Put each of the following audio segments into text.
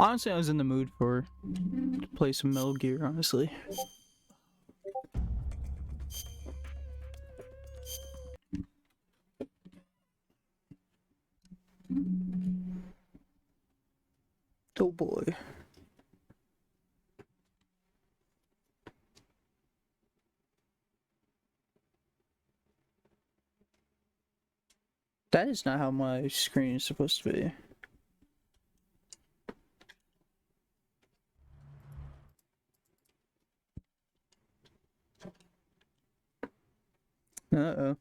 Honestly, I was in the mood for to play some Metal Gear, honestly. Oh boy. That is not how my screen is supposed to be. Uh-oh.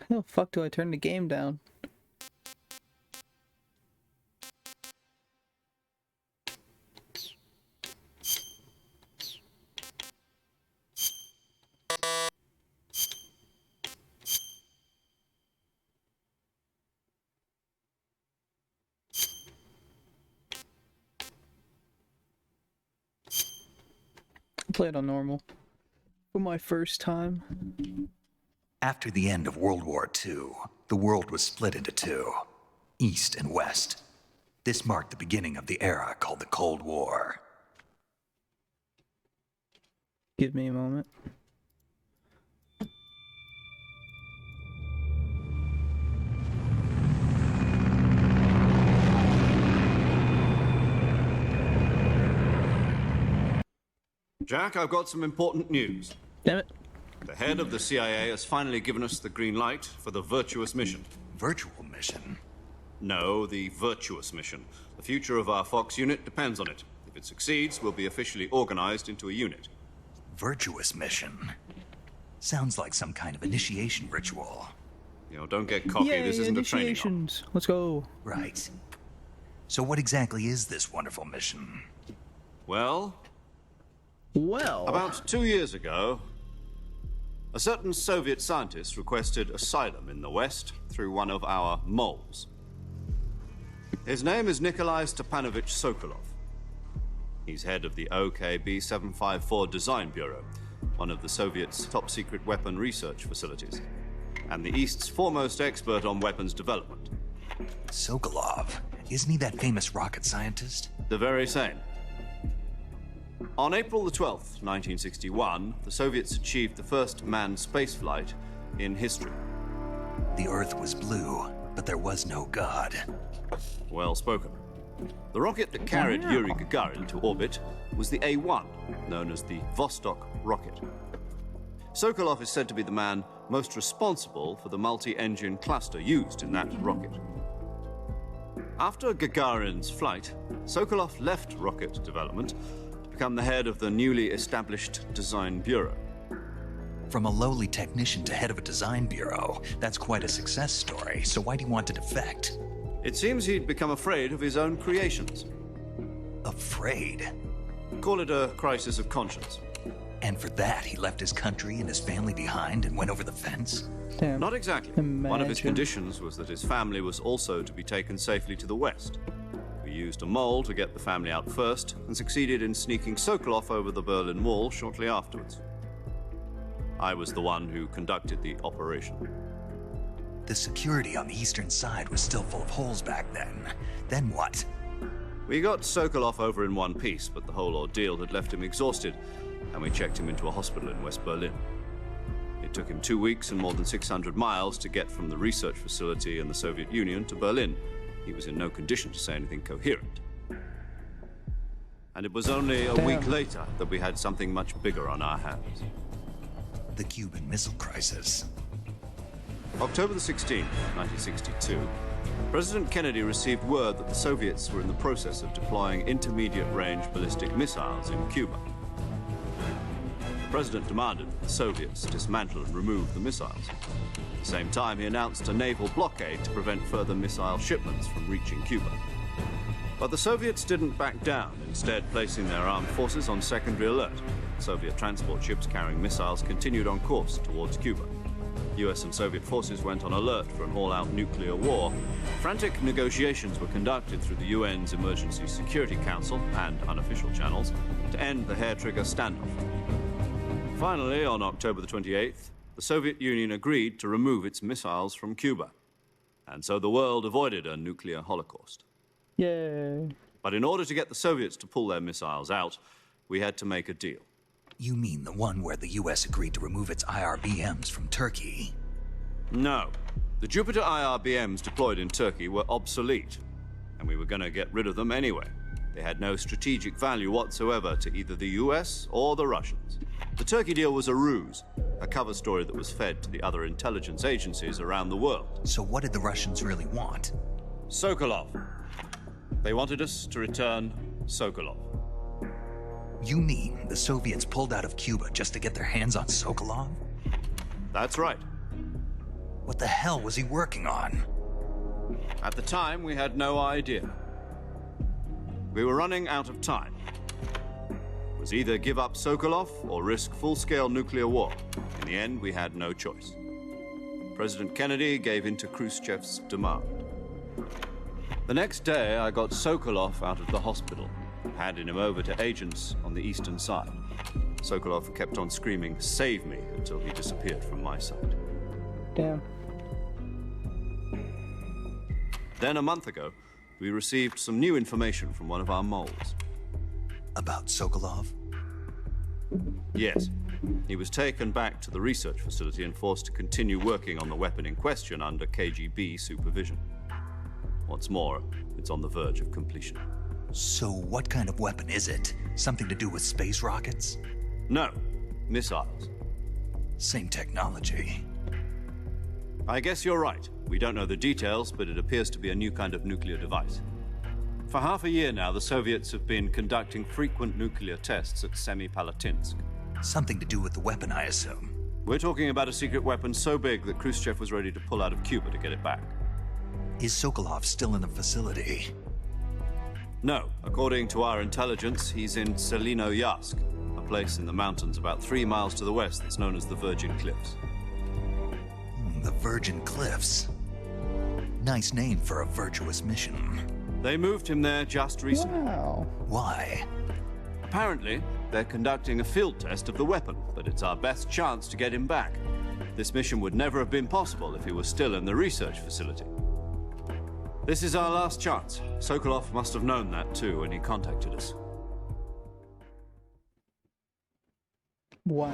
How the fuck do I turn the game down? Play it on normal. For my first time. After the end of World War II, the world was split into two, East and West. This marked the beginning of the era called the Cold War. Give me a moment. Jack, I've got some important news. Damn it. The head of the CIA has finally given us the green light for the Virtuous mission. Virtual mission? No, the Virtuous mission. The future of our Fox unit depends on it. If it succeeds, we'll be officially organized into a unit. Virtuous mission? Sounds like some kind of initiation ritual. You know, don't get cocky. Yay, this isn't a training op. initiations. Let's go. Right. So what exactly is this wonderful mission? Well, Well. about 2 years ago, a certain Soviet scientist requested asylum in the West through one of our moles. His name is Nikolai Stepanovich Sokolov. He's head of the OKB 754 Design Bureau, one of the Soviets' top-secret weapon research facilities, and the East's foremost expert on weapons development. Sokolov? Isn't he that famous rocket scientist? The very same. On April the 12th, 1961, the Soviets achieved the first manned spaceflight in history. The Earth was blue, but there was no God. Well spoken. The rocket that carried Wow. Yuri Gagarin to orbit was the A-1, known as the Vostok rocket. Sokolov is said to be the man most responsible for the multi-engine cluster used in that rocket. After Gagarin's flight, Sokolov left rocket development to become the head of the newly established Design Bureau. From a lowly technician to head of a design bureau, that's quite a success story, so why'd he want to defect? It seems he'd become afraid of his own creations. Afraid? Call it a crisis of conscience. And for that, he left his country and his family behind and went over the fence? Damn. Not exactly. One of his Imagine. conditions was that his family was also to be taken safely to the West. We used a mole to get the family out first and succeeded in sneaking Sokolov over the Berlin Wall shortly afterwards. I was the one who conducted the operation. The security on the eastern side was still full of holes back then. Then what? We got Sokolov over in one piece, but the whole ordeal had left him exhausted, and we checked him into a hospital in West Berlin. It took him 2 weeks and more than 600 miles to get from the research facility in the Soviet Union to Berlin. He was in no condition to say anything coherent. And it was only a week later that we had something much bigger on our hands. The Cuban Missile Crisis. October the 16th, 1962, President Kennedy received word that the Soviets were in the process of deploying intermediate-range ballistic missiles in Cuba. The President demanded that the Soviets dismantle and remove the missiles. At the same time, he announced a naval blockade to prevent further missile shipments from reaching Cuba. But the Soviets didn't back down, instead placing their armed forces on secondary alert. Soviet transport ships carrying missiles continued on course towards Cuba. US and Soviet forces went on alert for an all-out nuclear war. Frantic negotiations were conducted through the UN's Emergency Security Council and unofficial channels to end the hair-trigger standoff. Finally, on October the 28th, the Soviet Union agreed to remove its missiles from Cuba. And so the world avoided a nuclear holocaust. Yay. But in order to get the Soviets to pull their missiles out, we had to make a deal. You mean the one where the US agreed to remove its IRBMs from Turkey? No. The Jupiter IRBMs deployed in Turkey were obsolete, and we were going to get rid of them anyway. They had no strategic value whatsoever to either the US or the Russians. The Turkey deal was a ruse, a cover story that was fed to the other intelligence agencies around the world. So what did the Russians really want? Sokolov. They wanted us to return Sokolov. You mean the Soviets pulled out of Cuba just to get their hands on Sokolov? That's right. What the hell was he working on? At the time, we had no idea. We were running out of time. It was either give up Sokolov or risk full-scale nuclear war. In the end, we had no choice. President Kennedy gave in to Khrushchev's demand. The next day, I got Sokolov out of the hospital, handing him over to agents on the eastern side. Sokolov kept on screaming, "Save me," until he disappeared from my sight. Damn. Then a month ago, we received some new information from one of our moles. About Sokolov? Yes. He was taken back to the research facility and forced to continue working on the weapon in question under KGB supervision. What's more, it's on the verge of completion. So what kind of weapon is it? Something to do with space rockets? No, missiles. Same technology. I guess you're right. We don't know the details, but it appears to be a new kind of nuclear device. For half a year now, the Soviets have been conducting frequent nuclear tests at Semipalatinsk. Something to do with the weapon, I assume. We're talking about a secret weapon so big that Khrushchev was ready to pull out of Cuba to get it back. Is Sokolov still in the facility? No. According to our intelligence, he's in Selinoyarsk, a place in the mountains about 3 miles to the west that's known as the Virgin Cliffs. The Virgin Cliffs. Nice name for a virtuous mission. They moved him there just recently. Wow. Why? Apparently, they're conducting a field test of the weapon, but it's our best chance to get him back. This mission would never have been possible if he was still in the research facility. This is our last chance. Sokolov must have known that too when he contacted us. Wow.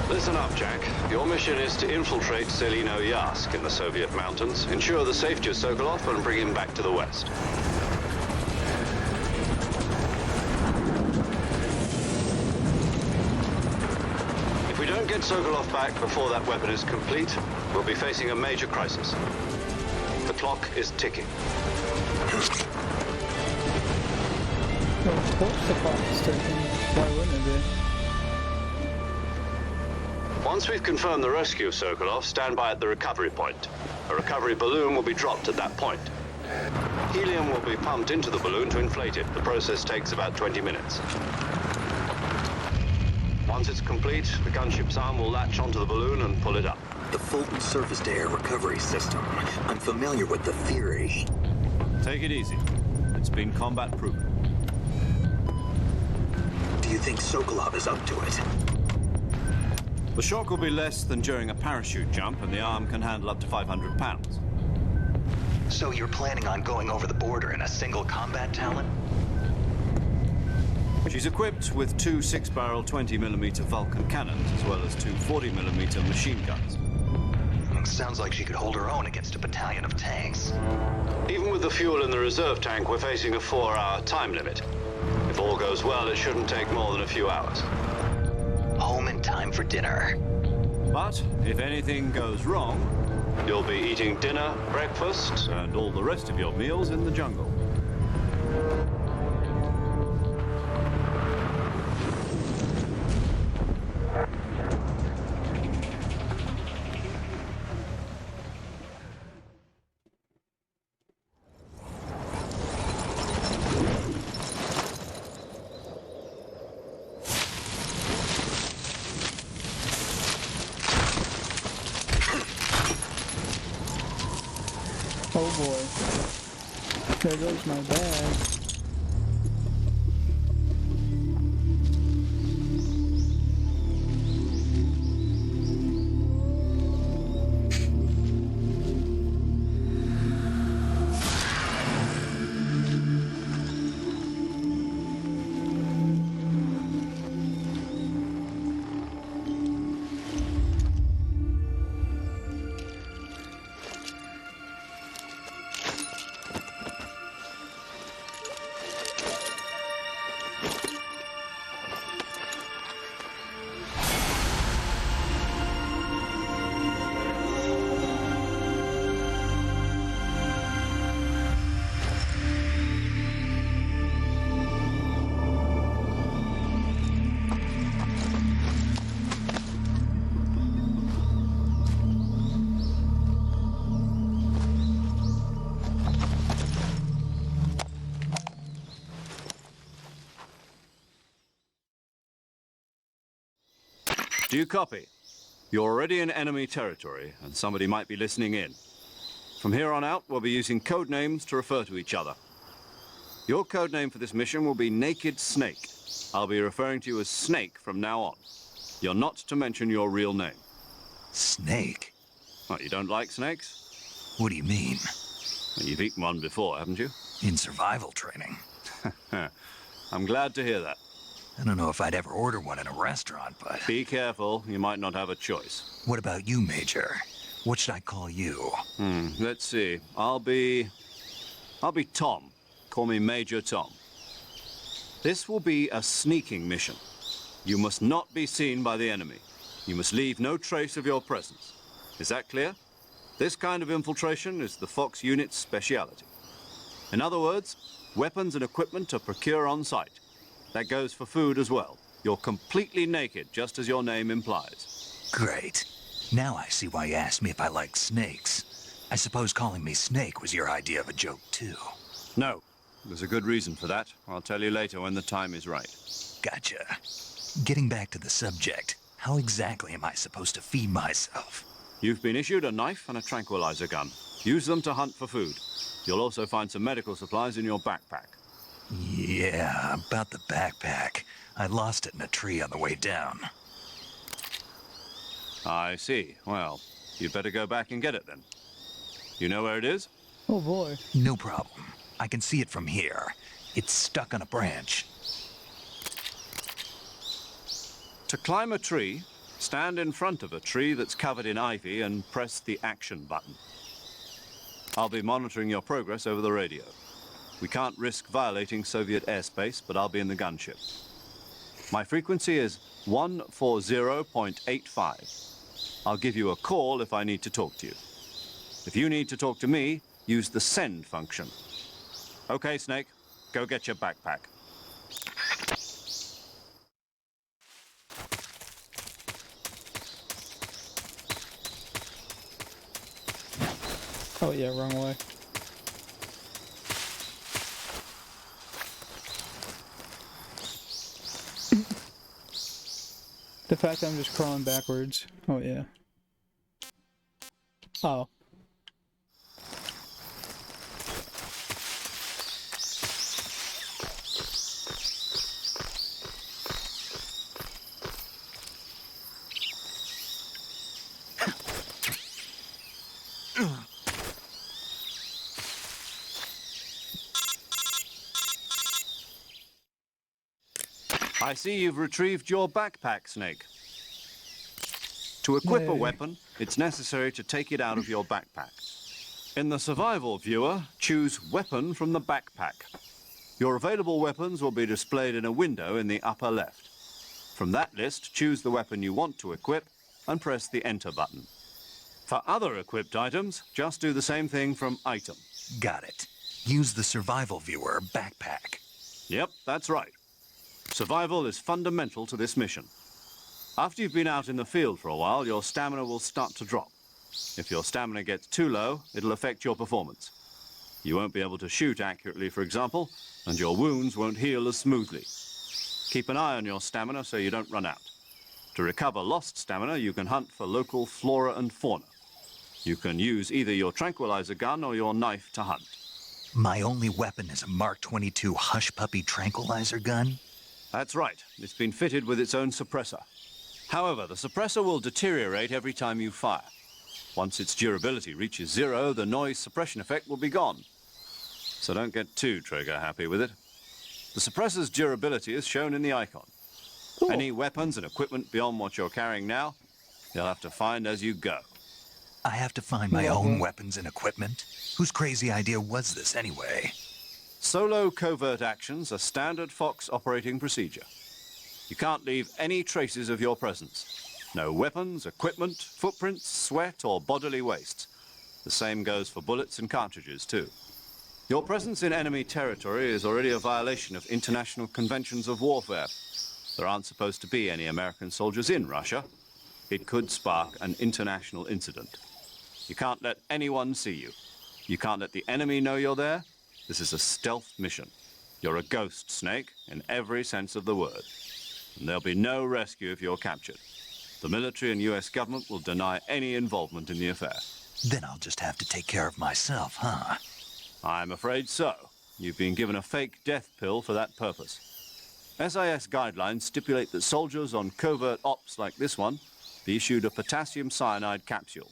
Listen up, Jack. Your mission is to infiltrate Selinoyarsk in the Soviet mountains, ensure the safety of Sokolov, and bring him back to the west. If we don't get Sokolov back before that weapon is complete, we'll be facing a major crisis. The clock is ticking. Well, of course the clock is ticking. Why wouldn't it be? Once we've confirmed the rescue of Sokolov, stand by at the recovery point. A recovery balloon will be dropped at that point. Helium will be pumped into the balloon to inflate it. The process takes about 20 minutes. Once it's complete, the gunship's arm will latch onto the balloon and pull it up. The Fulton surface-to-air recovery system. I'm familiar with the theory. Take it easy. It's been combat-proven. Do you think Sokolov is up to it? The shock will be less than during a parachute jump, and the arm can handle up to 500 pounds. So you're planning on going over the border in a single combat Talon? She's equipped with 2 6-barrel 20mm Vulcan cannons, as well as 2 40mm machine guns. Sounds like she could hold her own against a battalion of tanks. Even with the fuel in the reserve tank, we're facing a 4-hour time limit. If all goes well, it shouldn't take more than a few hours. Home in time for dinner. But if anything goes wrong, you'll be eating dinner, breakfast, and all the rest of your meals in the jungle. Oh boy. There goes my bag. Do you copy? You're already in enemy territory, and somebody might be listening in. From here on out, we'll be using code names to refer to each other. Your code name for this mission will be Naked Snake. I'll be referring to you as Snake from now on. You're not to mention your real name. Snake? What, you don't like snakes? What do you mean? Well, you've eaten one before, haven't you? In survival training. I'm glad to hear that. I don't know if I'd ever order one in a restaurant, but... Be careful, you might not have a choice. What about you, Major? What should I call you? Let's see. I'll be Tom. Call me Major Tom. This will be a sneaking mission. You must not be seen by the enemy. You must leave no trace of your presence. Is that clear? This kind of infiltration is the Fox unit's speciality. In other words, weapons and equipment are procured on site. That goes for food as well. You're completely naked, just as your name implies. Great. Now I see why you asked me if I like snakes. I suppose calling me Snake was your idea of a joke, too. No. There's a good reason for that. I'll tell you later when the time is right. Gotcha. Getting back to the subject, how exactly am I supposed to feed myself? You've been issued a knife and a tranquilizer gun. Use them to hunt for food. You'll also find some medical supplies in your backpack. Yeah, about the backpack. I lost it in a tree on the way down. I see. Well, you'd better go back and get it then. You know where it is? Oh boy. No problem. I can see it from here. It's stuck on a branch. To climb a tree, stand in front of a tree that's covered in ivy and press the action button. I'll be monitoring your progress over the radio. We can't risk violating Soviet airspace, but I'll be in the gunship. My frequency is 140.85. I'll give you a call if I need to talk to you. If you need to talk to me, use the send function. Okay, Snake, go get your backpack. Oh yeah, wrong way. The fact that I'm just crawling backwards. Oh yeah. Oh. I see you've retrieved your backpack, Snake. To equip a Yay. weapon, it's necessary to take it out of your backpack. In the survival viewer, choose Weapon from the backpack. Your available weapons will be displayed in a window in the upper left. From that list, choose the weapon you want to equip and press the Enter button. For other equipped items, just do the same thing from Item. Got it. Use the survival viewer backpack. Yep, that's right. Survival is fundamental to this mission. After you've been out in the field for a while, your stamina will start to drop. If your stamina gets too low, it'll affect your performance. You won't be able to shoot accurately, for example, and your wounds won't heal as smoothly. Keep an eye on your stamina so you don't run out. To recover lost stamina, you can hunt for local flora and fauna. You can use either your tranquilizer gun or your knife to hunt. My only weapon is a Mark 22 Hush Puppy tranquilizer gun? That's right. It's been fitted with its own suppressor. However, the suppressor will deteriorate every time you fire. Once its durability reaches 0, the noise suppression effect will be gone. So don't get too trigger happy with it. The suppressor's durability is shown in the icon. Cool. Any weapons and equipment beyond what you're carrying now, you'll have to find as you go. I have to find my own weapons and equipment? Whose crazy idea was this anyway? Solo covert actions are standard Fox operating procedure. You can't leave any traces of your presence. No weapons, equipment, footprints, sweat, or bodily waste. The same goes for bullets and cartridges, too. Your presence in enemy territory is already a violation of international conventions of warfare. There aren't supposed to be any American soldiers in Russia. It could spark an international incident. You can't let anyone see you. You can't let the enemy know you're there. This is a stealth mission. You're a ghost, Snake, in every sense of the word. And there'll be no rescue if you're captured. The military and US government will deny any involvement in the affair. Then I'll just have to take care of myself, huh? I'm afraid so. You've been given a fake death pill for that purpose. SIS guidelines stipulate that soldiers on covert ops like this one be issued a potassium cyanide capsule.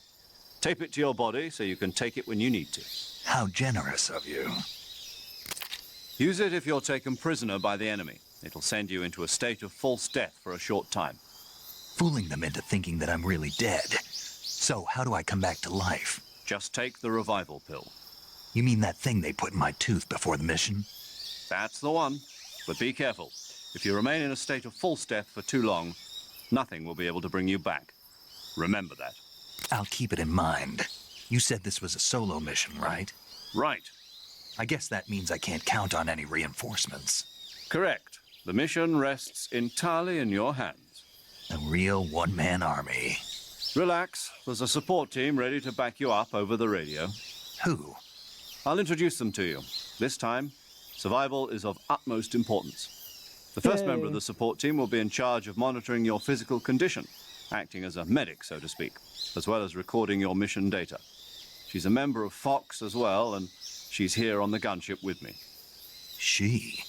Tape it to your body so you can take it when you need to. How generous of you. Use it if you're taken prisoner by the enemy. It'll send you into a state of false death for a short time. Fooling them into thinking that I'm really dead. So how do I come back to life? Just take the revival pill. You mean that thing they put in my tooth before the mission? That's the one. But be careful. If you remain in a state of false death for too long, nothing will be able to bring you back. Remember that. I'll keep it in mind. You said this was a solo mission, right? Right. I guess that means I can't count on any reinforcements. Correct. The mission rests entirely in your hands. A real one-man army. Relax. There's a support team ready to back you up over the radio. Who? I'll introduce them to you. This time, survival is of utmost importance. The first member of the support team will be in charge of monitoring your physical condition, acting as a medic, so to speak, as well as recording your mission data. She's a member of Fox as well, and she's here on the gunship with me. She.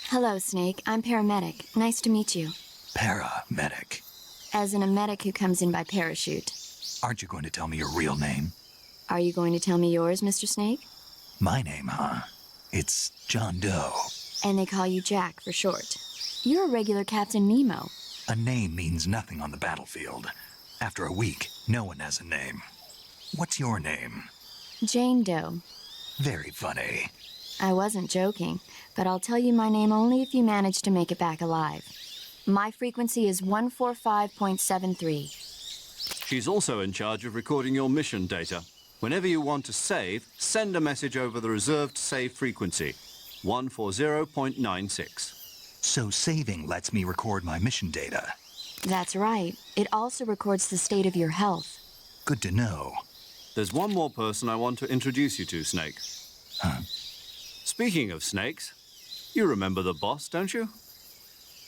Hello, Snake. I'm paramedic. Nice to meet you. Paramedic. As in a medic who comes in by parachute. Aren't you going to tell me your real name? Are you going to tell me yours, Mr. Snake? My name, huh? It's John Doe. And they call you Jack for short. You're a regular Captain Nemo. A name means nothing on the battlefield. After a week, no one has a name. What's your name? Jane Doe. Very funny. I wasn't joking, but I'll tell you my name only if you manage to make it back alive. My frequency is 145.73. She's also in charge of recording your mission data. Whenever you want to save, send a message over the reserved save frequency, 140.96. So saving lets me record my mission data. That's right. It also records the state of your health. Good to know. There's one more person I want to introduce you to, Snake. Huh? Speaking of snakes, you remember the boss, don't you?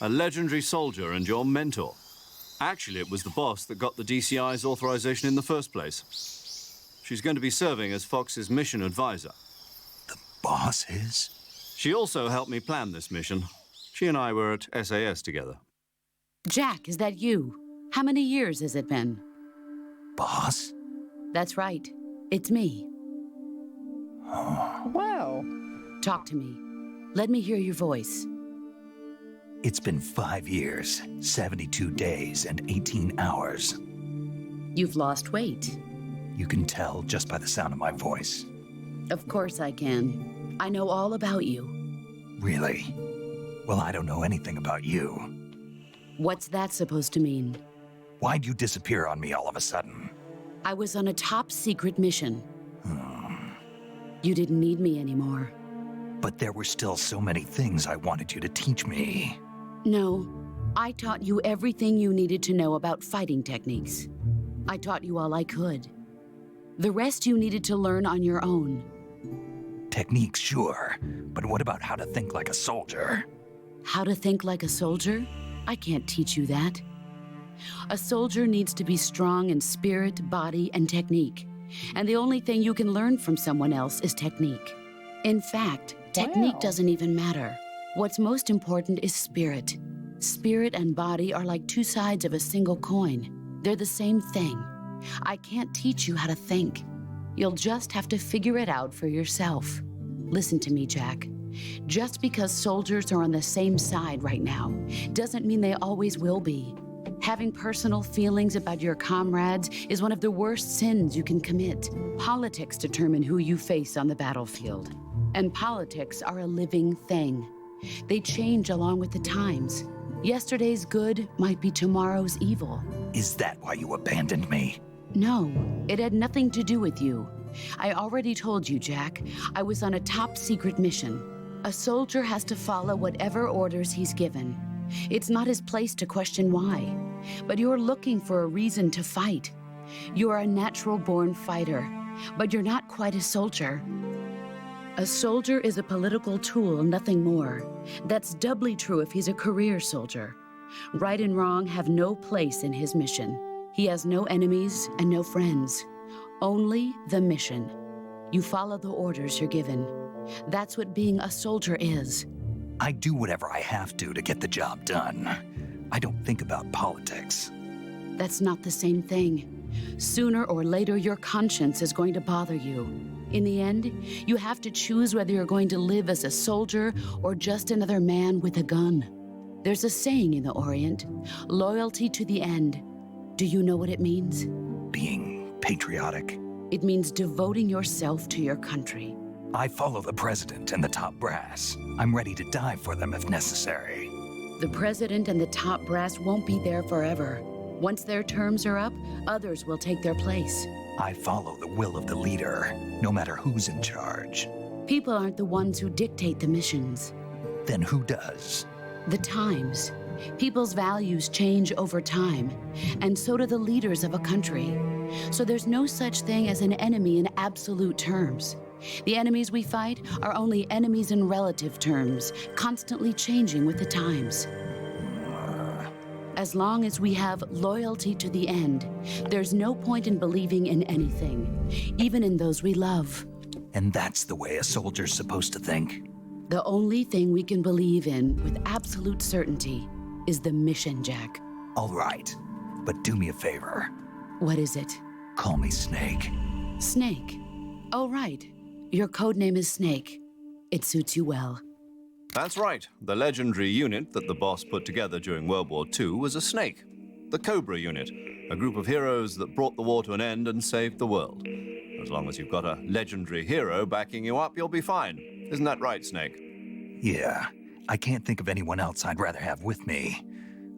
A legendary soldier and your mentor. Actually, it was the boss that got the DCI's authorization in the first place. She's going to be serving as Fox's mission advisor. The boss is? She also helped me plan this mission. She and I were at SAS together. Jack, is that you? How many years has it been? Boss? That's right. It's me. Wow. Talk to me. Let me hear your voice. It's been 5 years, 72 days, and 18 hours. You've lost weight. You can tell just by the sound of my voice. Of course I can. I know all about you. Really? Well, I don't know anything about you. What's that supposed to mean? Why'd you disappear on me all of a sudden? I was on a top secret mission. You didn't need me anymore. But there were still so many things I wanted you to teach me. No, I taught you everything you needed to know about fighting techniques. I taught you all I could. The rest you needed to learn on your own. Techniques, sure. But what about how to think like a soldier? How to think like a soldier? I can't teach you that. A soldier needs to be strong in spirit, body, and technique. And the only thing you can learn from someone else is technique. In fact, technique Wow. doesn't even matter. What's most important is spirit. Spirit and body are like two sides of a single coin. They're the same thing. I can't teach you how to think. You'll just have to figure it out for yourself. Listen to me, Jack. Just because soldiers are on the same side right now doesn't mean they always will be. Having personal feelings about your comrades is one of the worst sins you can commit. Politics determine who you face on the battlefield. And politics are a living thing. They change along with the times. Yesterday's good might be tomorrow's evil. Is that why you abandoned me? No, it had nothing to do with you. I already told you, Jack. I was on a top secret mission. A soldier has to follow whatever orders he's given. It's not his place to question why. But you're looking for a reason to fight. You're a natural-born fighter, but you're not quite a soldier. A soldier is a political tool, nothing more. That's doubly true if he's a career soldier. Right and wrong have no place in his mission. He has no enemies and no friends. Only the mission. You follow the orders you're given. That's what being a soldier is. I do whatever I have to get the job done. I don't think about politics. That's not the same thing. Sooner or later, your conscience is going to bother you. In the end, you have to choose whether you're going to live as a soldier or just another man with a gun. There's a saying in the Orient, loyalty to the end. Do you know what it means? Being patriotic. It means devoting yourself to your country. I follow the president and the top brass. I'm ready to die for them if necessary. The president and the top brass won't be there forever. Once their terms are up, others will take their place. I follow the will of the leader, no matter who's in charge. People aren't the ones who dictate the missions. Then who does? The times. People's values change over time, and so do the leaders of a country. So there's no such thing as an enemy in absolute terms. The enemies we fight are only enemies in relative terms, constantly changing with the times. As long as we have loyalty to the end, there's no point in believing in anything, even in those we love. And that's the way a soldier's supposed to think? The only thing we can believe in with absolute certainty is the mission, Jack. All right, but do me a favor. What is it? Call me Snake. Snake. Oh, right. Your code name is Snake. It suits you well. That's right. The legendary unit that the boss put together during World War II was a snake. The Cobra unit, a group of heroes that brought the war to an end and saved the world. As long as you've got a legendary hero backing you up, you'll be fine. Isn't that right, Snake? Yeah, I can't think of anyone else I'd rather have with me.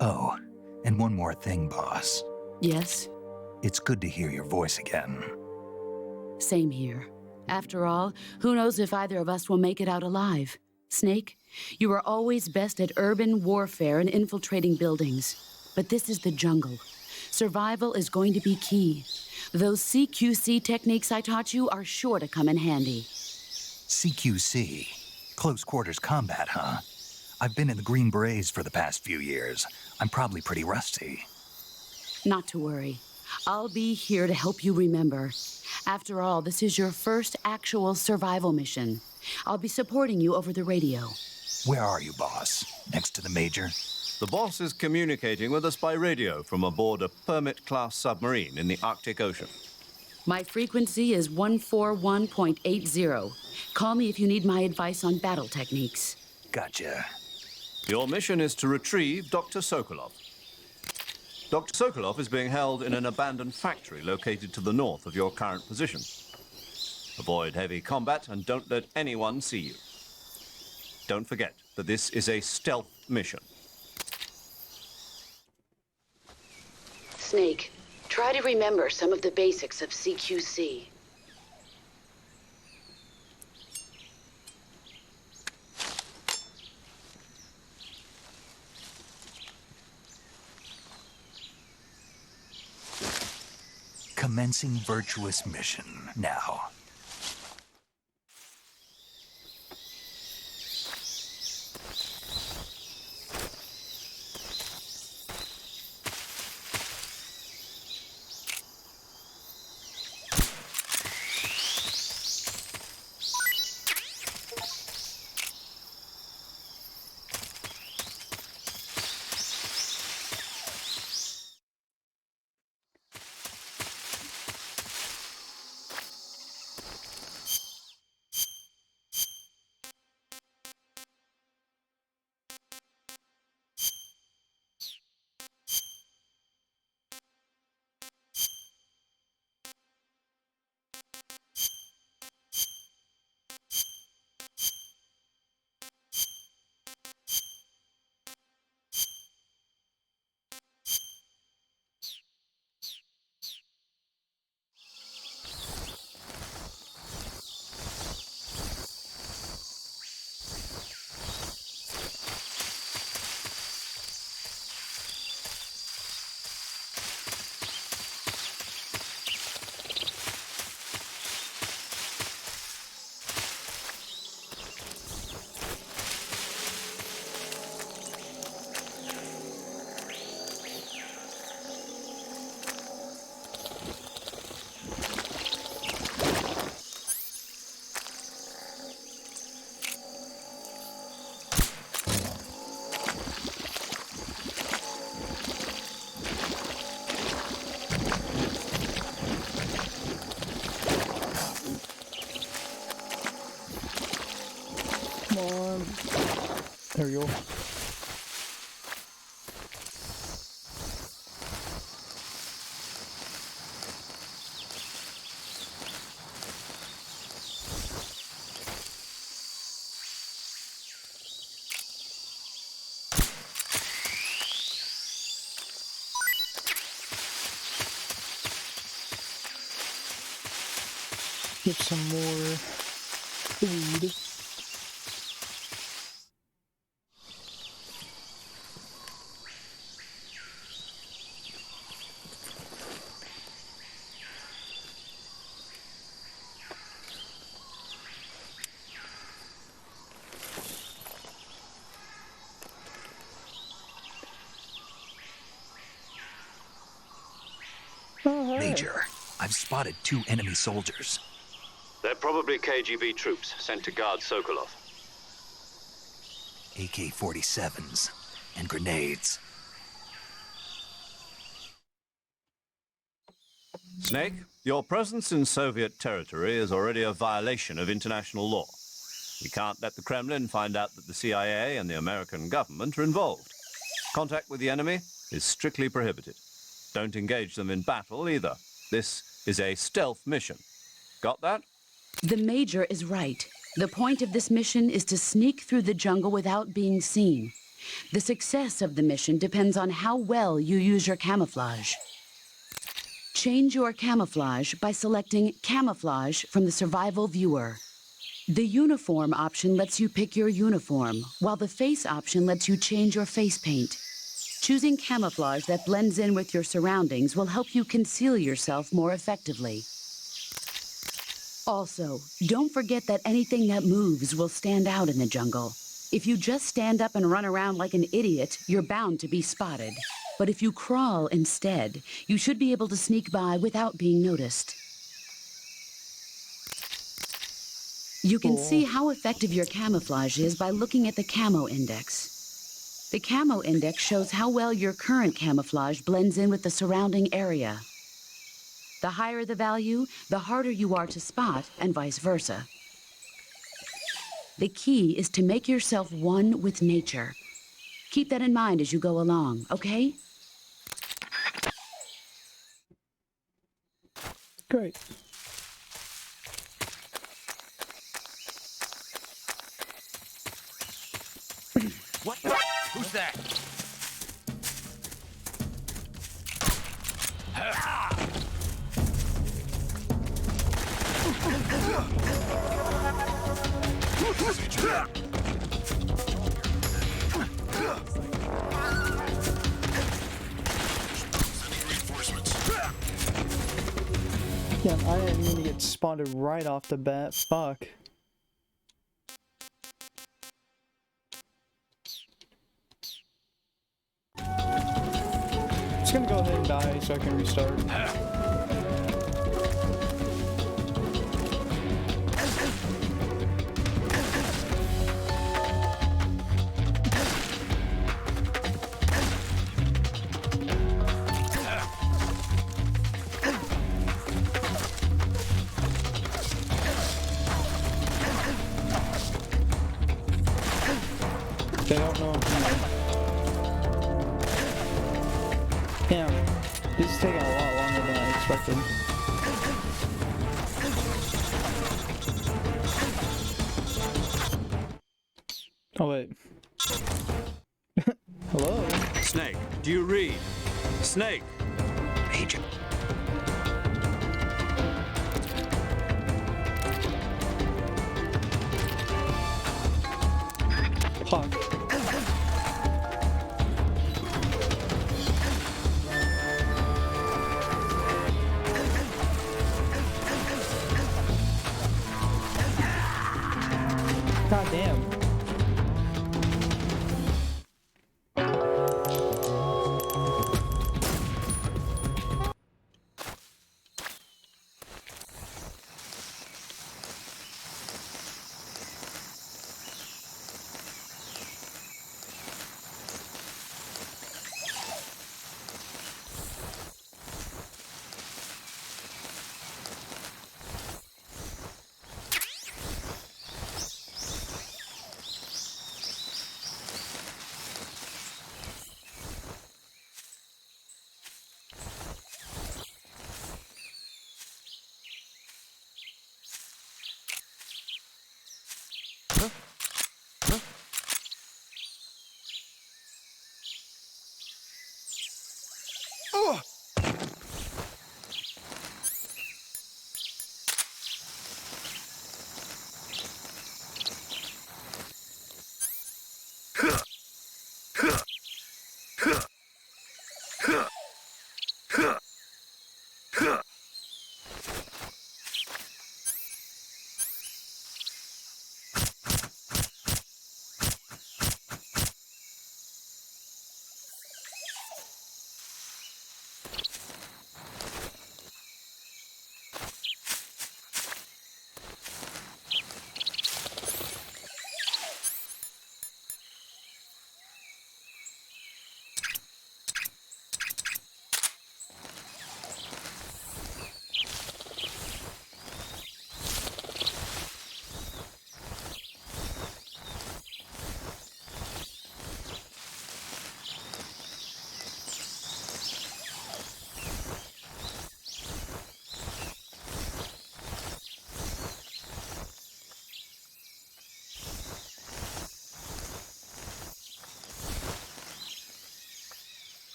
Oh, and one more thing, boss. Yes? It's good to hear your voice again. Same here. After all, who knows if either of us will make it out alive? Snake, you are always best at urban warfare and infiltrating buildings. But this is the jungle. Survival is going to be key. Those CQC techniques I taught you are sure to come in handy. CQC? Close quarters combat, huh? I've been in the Green Berets for the past few years. I'm probably pretty rusty. Not to worry. I'll be here to help you remember. After all, this is your first actual survival mission. I'll be supporting you over the radio. Where are you, boss? Next to the Major? The boss is communicating with us by radio from aboard a Permit-class submarine in the Arctic Ocean. My frequency is 141.80. Call me if you need my advice on battle techniques. Gotcha. Your mission is to retrieve Dr. Sokolov. Dr. Sokolov is being held in an abandoned factory located to the north of your current position. Avoid heavy combat and don't let anyone see you. Don't forget that this is a stealth mission. Snake, try to remember some of the basics of CQC. Commencing virtuous mission now. Come on. There we go. Get some more food. Major, I've spotted 2 enemy soldiers. They're probably KGB troops sent to guard Sokolov. AK-47s and grenades. Snake, your presence in Soviet territory is already a violation of international law. We can't let the Kremlin find out that the CIA and the American government are involved. Contact with the enemy is strictly prohibited. Don't engage them in battle either. This is a stealth mission. Got that? The Major is right. The point of this mission is to sneak through the jungle without being seen. The success of the mission depends on how well you use your camouflage. Change your camouflage by selecting Camouflage from the Survival Viewer. The Uniform option lets you pick your uniform, while the Face option lets you change your face paint. Choosing camouflage that blends in with your surroundings will help you conceal yourself more effectively. Also, don't forget that anything that moves will stand out in the jungle. If you just stand up and run around like an idiot, you're bound to be spotted. But if you crawl instead, you should be able to sneak by without being noticed. You can see how effective your camouflage is by looking at the Camo Index. The Camo Index shows how well your current camouflage blends in with the surrounding area. The higher the value, the harder you are to spot, and vice versa. The key is to make yourself one with nature. Keep that in mind as you go along, okay? Great. that? Damn, I didn't mean to get spotted right off the bat. Fuck. Just gonna go ahead and die so I can restart. They don't know I'm here. Damn, this is taking a lot longer than I expected. Oh wait. Hello? Snake, do you read? Snake! Agent. Fuck. God damn.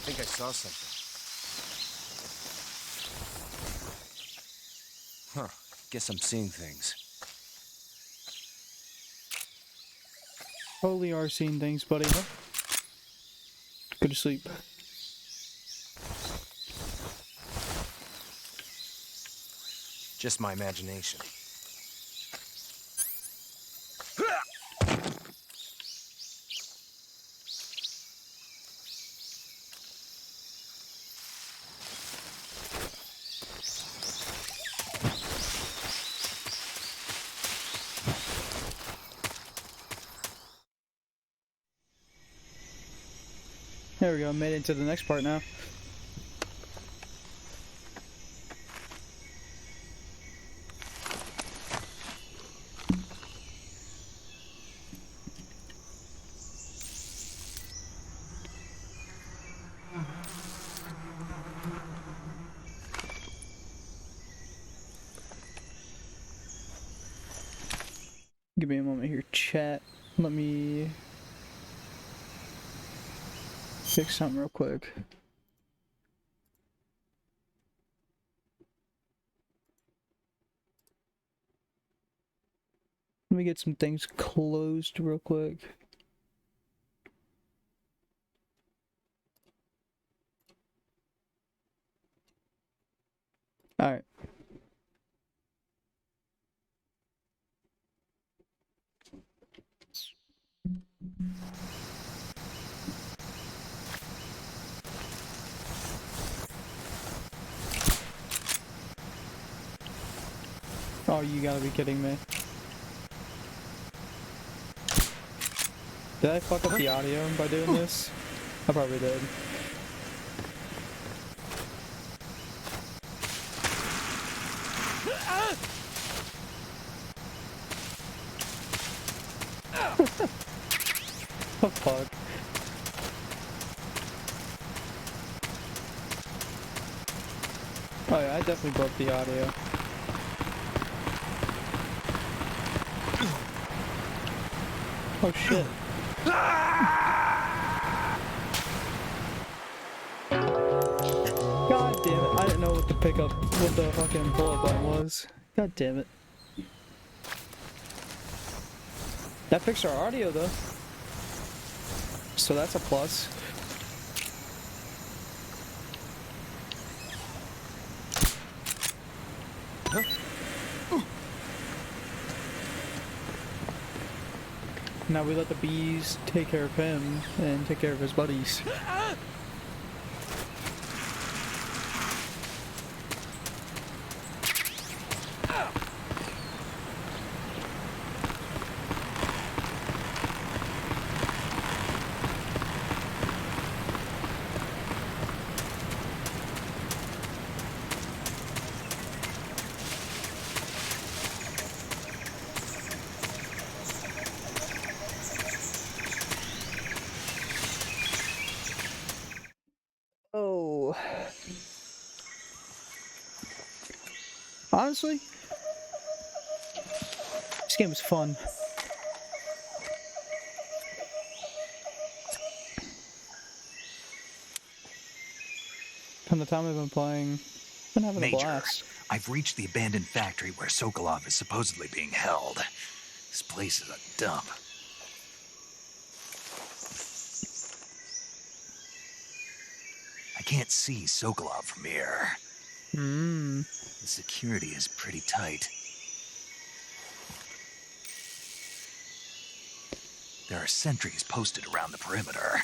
I think I saw something. Huh. Guess I'm seeing things. Totally are seeing things, buddy. Go to sleep. Just my imagination. There we go, made it to the next part now. Give me a moment here, chat. Let me fix something real quick. Let me get some things closed real quick. Alright. Oh, you gotta be kidding me. Did I fuck up the audio by doing this? I probably did. Oh fuck. Oh yeah, I definitely broke the audio. Oh shit. God damn it, I didn't know what the fucking bullet button was. God damn it. That fixed our audio though. So that's a plus. Now we let the bees take care of him and take care of his buddies. Oh. Honestly, this game is fun. From the time I've been playing, I've been having a Major, blast. I've reached the abandoned factory where Sokolov is supposedly being held. This place is a dump. I can't see Sokolov from here. The security is pretty tight. There are sentries posted around the perimeter.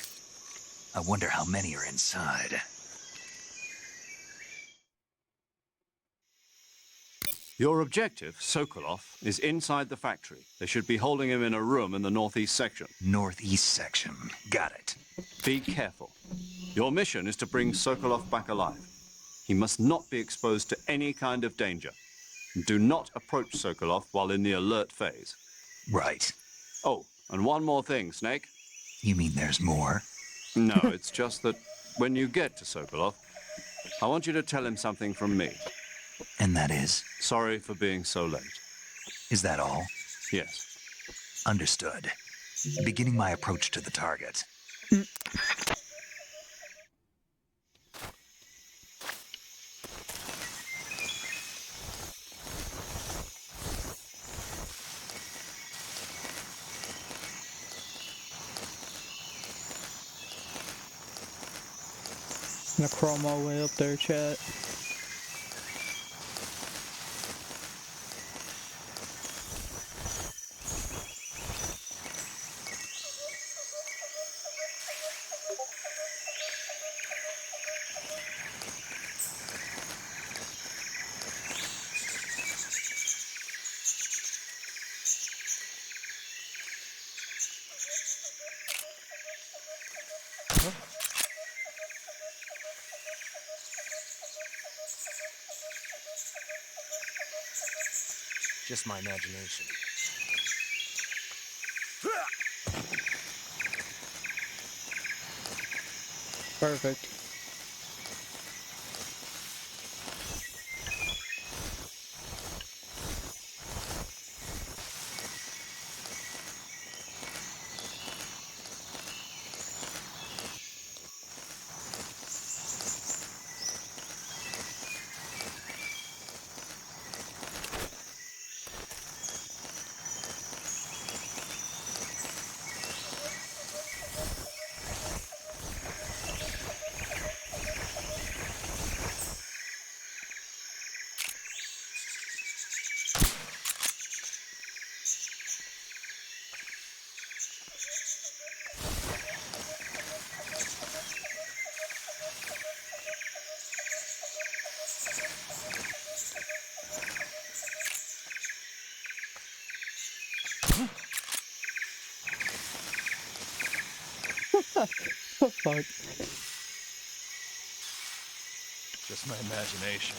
I wonder how many are inside. Your objective, Sokolov, is inside the factory. They should be holding him in a room in the northeast section. Northeast section. Got it. Be careful. Your mission is to bring Sokolov back alive. He must not be exposed to any kind of danger. Do not approach Sokolov while in the alert phase. Right. Oh, and one more thing, Snake. You mean there's more? No, it's just that when you get to Sokolov, I want you to tell him something from me. And that is? Sorry for being so late. Is that all? Yes. Understood. Beginning my approach to the target. I'm gonna crawl my way up there, chat. Just my imagination. Perfect. Oh, fuck. Just my imagination.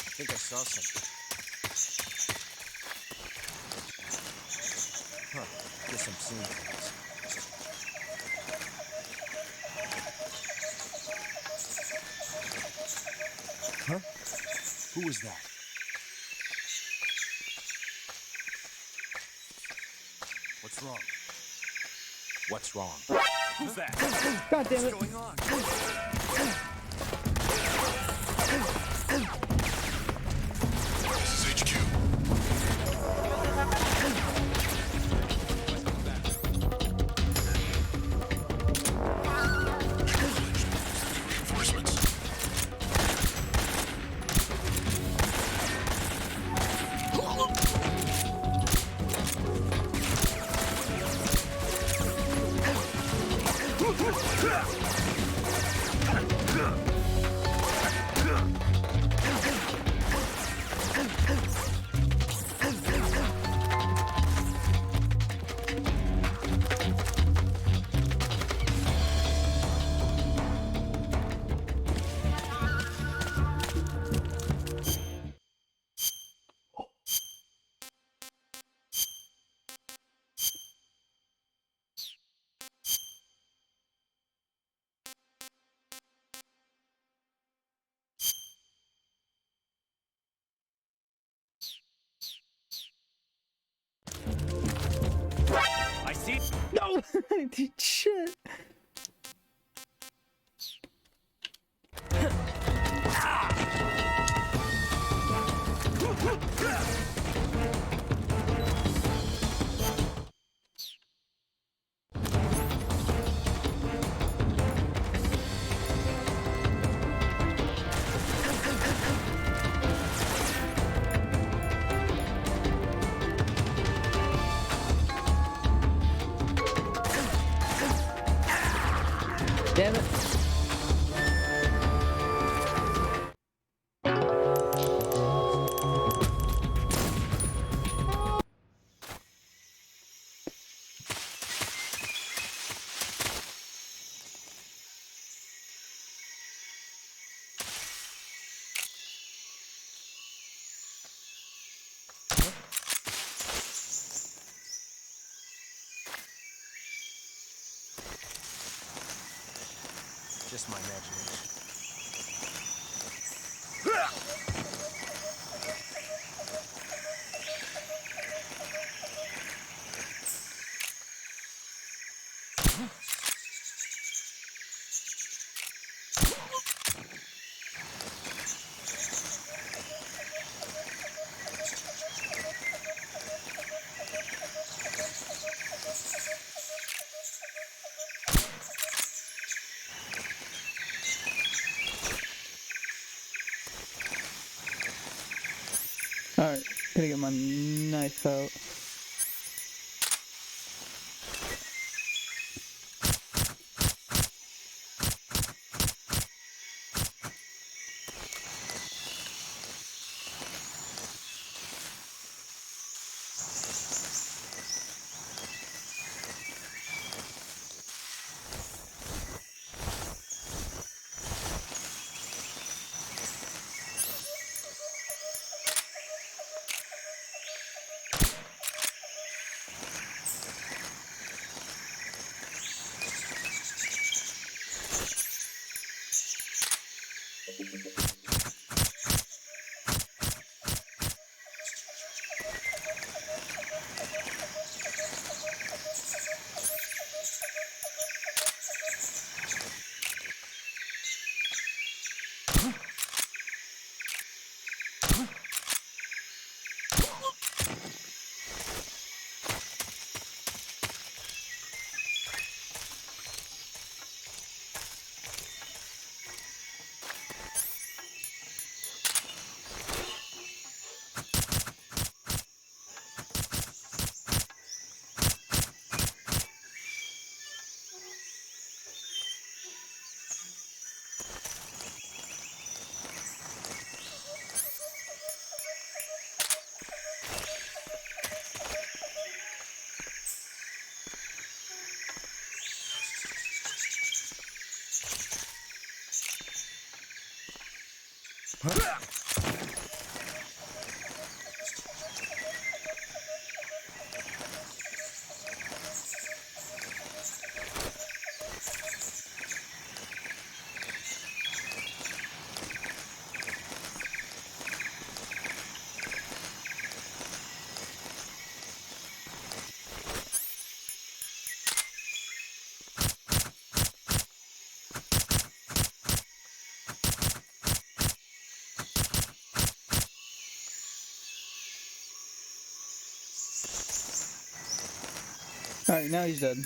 I think I saw something. Huh. Guess I'm seeing things. Huh? Who was that? What's wrong? What's wrong? Who's that? God damn it. What's going on? This is HQ. Reinforcements. I see. No! Shit! Damn it. Just my imagination. Alright, gotta get my knife out. Alright, now he's dead.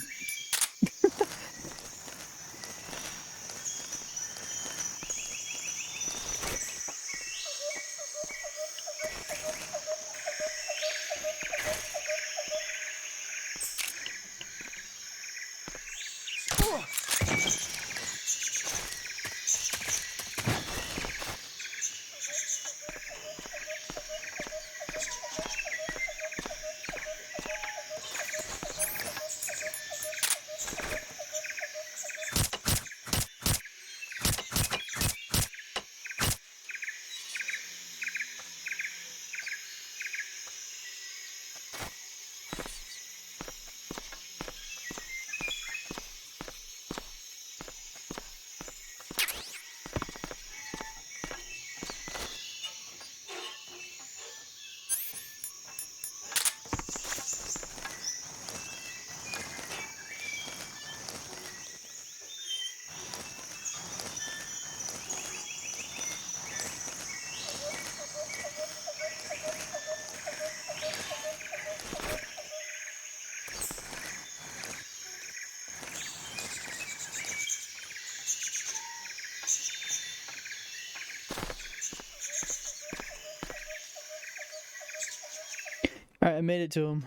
Alright, I made it to him.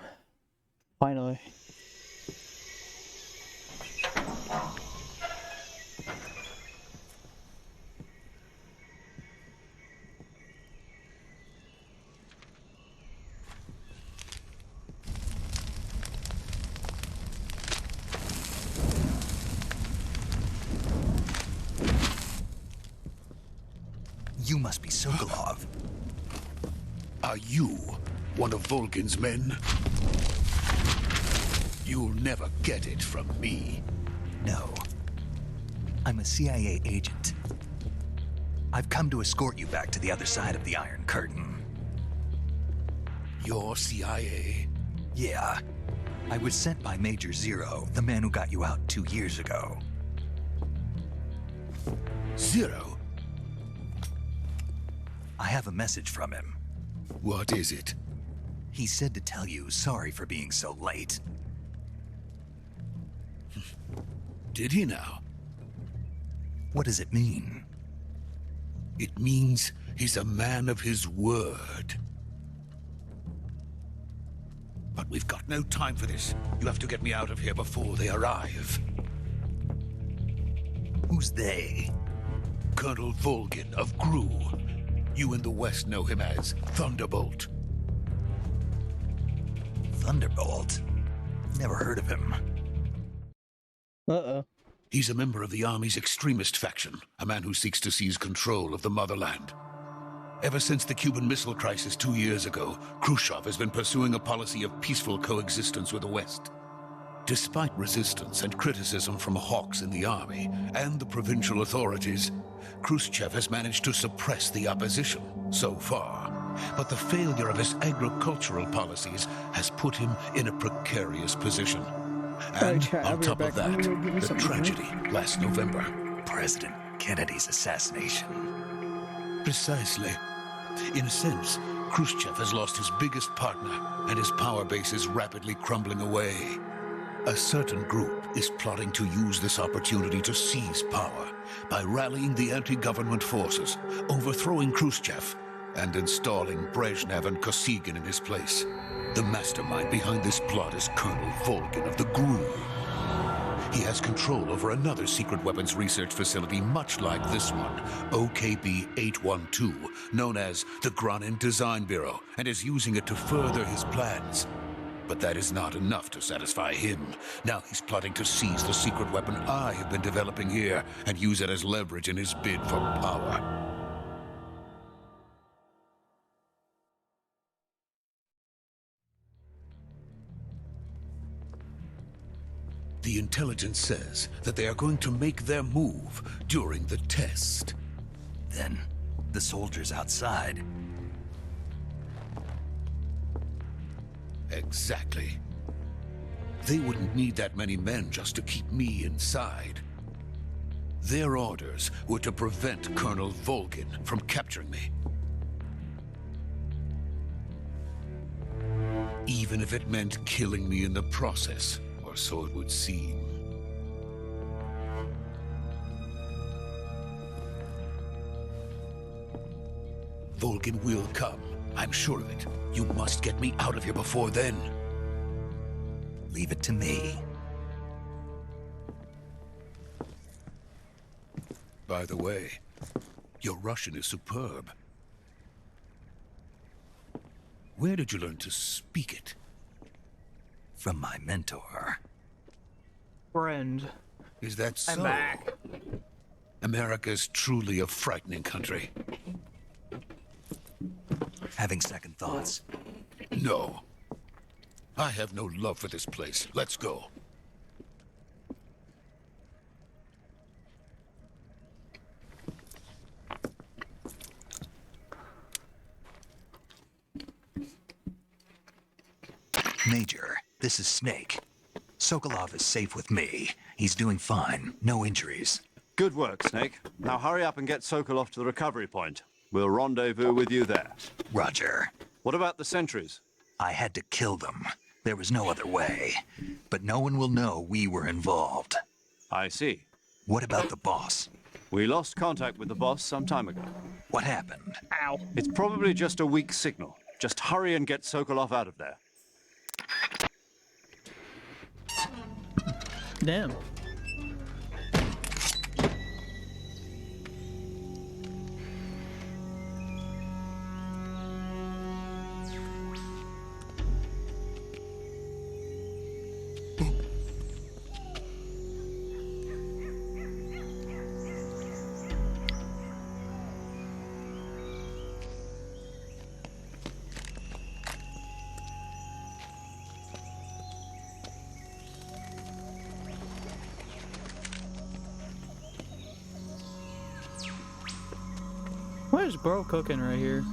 Finally. You must be Sokolov. Are you one of Volgin's men? You'll never get it from me. No. I'm a CIA agent. I've come to escort you back to the other side of the Iron Curtain. You're CIA? Yeah. I was sent by Major Zero, the man who got you out 2 years ago. Zero? I have a message from him. What is it? He said to tell you sorry for being so late. Did he now? What does it mean? It means he's a man of his word. We've got no time for this. You have to get me out of here before they arrive. Who's they? Colonel Volgin of Gru. You in the West know him as Thunderbolt. Thunderbolt? Never heard of him. Uh-oh. He's a member of the Army's extremist faction, a man who seeks to seize control of the motherland. Ever since the Cuban Missile Crisis 2 years ago, Khrushchev has been pursuing a policy of peaceful coexistence with the West. Despite resistance and criticism from hawks in the army and the provincial authorities, Khrushchev has managed to suppress the opposition so far. But the failure of his agricultural policies has put him in a precarious position. And chat, I'll on be top right of back. I'm that, gonna go give me the something to drink. tragedy last November. President Kennedy's assassination. Precisely. In a sense, Khrushchev has lost his biggest partner, and his power base is rapidly crumbling away. A certain group is plotting to use this opportunity to seize power by rallying the anti-government forces, overthrowing Khrushchev, and installing Brezhnev and Kosygin in his place. The mastermind behind this plot is Colonel Volgin of the GRU. He has control over another secret weapons research facility much like this one, OKB-812, known as the Granin Design Bureau, and is using it to further his plans. But that is not enough to satisfy him. Now he's plotting to seize the secret weapon I have been developing here and use it as leverage in his bid for power. The intelligence says that they are going to make their move during the test. Then, the soldiers outside. Exactly. They wouldn't need that many men just to keep me inside. Their orders were to prevent Colonel Volgin from capturing me. Even if it meant killing me in the process. Or so it would seem. Volgin will come. I'm sure of it. You must get me out of here before then. Leave it to me. By the way, your Russian is superb. Where did you learn to speak it? From my mentor. Friend. Is that so? I'm back. America's truly a frightening country. Having second thoughts. No. I have no love for this place. Let's go. Major, this is Snake. Sokolov is safe with me. He's doing fine. No injuries. Good work, Snake. Now hurry up and get Sokolov to the recovery point. We'll rendezvous with you there. Roger. What about the sentries? I had to kill them. There was no other way. But no one will know we were involved. I see. What about the boss? We lost contact with the boss some time ago. What happened? Ow. It's probably just a weak signal. Just hurry and get Sokolov out of there. Damn. What is bro cooking right here?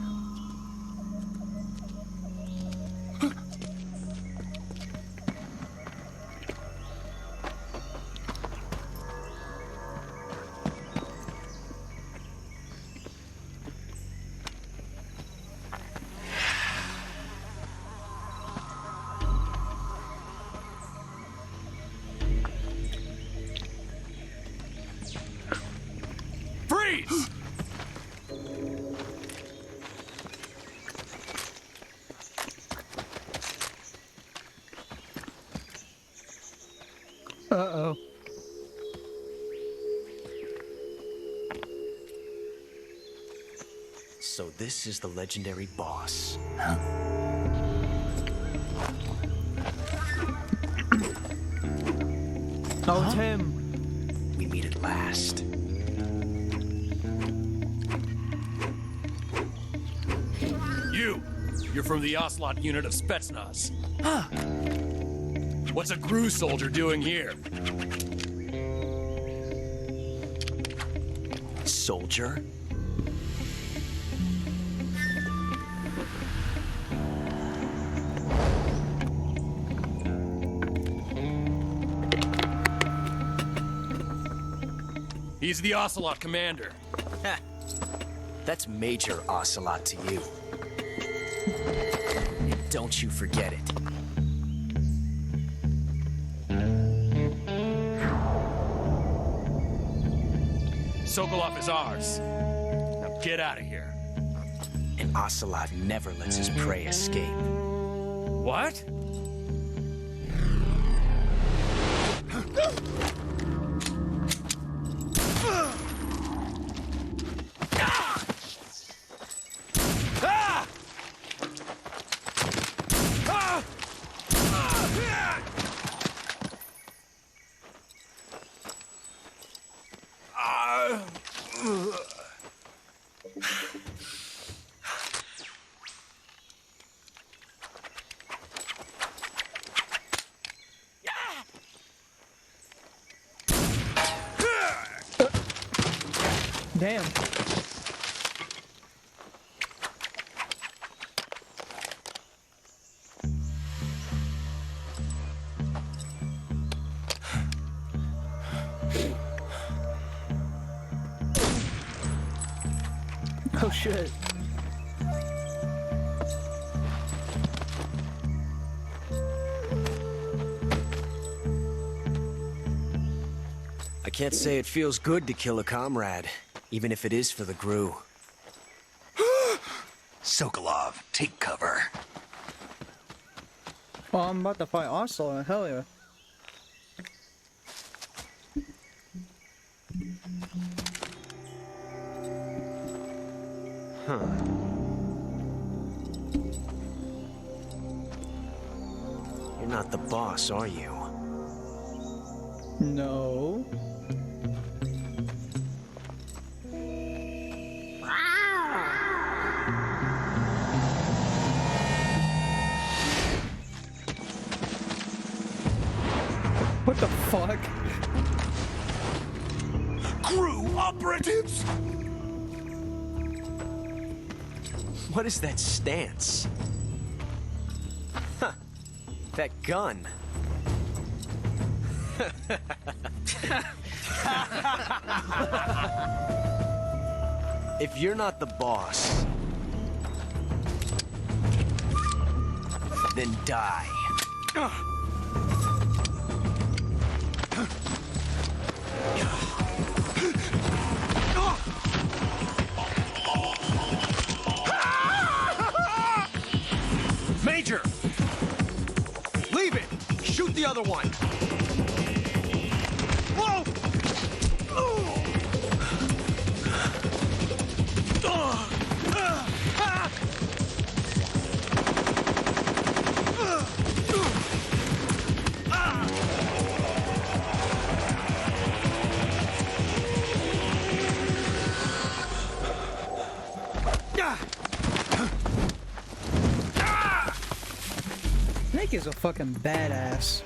Freeze! Uh-oh. So this is the legendary boss. Oh, it's him. We meet at last. You're from the Ocelot unit of Spetsnaz. Huh. What's a Gru soldier doing here? Soldier? He's the Ocelot commander. Heh. That's Major Ocelot to you. Don't you forget it. Sokolov is ours. Now get out of here. And Ocelot never lets his prey escape. What? Damn. Oh shit. I can't say it feels good to kill a comrade, even if it is for the Gru. Sokolov, take cover. Oh, I'm about to fight Ocelot. Hell yeah. Huh. You're not the boss, are you? No. What the fuck? Gru operatives! What is that stance? Huh. That gun. If you're not the boss, then die. Major! Leave it! Shoot the other one! Whoa! Snake is a fucking badass.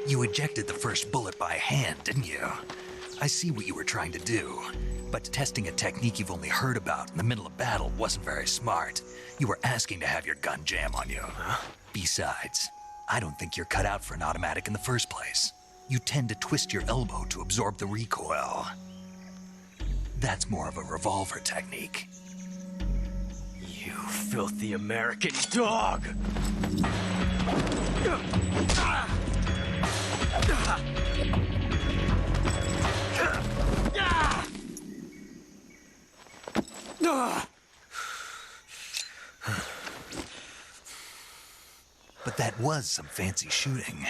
You ejected the first bullet by hand, didn't you? I see what you were trying to do. But testing a technique you've only heard about in the middle of battle wasn't very smart. You were asking to have your gun jam on you. Besides, I don't think you're cut out for an automatic in the first place. You tend to twist your elbow to absorb the recoil. That's more of a revolver technique. You filthy American dog! But that was some fancy shooting.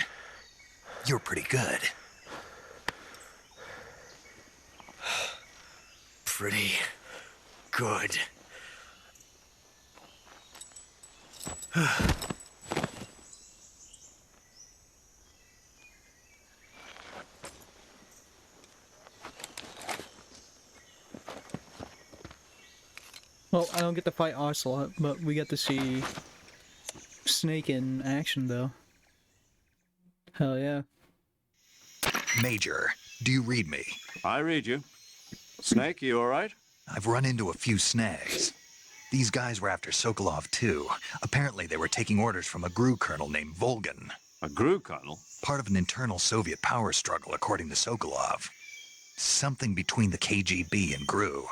You're pretty good. Pretty good. Well, I don't get to fight Ocelot, but we get to see Snake in action, though. Hell yeah. Major, do you read me? I read you. Snake, you all right? I've run into a few snags. These guys were after Sokolov too. Apparently they were taking orders from a GRU colonel named Volgan. A GRU colonel? Part of an internal Soviet power struggle, according to Sokolov. Something between the KGB and GRU.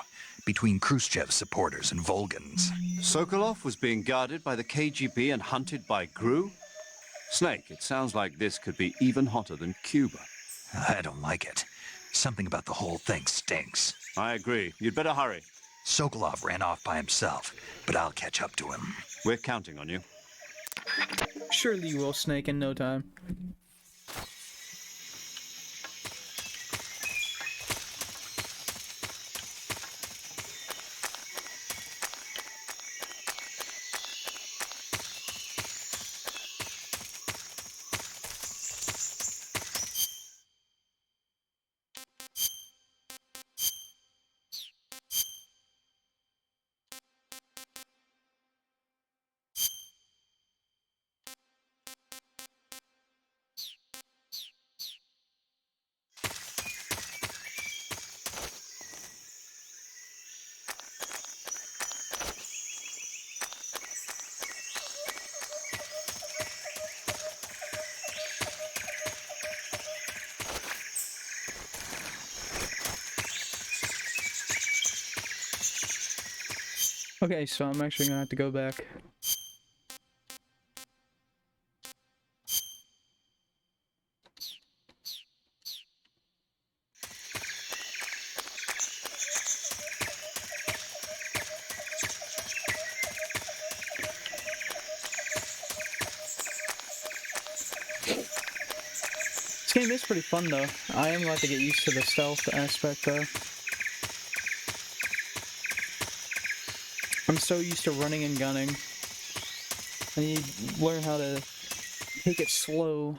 Between Khrushchev's supporters and Volgan's. Sokolov was being guarded by the KGB and hunted by GRU? Snake, it sounds like this could be even hotter than Cuba. I don't like it. Something about the whole thing stinks. I agree. You'd better hurry. Sokolov ran off by himself, but I'll catch up to him. We're counting on you. Surely you will, Snake, in no time. Okay, so I'm actually gonna have to go back. This game is pretty fun though. I am going to get used to the stealth aspect though. I'm so used to running and gunning. I need to learn how to take it slow.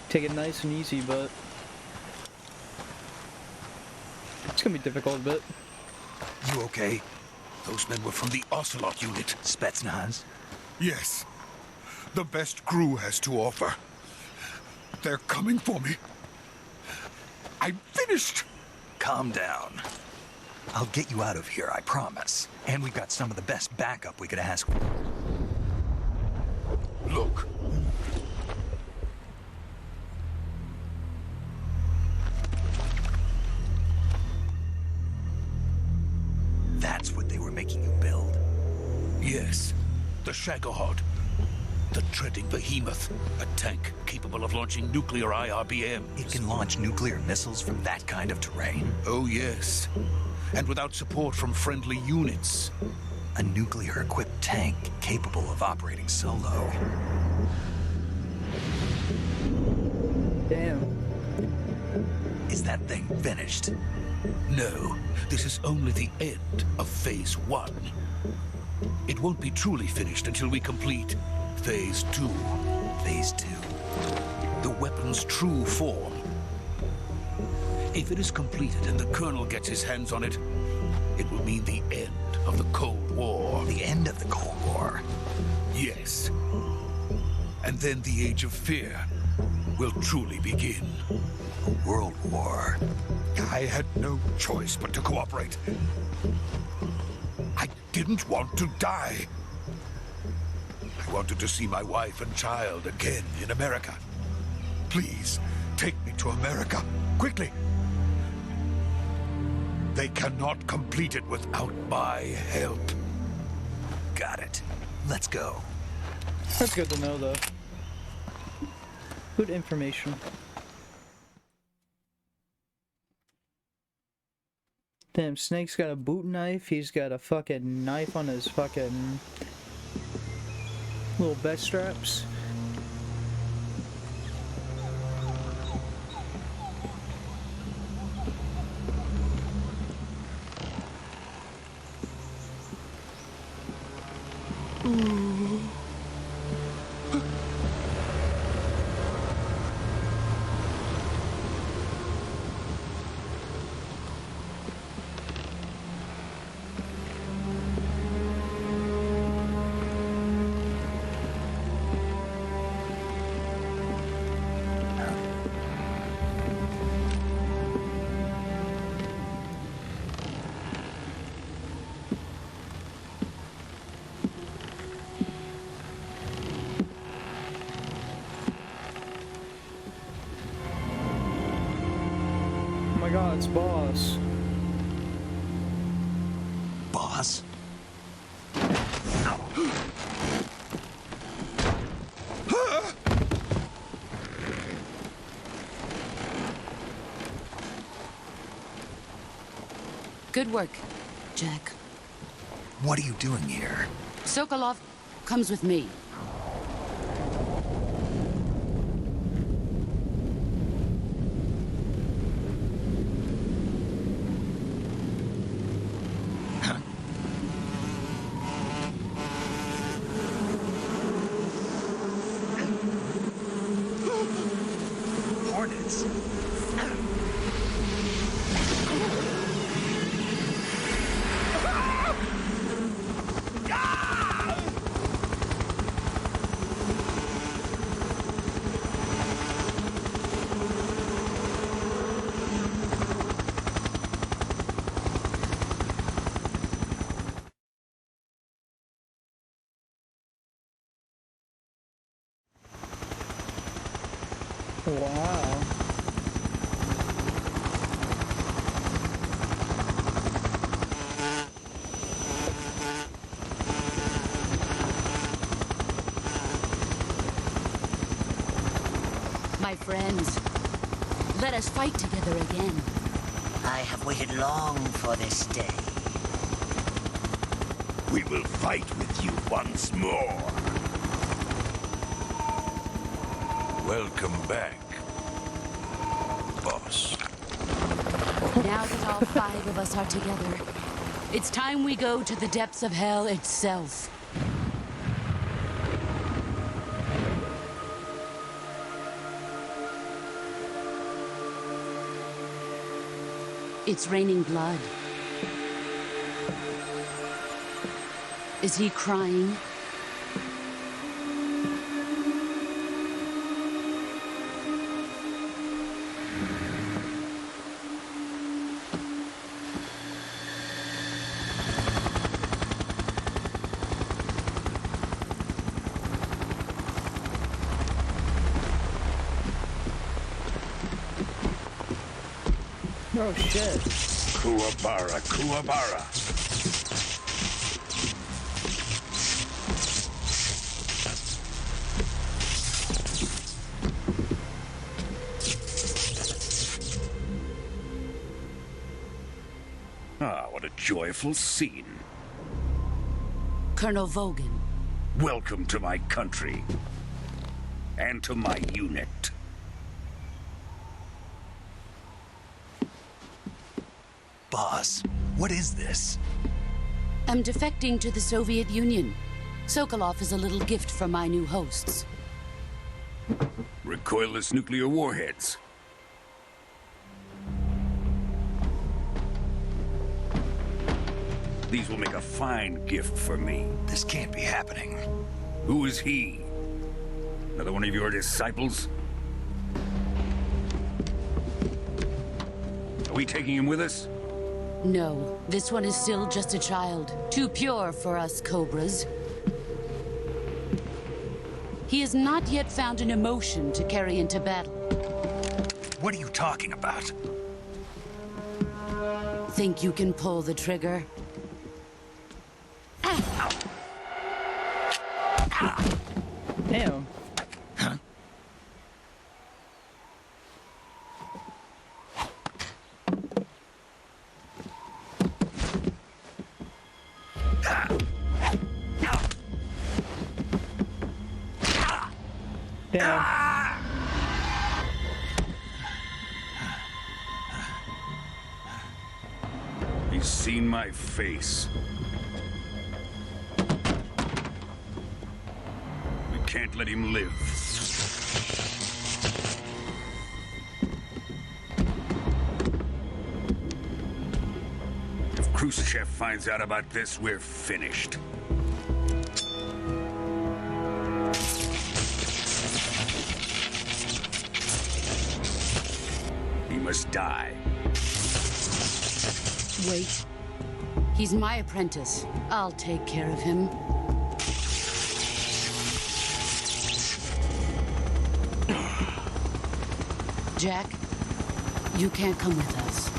Take it nice and easy, but it's gonna be difficult a bit. You okay? Those men were from the Ocelot unit. Spetsnaz? Yes. The best GRU has to offer. They're coming for me. I'm finished. Calm down. I'll get you out of here, I promise. And we've got some of the best backup we could ask. Look. That's what they were making you build? Yes. The Shagohod. The treading behemoth. A tank capable of launching nuclear IRBMs. It can launch nuclear missiles from that kind of terrain? Oh, yes. And without support from friendly units. A nuclear-equipped tank capable of operating solo. Damn. Is that thing finished? No, this is only the end of Phase 1. It won't be truly finished until we complete Phase 2. Phase 2. The weapon's true form. If it is completed and the Colonel gets his hands on it, it will mean the end of the Cold War. The end of the Cold War? Yes. And then the Age of Fear. will truly begin. A world war. I had no choice but to cooperate. I didn't want to die. I wanted to see my wife and child again in America. Please, take me to America, quickly. They cannot complete it without my help. Got it. Let's go. That's good to know, though. Good information. Damn, Snake's got a boot knife. He's got a fucking knife on his fucking little vest straps. Oh my god, it's Boss. Boss? Good work, Jack. What are you doing here? Sokolov comes with me. Hornets. Wow. My friends, let us fight together again. I have waited long for this day. We will fight with you once more. Welcome back, Boss. Now that all 5 of us are together, it's time we go to the depths of hell itself. It's raining blood. Is he crying? Oh shit. Kuwabara, Kuwabara. Ah, what a joyful scene. Colonel Vogan. Welcome to my country. And to my unit. Boss, what is this? I'm defecting to the Soviet Union. Sokolov is a little gift from my new hosts. Recoilless nuclear warheads. These will make a fine gift for me. This can't be happening. Who is he? Another one of your disciples? Are we taking him with us? No, this one is still just a child. Too pure for us Cobras. He has not yet found an emotion to carry into battle. What are you talking about? Think you can pull the trigger? Damn. Damn. He's seen my face. We can't let him live. If Khrushchev finds out about this, we're finished. He must die. Wait. He's my apprentice. I'll take care of him. Jack, you can't come with us.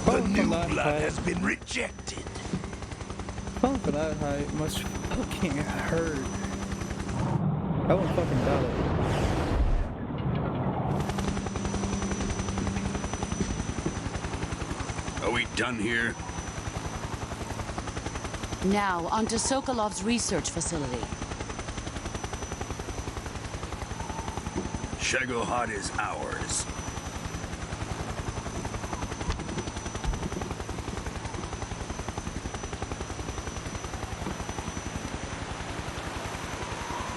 The new blood has been rejected. Falling for that height must fucking hurt. I won't fucking doubt it. Are we done here? Now, onto Sokolov's research facility. Shagohod is ours.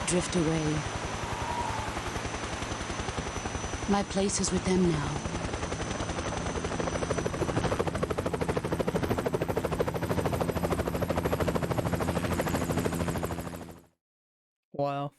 Drift away. My place is with them now. Wow.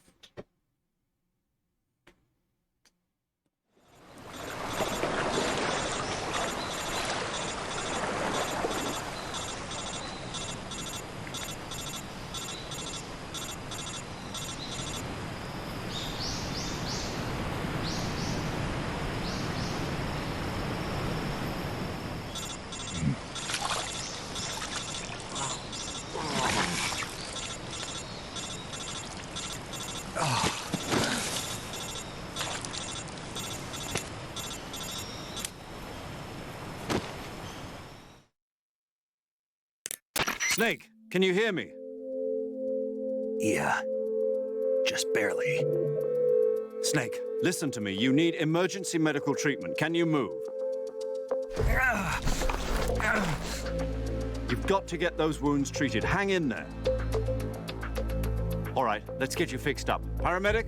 Snake, can you hear me? Yeah. Just barely. Snake, listen to me. You need emergency medical treatment. Can you move? You've got to get those wounds treated. Hang in there. All right, let's get you fixed up. Paramedic?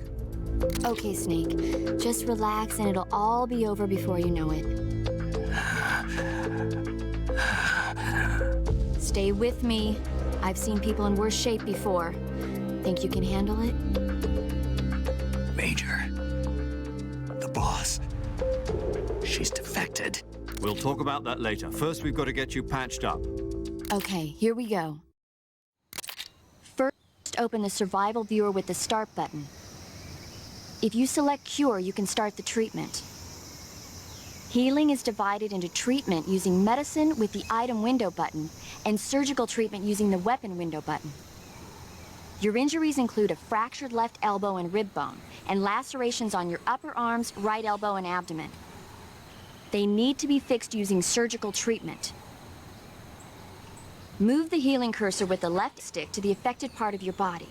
Okay, Snake. Just relax and it'll all be over before you know it. Stay with me. I've seen people in worse shape before. Think you can handle it? Major. The boss. She's defected. We'll talk about that later. First, we've got to get you patched up. Okay, here we go. First, open the survival viewer with the start button. If you select cure, you can start the treatment. Healing is divided into treatment using medicine with the item window button and surgical treatment using the weapon window button. Your injuries include a fractured left elbow and rib bone and lacerations on your upper arms, right elbow, and abdomen. They need to be fixed using surgical treatment. Move the healing cursor with the left stick to the affected part of your body.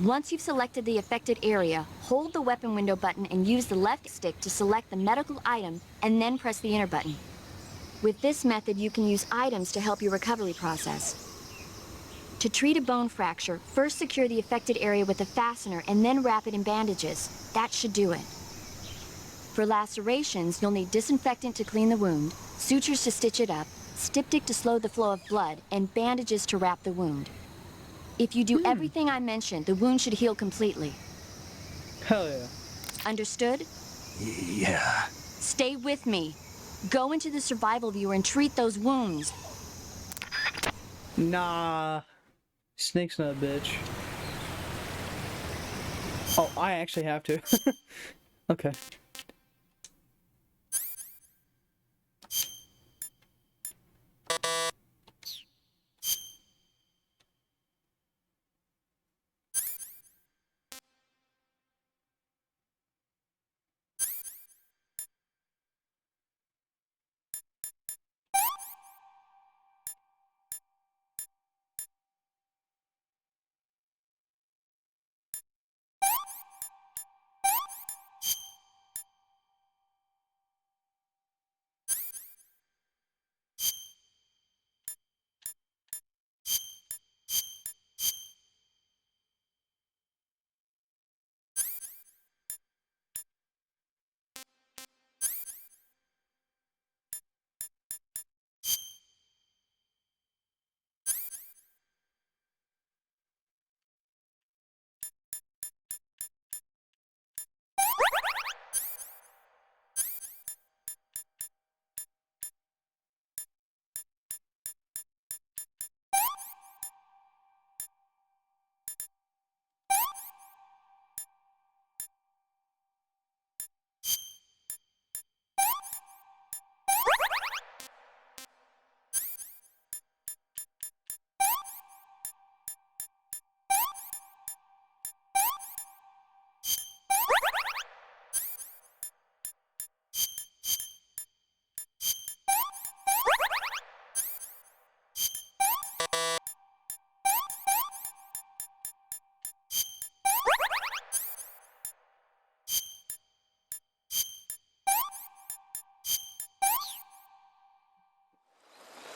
Once you've selected the affected area, hold the weapon window button and use the left stick to select the medical item and then press the enter button. With this method, you can use items to help your recovery process. To treat a bone fracture, first secure the affected area with a fastener and then wrap it in bandages. That should do it. For lacerations, you'll need disinfectant to clean the wound, sutures to stitch it up, styptic to slow the flow of blood, and bandages to wrap the wound. If you do everything I mentioned, the wound should heal completely. Hell yeah. Understood? Yeah. Stay with me. Go into the survival viewer and treat those wounds. Nah. Snake's not a bitch. Oh, I actually have to. Okay.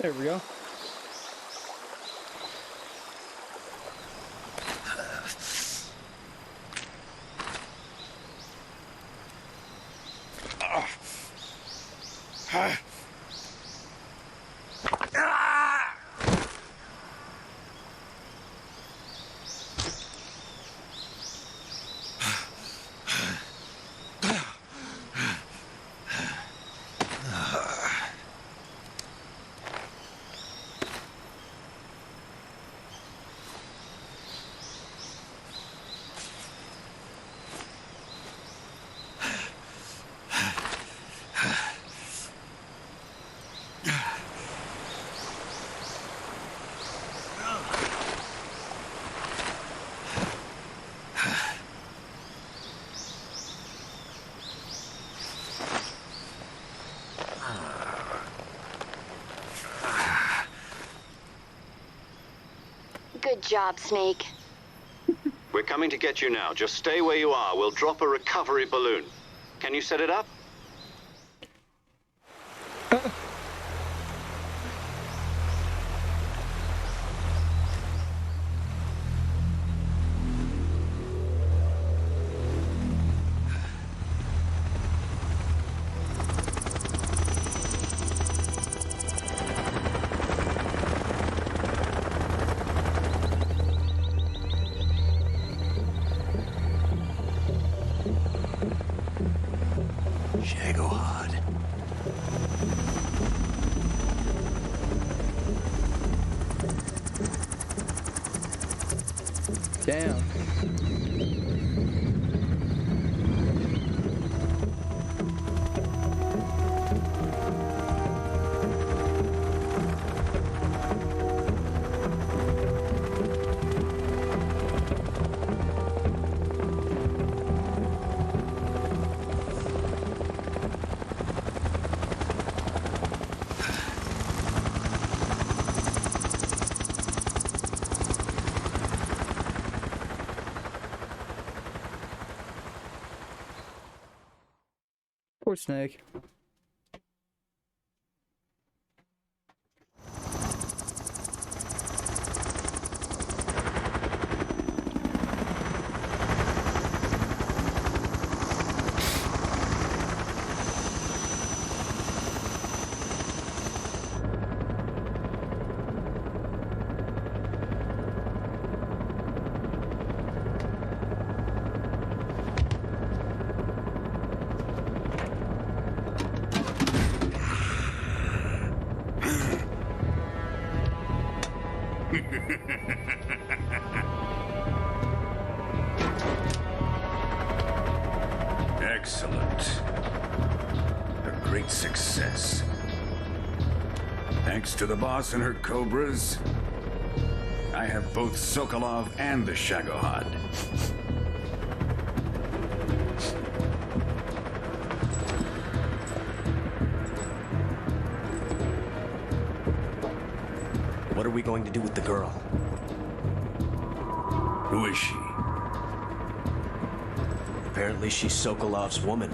There we go. Good job, Snake. We're coming to get you now. Just stay where you are. We'll drop a recovery balloon. Can you set it up? Shagohod. Damn. Poor Snake. Excellent. A great success. Thanks to the boss and her cobras, I have both Sokolov and the Shagohod. What are we going to do with the girl? Who is she? Apparently she's Sokolov's woman.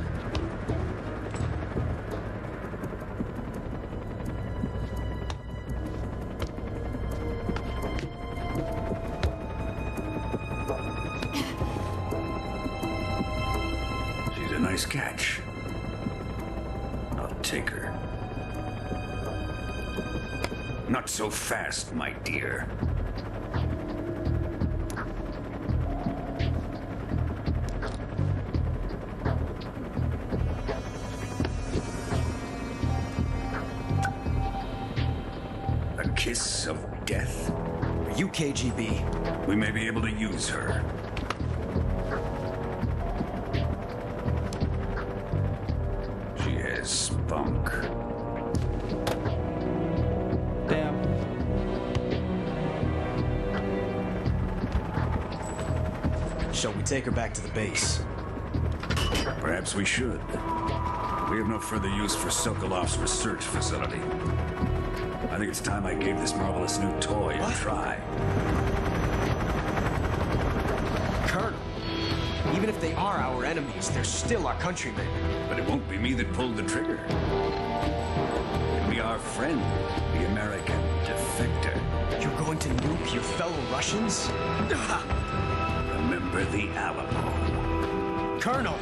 She's a nice catch. I'll take her. Not so fast, my dear. A kiss of death? Are you KGB? We may be able to use her. She has spunk. Damn. Shall we take her back to the base? Perhaps we should. We have no further use for Sokolov's research facility. I think it's time I gave this marvelous new toy a try. Colonel, even if they are our enemies, they're still our countrymen. But it won't be me that pulled the trigger. It'll be our friend, the American defector. You're going to nuke your fellow Russians? Remember the Alamo. Colonel!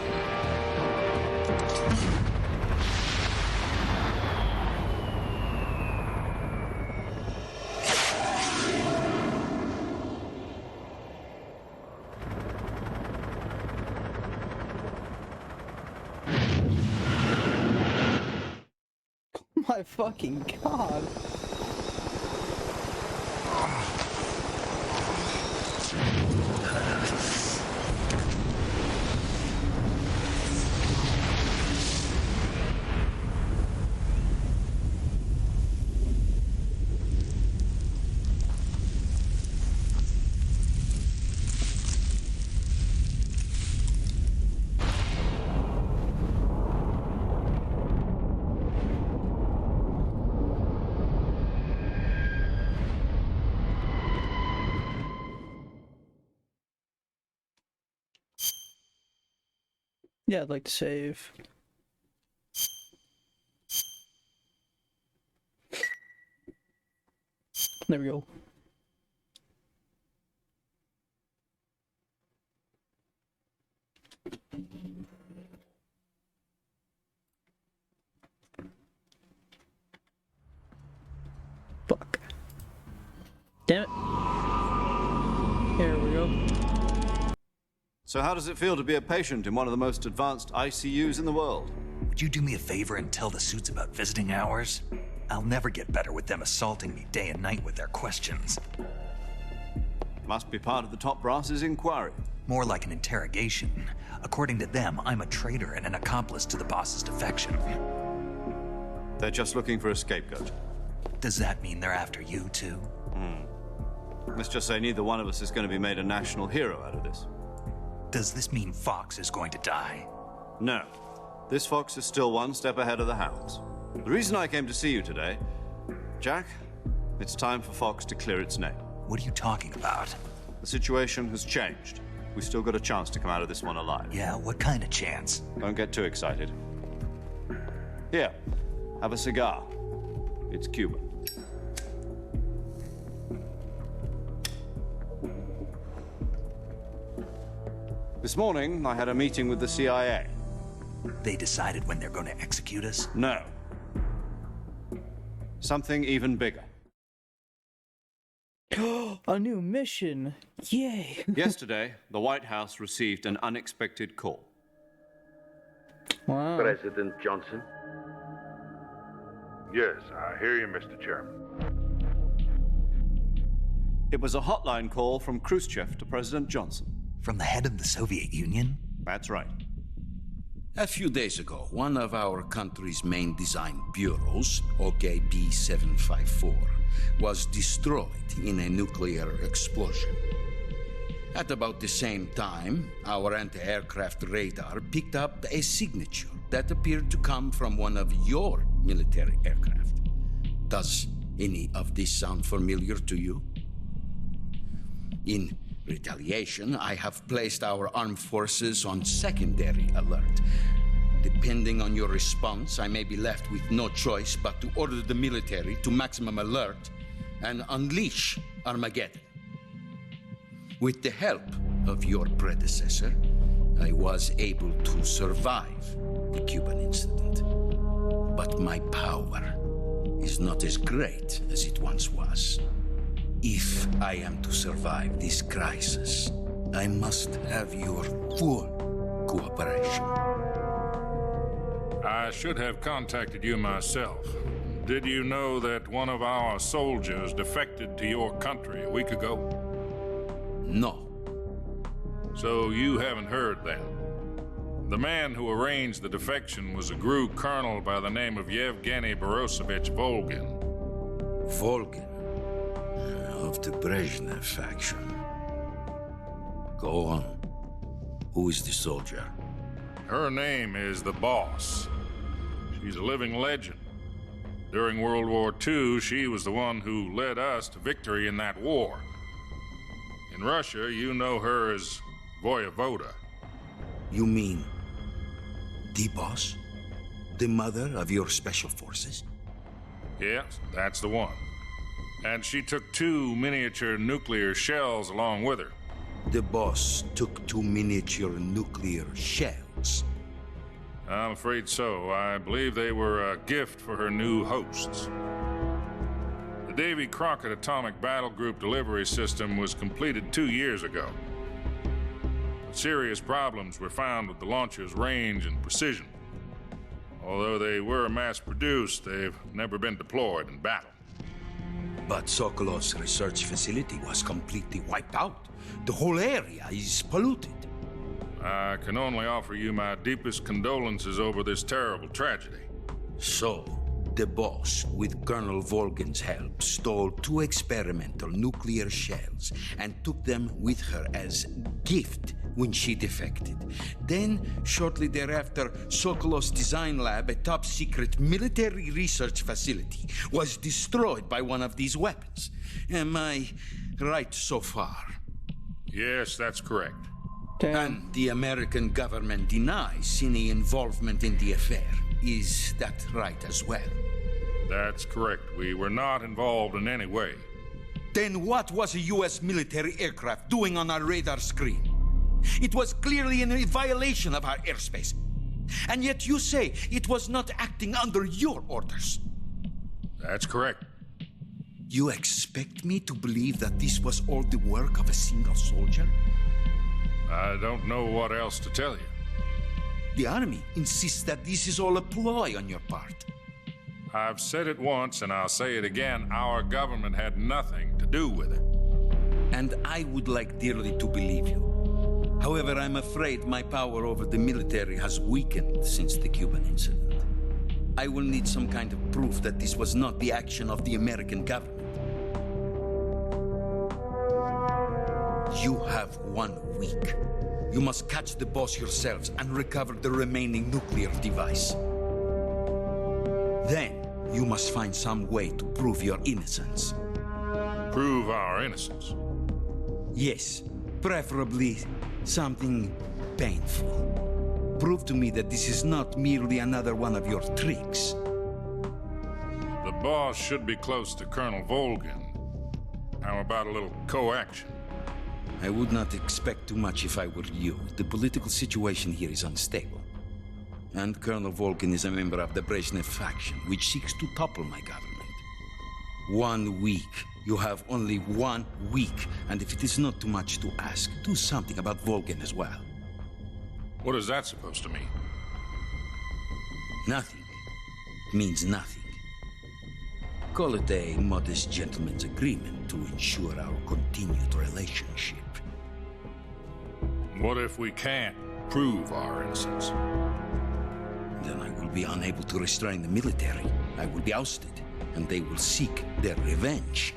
My fucking god. Yeah, I'd like to save. There we go. Fuck. Damn it. Here we go. So how does it feel to be a patient in one of the most advanced ICUs in the world? Would you do me a favor and tell the suits about visiting hours? I'll never get better with them assaulting me day and night with their questions. Must be part of the top brass's inquiry. More like an interrogation. According to them, I'm a traitor and an accomplice to the boss's defection. They're just looking for a scapegoat. Does that mean they're after you, too? Let's just say neither one of us is going to be made a national hero out of this. Does this mean Fox is going to die? No. This fox is still one step ahead of the hounds. The reason I came to see you today, Jack, it's time for Fox to clear its name. What are you talking about? The situation has changed. We've still got a chance to come out of this one alive. Yeah, what kind of chance? Don't get too excited. Here, have a cigar. It's Cuban. This morning, I had a meeting with the CIA. They decided when they're going to execute us? No. Something even bigger. A new mission! Yay! Yesterday, the White House received an unexpected call. Wow. President Johnson? Yes, I hear you, Mr. Chairman. It was a hotline call from Khrushchev to President Johnson. From the head of the Soviet Union? That's right. A few days ago, one of our country's main design bureaus, OKB 754, was destroyed in a nuclear explosion. At about the same time, our anti-aircraft radar picked up a signature that appeared to come from one of your military aircraft. Does any of this sound familiar to you? In retaliation, I have placed our armed forces on secondary alert. Depending on your response, I may be left with no choice but to order the military to maximum alert and unleash Armageddon. With the help of your predecessor, I was able to survive the Cuban incident. But my power is not as great as it once was. If I am to survive this crisis, I must have your full cooperation. I should have contacted you myself. Did you know that one of our soldiers defected to your country a week ago? No. So you haven't heard then. The man who arranged the defection was a GRU colonel by the name of Yevgeny Borosovich Volgin. Volgin? Of the Brezhnev faction. Go on. Who is the soldier? Her name is the Boss. She's a living legend. During World War II, she was the one who led us to victory in that war. In Russia, you know her as Voyevoda. You mean the Boss? The mother of your special forces? Yes, that's the one. And she took 2 miniature nuclear shells along with her. The Boss took 2 miniature nuclear shells? I'm afraid so. I believe they were a gift for her new hosts. The Davy Crockett Atomic Battle Group delivery system was completed 2 years ago. But serious problems were found with the launcher's range and precision. Although they were mass-produced, they've never been deployed in battle. But Sokolov's research facility was completely wiped out. The whole area is polluted. I can only offer you my deepest condolences over this terrible tragedy. So, the Boss, with Colonel Volgin's help, stole 2 experimental nuclear shells and took them with her as gift when she defected. Then, shortly thereafter, Sokolov's design lab, a top-secret military research facility, was destroyed by one of these weapons. Am I right so far? Yes, that's correct. Damn. And the American government denies any involvement in the affair. Is that right as well? That's correct. We were not involved in any way. Then what was a U.S. military aircraft doing on our radar screen? It was clearly in a violation of our airspace. And yet you say it was not acting under your orders. That's correct. You expect me to believe that this was all the work of a single soldier? I don't know what else to tell you. The Army insists that this is all a ploy on your part. I've said it once, and I'll say it again. Our government had nothing to do with it. And I would like dearly to believe you. However, I'm afraid my power over the military has weakened since the Cuban incident. I will need some kind of proof that this was not the action of the American government. You have 1 week. You must catch the Boss yourselves and recover the remaining nuclear device. Then, you must find some way to prove your innocence. Prove our innocence? Yes, preferably something painful. prove to me that this is not merely another one of your tricks. The boss should be close to Colonel Volgin. How about a little co-action? I would not expect too much if I were you. The political situation here is unstable. And Colonel Volgin is a member of the Brezhnev faction, which seeks to topple my government. 1 week. You have only 1 week. And if it is not too much to ask, do something about Volgin as well. What is that supposed to mean? Nothing. It means nothing. Call it a modest gentleman's agreement to ensure our continued relationship. What if we can't prove our innocence? Then I will be unable to restrain the military. I will be ousted, and they will seek their revenge.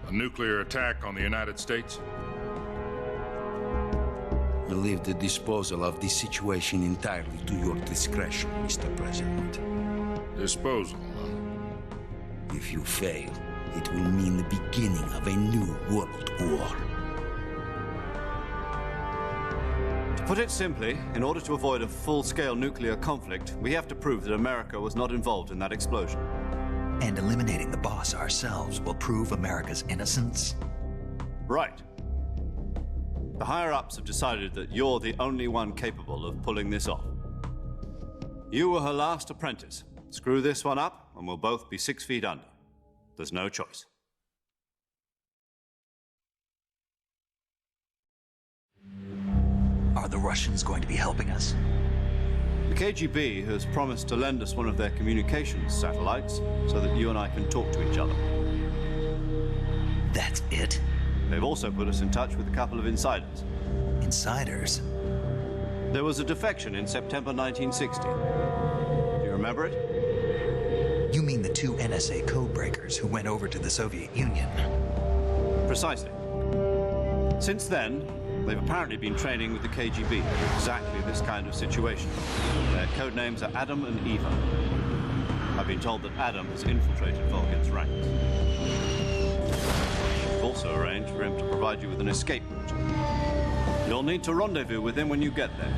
A nuclear attack on the United States? I leave the disposal of this situation entirely to your discretion, Mr. President. Disposal, huh? If you fail, it will mean the beginning of a new world war. To put it simply, in order to avoid a full-scale nuclear conflict, we have to prove that America was not involved in that explosion. And eliminating the boss ourselves will prove America's innocence? Right. The higher-ups have decided that you're the only one capable of pulling this off. You were her last apprentice. Screw this one up, and we'll both be 6 feet under. There's no choice. Are the Russians going to be helping us? The KGB has promised to lend us one of their communications satellites so that you and I can talk to each other. That's it? They've also put us in touch with a couple of insiders. Insiders? There was a defection in September 1960. Do you remember it? You mean the 2 NSA codebreakers who went over to the Soviet Union? Precisely. Since then, they've apparently been training with the KGB for exactly this kind of situation. Their code names are Adam and Eva. I've been told that Adam has infiltrated Volgin's ranks. We've also arranged for him to provide you with an escape route. You'll need to rendezvous with him when you get there.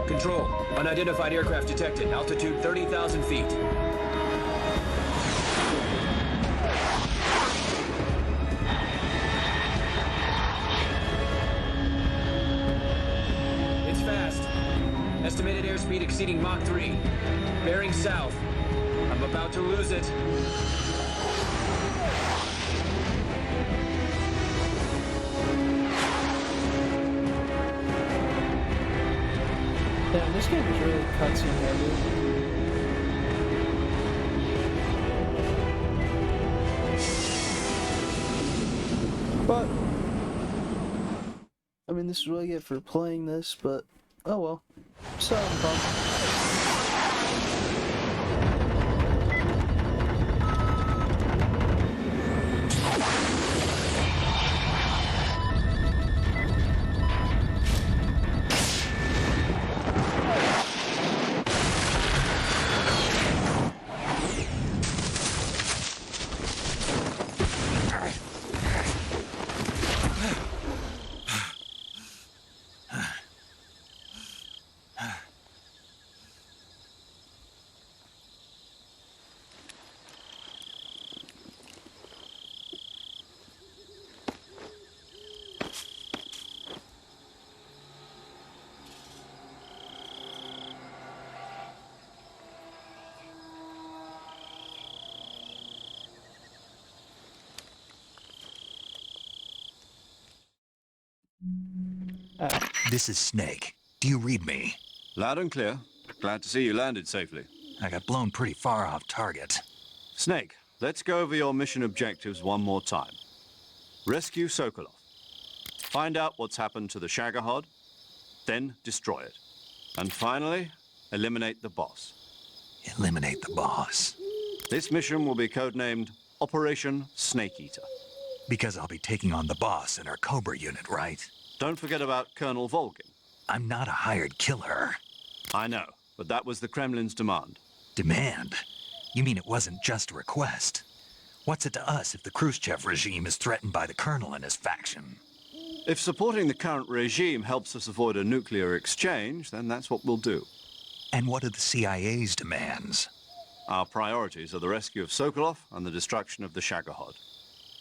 Control. Unidentified aircraft detected. Altitude 30,000 feet. It's fast. Estimated airspeed exceeding Mach 3. Bearing south. I'm about to lose it. Damn, this game is really cutscene heavy. But I mean, this is what I get for playing this, but oh well. So I'm pumped. This is Snake. Do you read me? Loud and clear. Glad to see you landed safely. I got blown pretty far off target. Snake, let's go over your mission objectives one more time. Rescue Sokolov. Find out what's happened to the Shagohod, then destroy it. And finally, eliminate the boss. Eliminate the boss? This mission will be codenamed Operation Snake Eater. Because I'll be taking on the boss in our Cobra unit, right? Don't forget about Colonel Volgin. I'm not a hired killer. I know, but that was the Kremlin's demand. Demand? You mean it wasn't just a request? What's it to us if the Khrushchev regime is threatened by the Colonel and his faction? If supporting the current regime helps us avoid a nuclear exchange, then that's what we'll do. And what are the CIA's demands? Our priorities are the rescue of Sokolov and the destruction of the Shagohod.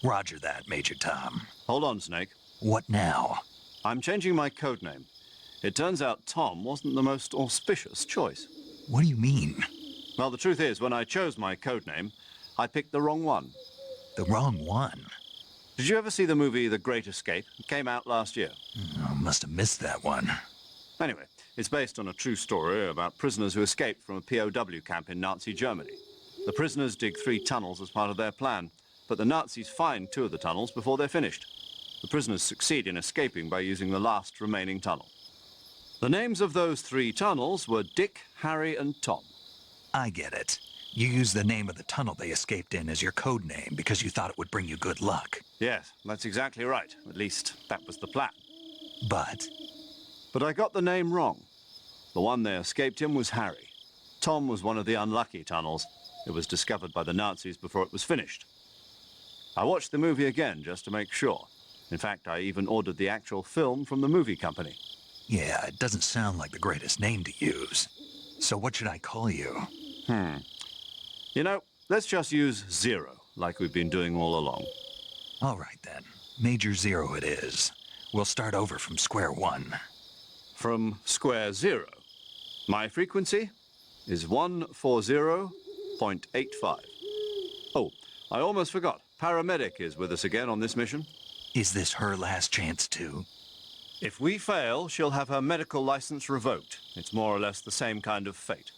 Roger that, Major Tom. Hold on, Snake. What now? I'm changing my codename. It turns out Tom wasn't the most auspicious choice. What do you mean? Well, the truth is, when I chose my codename, I picked the wrong one. The wrong one? Did you ever see the movie The Great Escape? It came out last year. I must have missed that one. Anyway, it's based on a true story about prisoners who escaped from a POW camp in Nazi Germany. The prisoners dig 3 tunnels as part of their plan, but the Nazis find 2 of the tunnels before they're finished. The prisoners succeed in escaping by using the last remaining tunnel. The names of those 3 tunnels were Dick, Harry, and Tom. I get it. You used the name of the tunnel they escaped in as your code name because you thought it would bring you good luck. Yes, that's exactly right. At least, that was the plan. But I got the name wrong. The one they escaped in was Harry. Tom was one of the unlucky tunnels. It was discovered by the Nazis before it was finished. I watched the movie again just to make sure. In fact, I even ordered the actual film from the movie company. yeah, it doesn't sound like the greatest name to use. So what should I call you? You know, let's just use Zero, like we've been doing all along. All right, then. Major Zero it is. We'll start over from square one. From square 0. My frequency is 140.85. Oh, I almost forgot. Paramedic is with us again on this mission. Is this her last chance, too? If we fail, she'll have her medical license revoked. It's more or less the same kind of fate.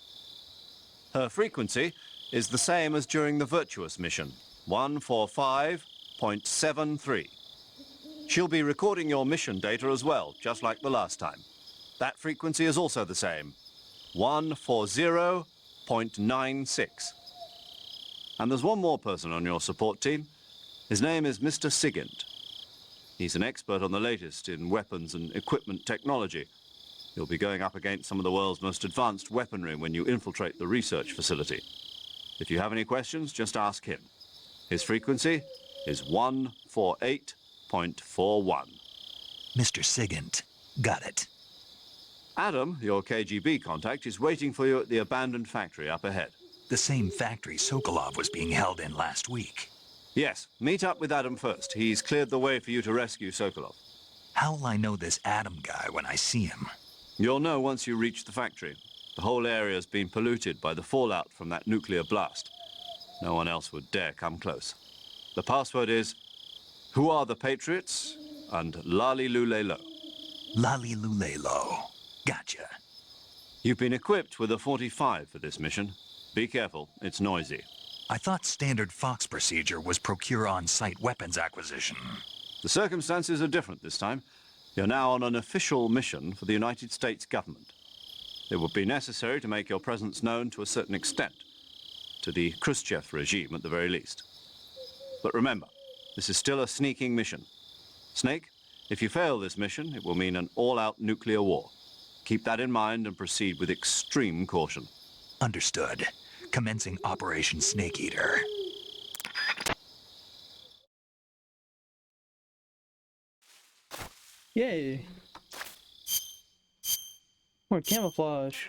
Her frequency is the same as during the Virtuous mission, 145.73. She'll be recording your mission data as well, just like the last time. That frequency is also the same, 140.96. And there's one more person on your support team. His name is Mr. Sigint. He's an expert on the latest in weapons and equipment technology. You'll be going up against some of the world's most advanced weaponry when you infiltrate the research facility. If you have any questions, just ask him. His frequency is 148.41. Mr. Sigint. Got it. Adam, your KGB contact, is waiting for you at the abandoned factory up ahead. The same factory Sokolov was being held in last week. Yes, meet up with Adam first. He's cleared the way for you to rescue Sokolov. How will I know this Adam guy when I see him? You'll know once you reach the factory. The whole area's been polluted by the fallout from that nuclear blast. No one else would dare come close. The password is, "Who are the Patriots?" and Lali Lule Lo. Lali Lule Lo. Gotcha. You've been equipped with a 45 for this mission. Be careful, it's noisy. I thought standard Fox procedure was procure on-site weapons acquisition. The circumstances are different this time. You're now on an official mission for the United States government. It would be necessary to make your presence known to a certain extent, to the Khrushchev regime at the very least. But remember, this is still a sneaking mission. Snake, if you fail this mission, it will mean an all-out nuclear war. Keep that in mind and proceed with extreme caution. Understood. Commencing Operation Snake Eater. Yay! More camouflage.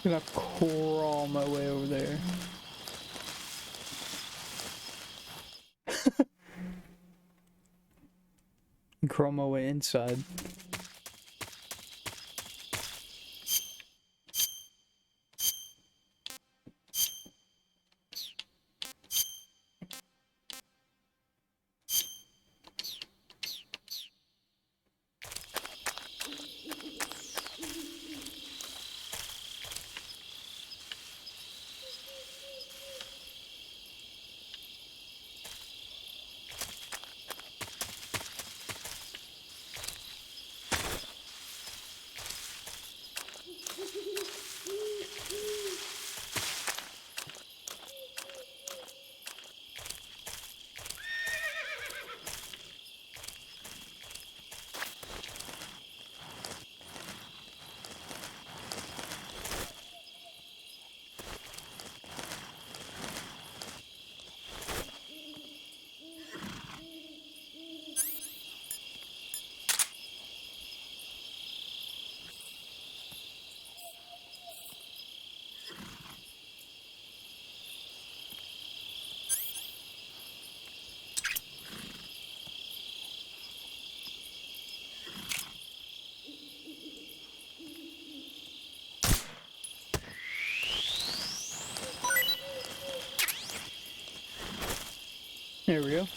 gonna crawl my way over there. Crawl my way inside. There we go.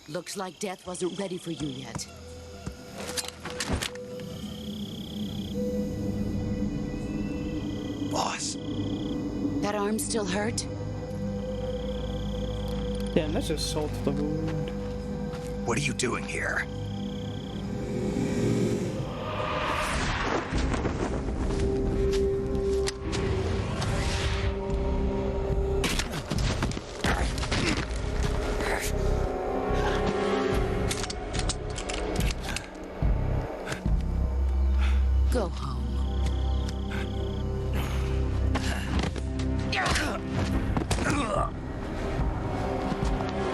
Looks like death wasn't ready for you yet. Boss. That arm still hurt? Damn, that's just salt to the wound. What are you doing here? Go home.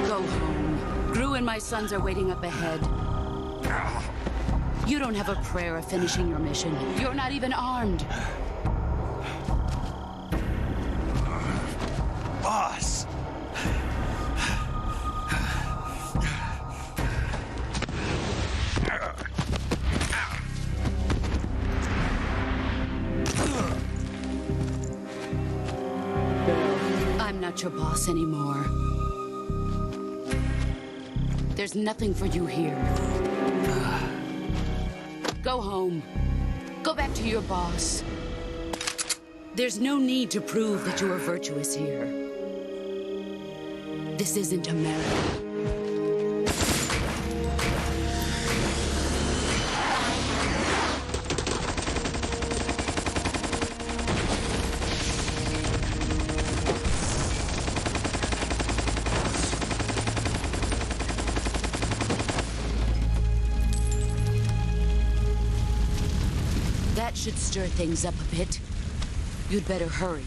Go home. Gru and my sons are waiting up ahead. You don't have a prayer of finishing your mission. You're not even armed. Boss! I'm not your boss anymore. There's nothing for you here. Go home. Go back to your boss. There's no need to prove that you are virtuous here. This isn't America. That should stir things up a bit. You'd better hurry.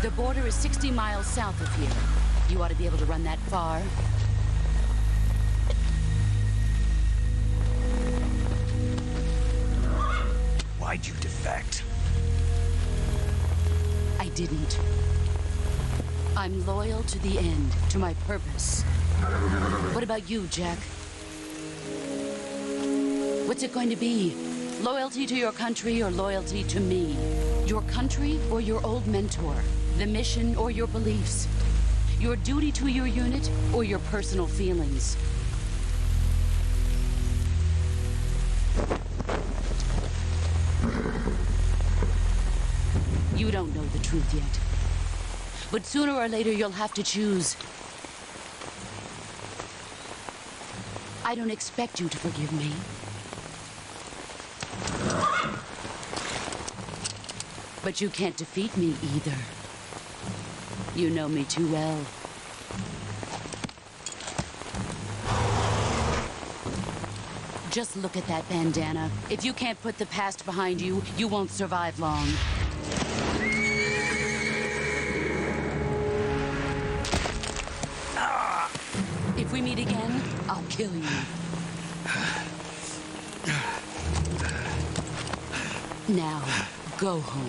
The border is 60 miles south of here. You ought to be able to run that far. Why'd you defect? I didn't. I'm loyal to the end, to my purpose. What about you, Jack? What's it going to be? Loyalty to your country or loyalty to me? Your country or your old mentor? The mission or your beliefs? Your duty to your unit or your personal feelings? You don't know the truth yet. But sooner or later, you'll have to choose. I don't expect you to forgive me. But you can't defeat me either. You know me too well. Just look at that bandana. If you can't put the past behind you, you won't survive long. If we meet again, I'll kill you. Now, go home.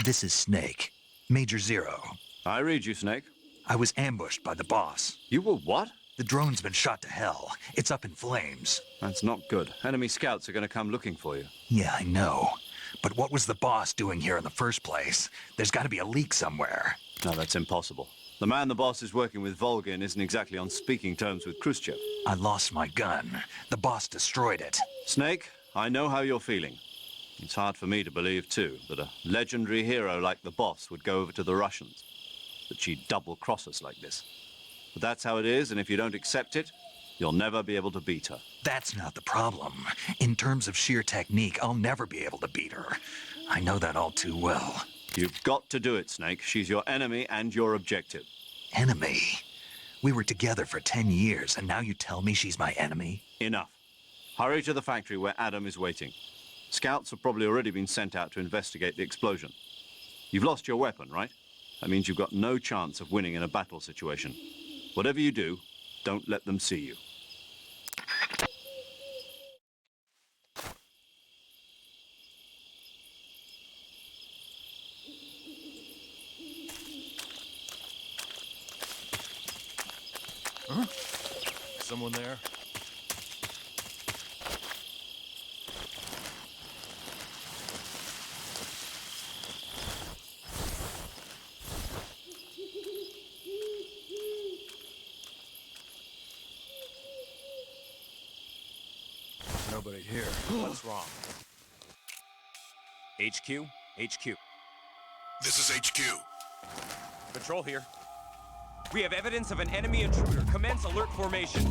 This is Snake. Major Zero. I read you, Snake. I was ambushed by the boss. You were what? The drone's been shot to hell. It's up in flames. That's not good. Enemy scouts are going to come looking for you. Yeah, I know. But what was the boss doing here in the first place? There's got to be a leak somewhere. No, that's impossible. The man the boss is working with, Volgin, isn't exactly on speaking terms with Khrushchev. I lost my gun. The boss destroyed it. Snake, I know how you're feeling. It's hard for me to believe, too, that a legendary hero like the boss would go over to the Russians. That she'd double-cross us like this. But that's how it is, and if you don't accept it, you'll never be able to beat her. That's not the problem. In terms of sheer technique, I'll never be able to beat her. I know that all too well. You've got to do it, Snake. She's your enemy and your objective. Enemy? We were together for 10 years, and now you tell me she's my enemy? Enough. Hurry to the factory where Adam is waiting. Scouts have probably already been sent out to investigate the explosion. You've lost your weapon, right? That means you've got no chance of winning in a battle situation. Whatever you do, don't let them see you. Huh? Someone there? Nobody here. What's wrong? HQ? HQ. This is HQ. Patrol here. We have evidence of an enemy intruder. Commence alert formation.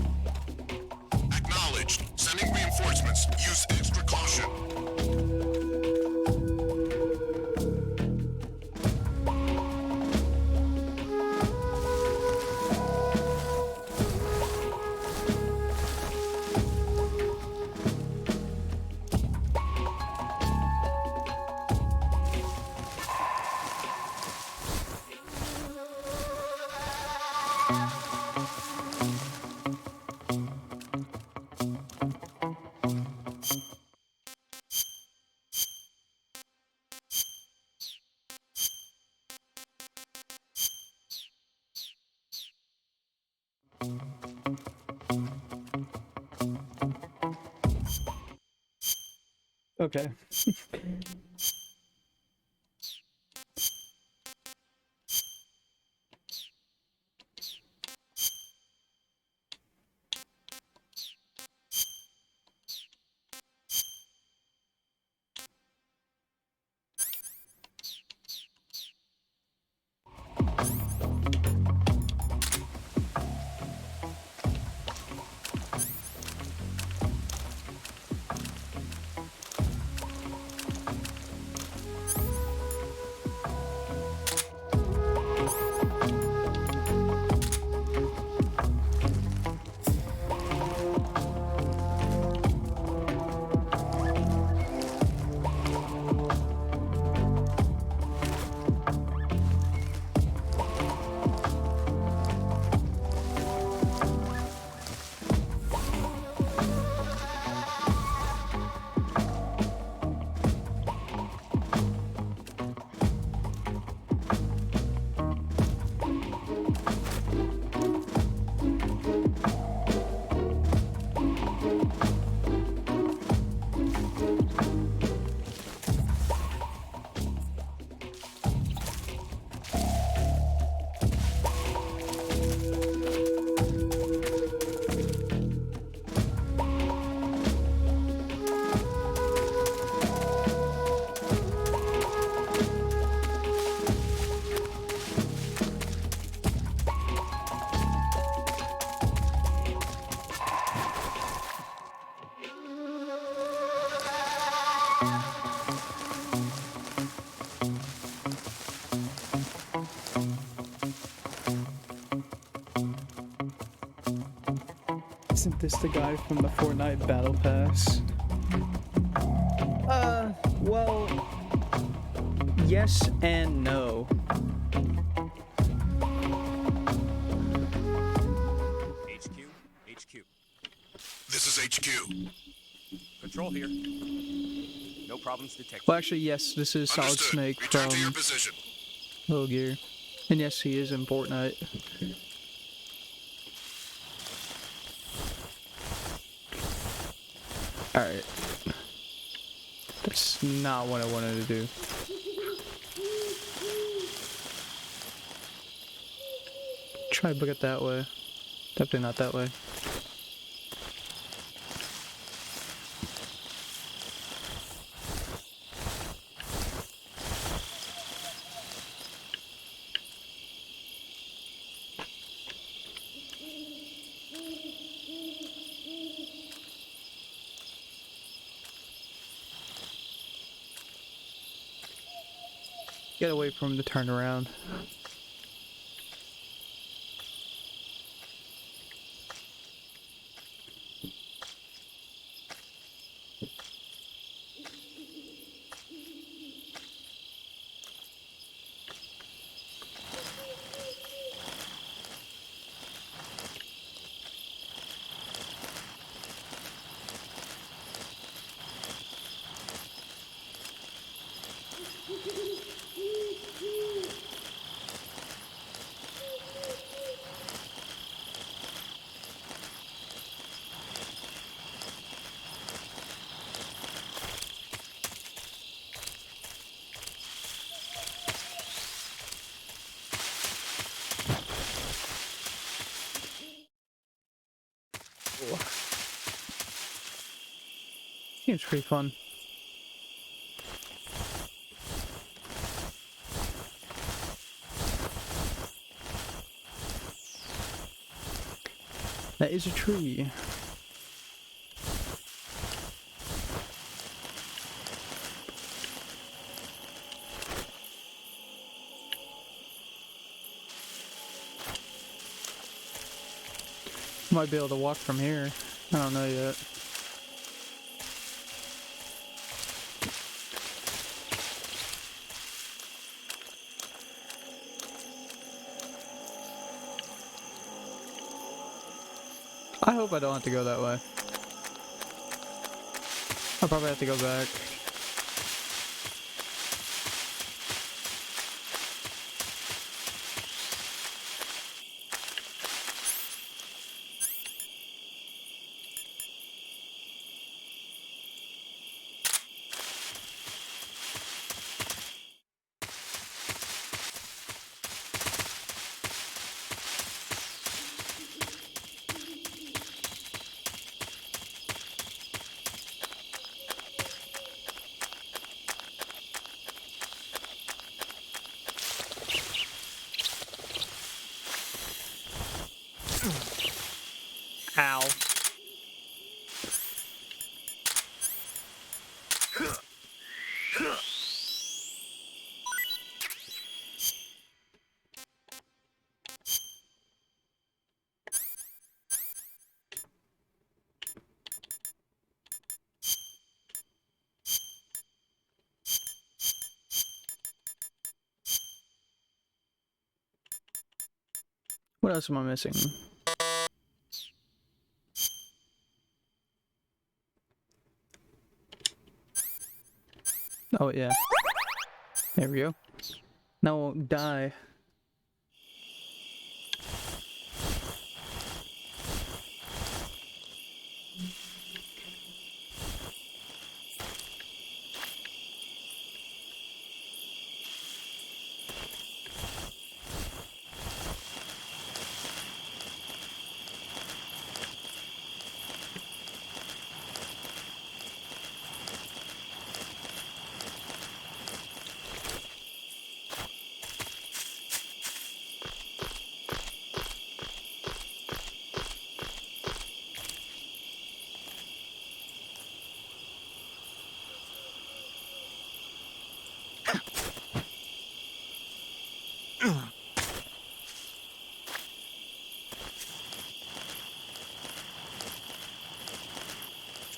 Acknowledged. Sending reinforcements. Use extra caution. Okay. Isn't this the guy from the Fortnite Battle Pass? Well, yes and no. HQ. This is HQ. Control here. No problems detected. Well, actually, yes, this is Solid Snake from Little Gear. And yes, he is in Fortnite. Alright. That's not what I wanted to do. Try to book it that way. Definitely not that way. Gotta wait for him to turn around. Seems pretty fun. That is a tree. Might be able to walk from here. I don't know yet. I hope I don't have to go that way. I'll probably have to go back. Ow. What else am I missing? Oh yeah. There we go. Now I won't die.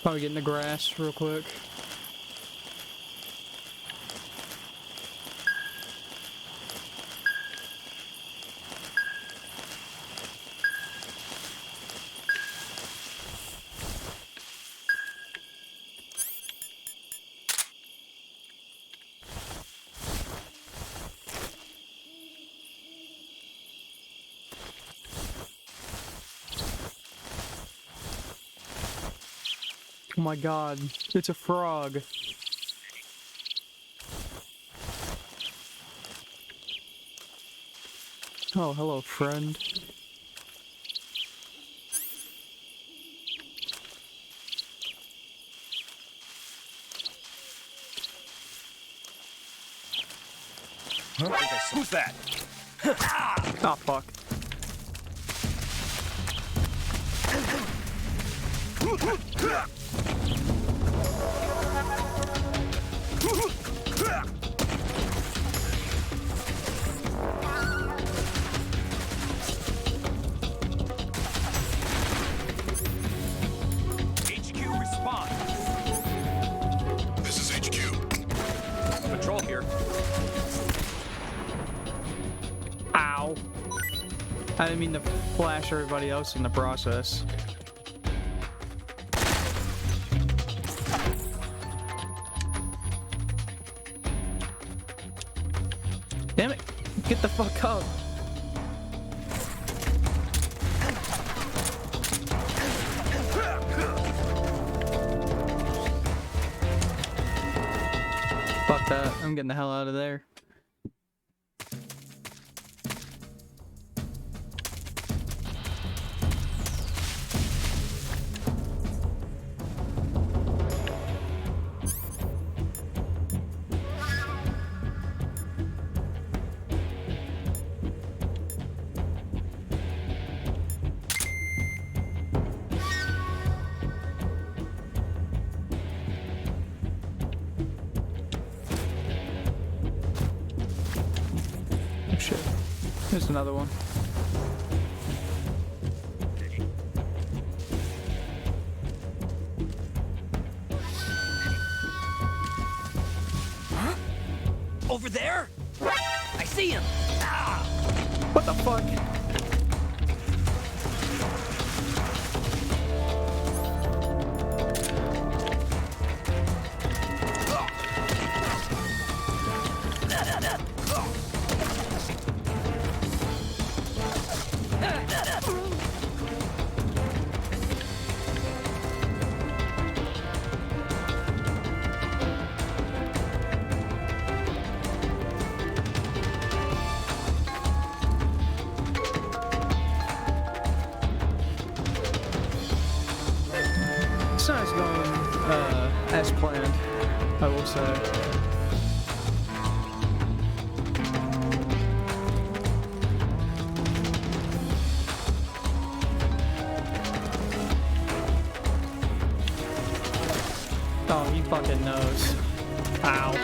Probably get in the grass real quick. Oh my god, it's a frog. Oh, hello, friend. Who's that? Ah, fuck. HQ respond. This is HQ. Patrol here. Ow. I didn't mean to flash everybody else in the process. Damn it! Get the fuck up! Fuck that, I'm getting the hell out of there. Shit. There's another one. Huh? Over there? I see him. Ah! What the fuck? It's not as going as planned, I will say. Oh, he fucking knows. Ow.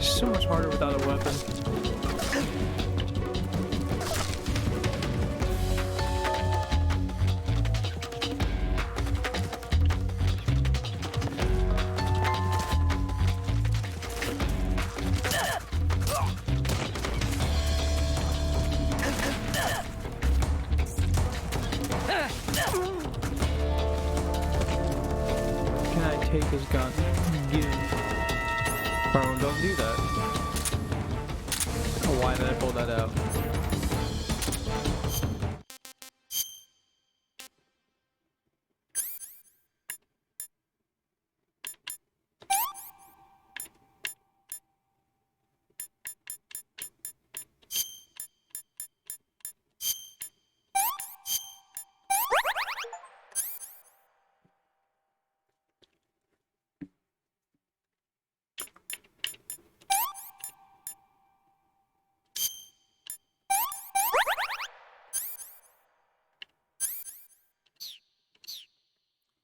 So much harder without a weapon. Can I take his gun? Give. Or don't do that. Oh, why did I pull that out?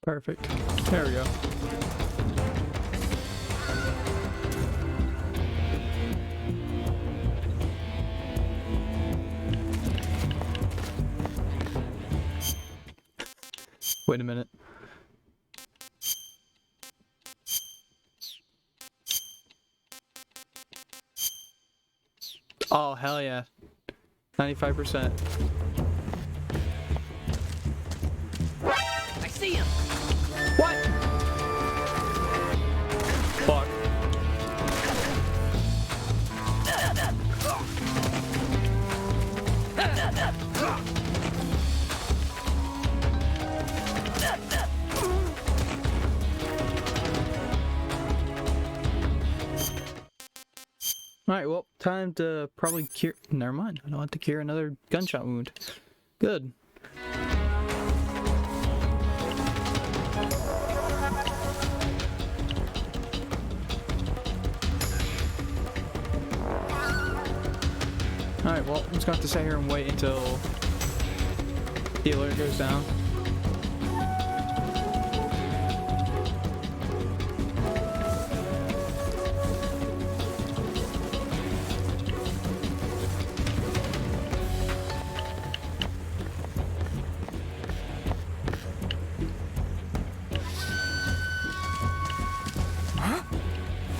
Perfect. There we go. Wait a minute. Oh, hell yeah. 95%. I see him! What? Fuck. Alright, well, time to probably cure. Never mind, I don't have to cure another gunshot wound. Good. Alright, well, I'm just gonna have to sit here and wait until the alert goes down.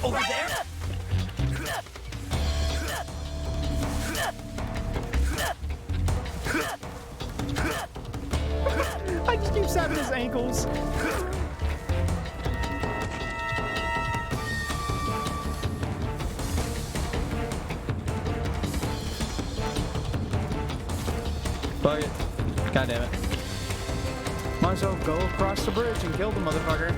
Over there? I just keep stabbing his ankles. Fuck it. God damn it. Might as well go across the bridge and kill the motherfucker.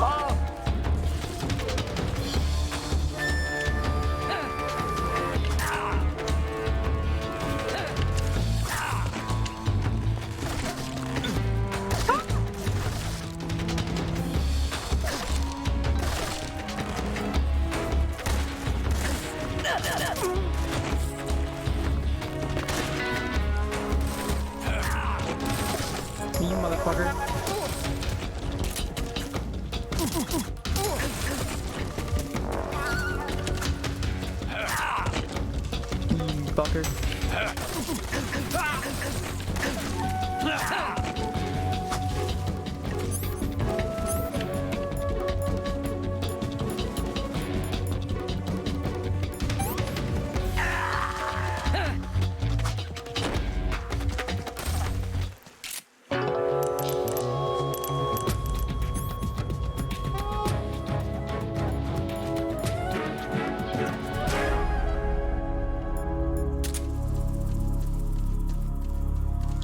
Oh! You motherfucker. You fucker.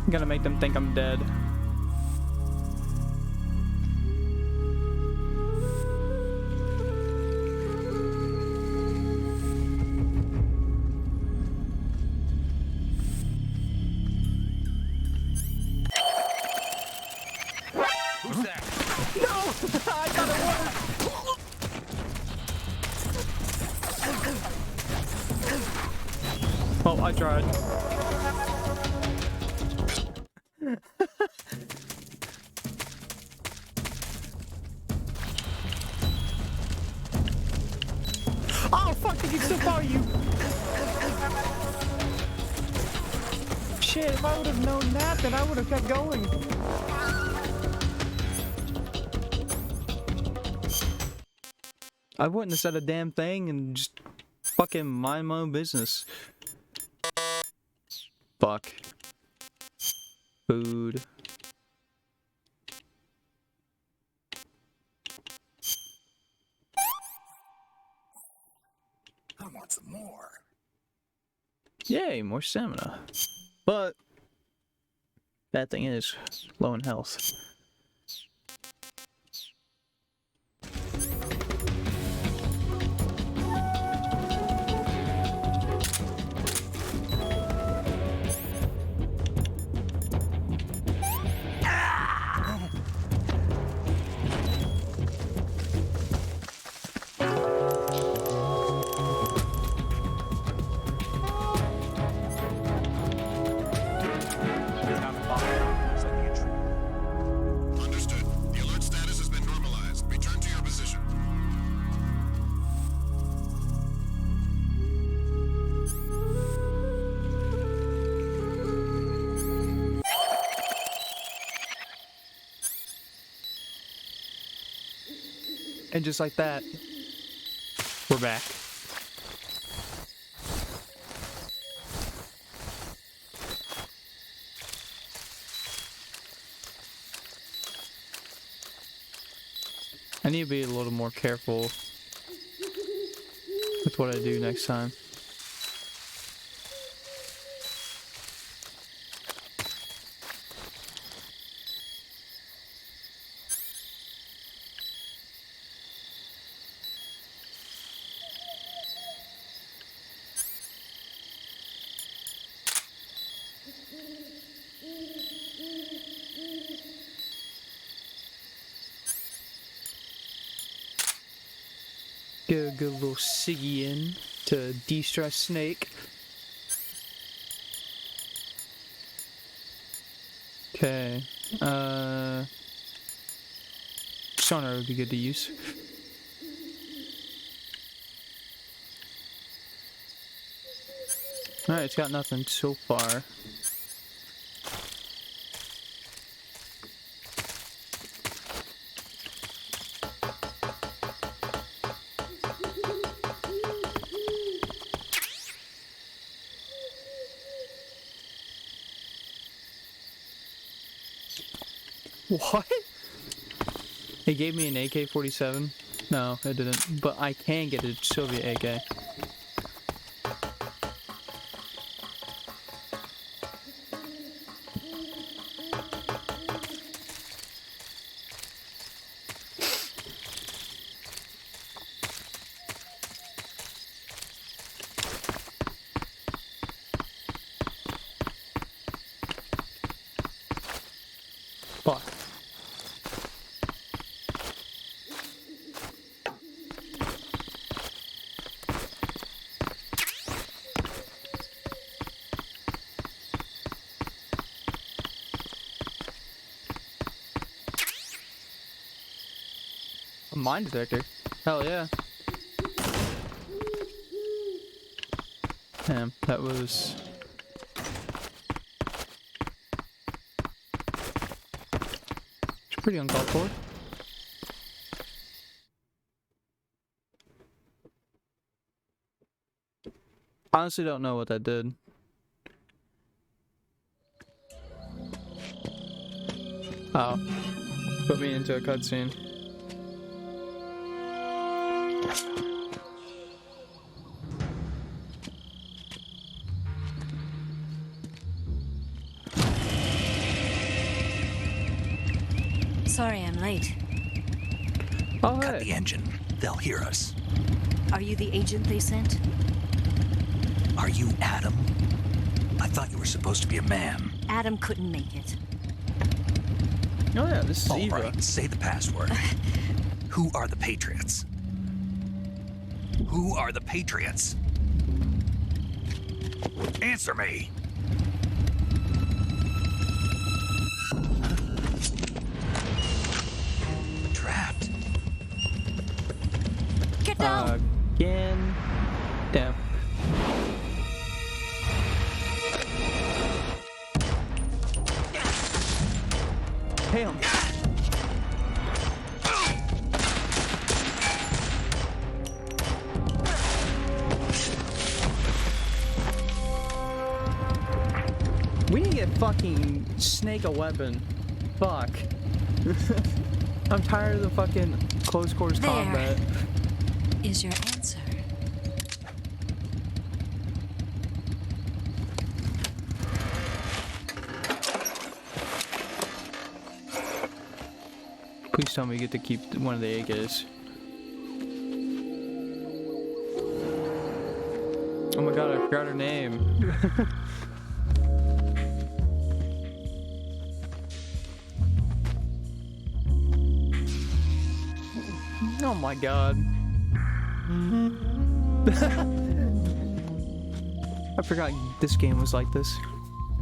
I'm gonna make them think I'm dead. Who's that? No! I got it work! Well, I tried. Oh fuck, he can still follow you! Shit, if I would have known that, then I would have kept going. I wouldn't have said a damn thing and just fucking mind my own business. Fuck. Food. I want some more. Yay, more stamina. But bad thing is, low in health. And just like that, we're back. I need to be a little more careful with what I do next time. Get a good little ciggy in to de-stress Snake. Okay. Sonar would be good to use. Alright, it's got nothing so far. What? It gave me an AK-47? No, it didn't. But I can get a Soviet AK. Fuck. A mine detector? Hell yeah. Damn, that was... It's pretty uncalled for. Honestly don't know what that did. Oh. Put me into a cutscene. Sorry I'm late. Oh, Cut the engine. They'll hear us. Are you the agent they sent? Are you Adam? I thought you were supposed to be a man. Adam couldn't make it. Oh yeah, this is All Eva. right, say the password. Who are the Patriots? Who are the Patriots? Answer me! Trapped. Get down! Again. Damn. Damn. We need to get fucking Snake a weapon. Fuck. I'm tired of the fucking close quarters There. combat. Is your answer? Please tell me you get to keep one of the AKs. Oh my god, I forgot her name. Oh my god. I forgot this game was like this.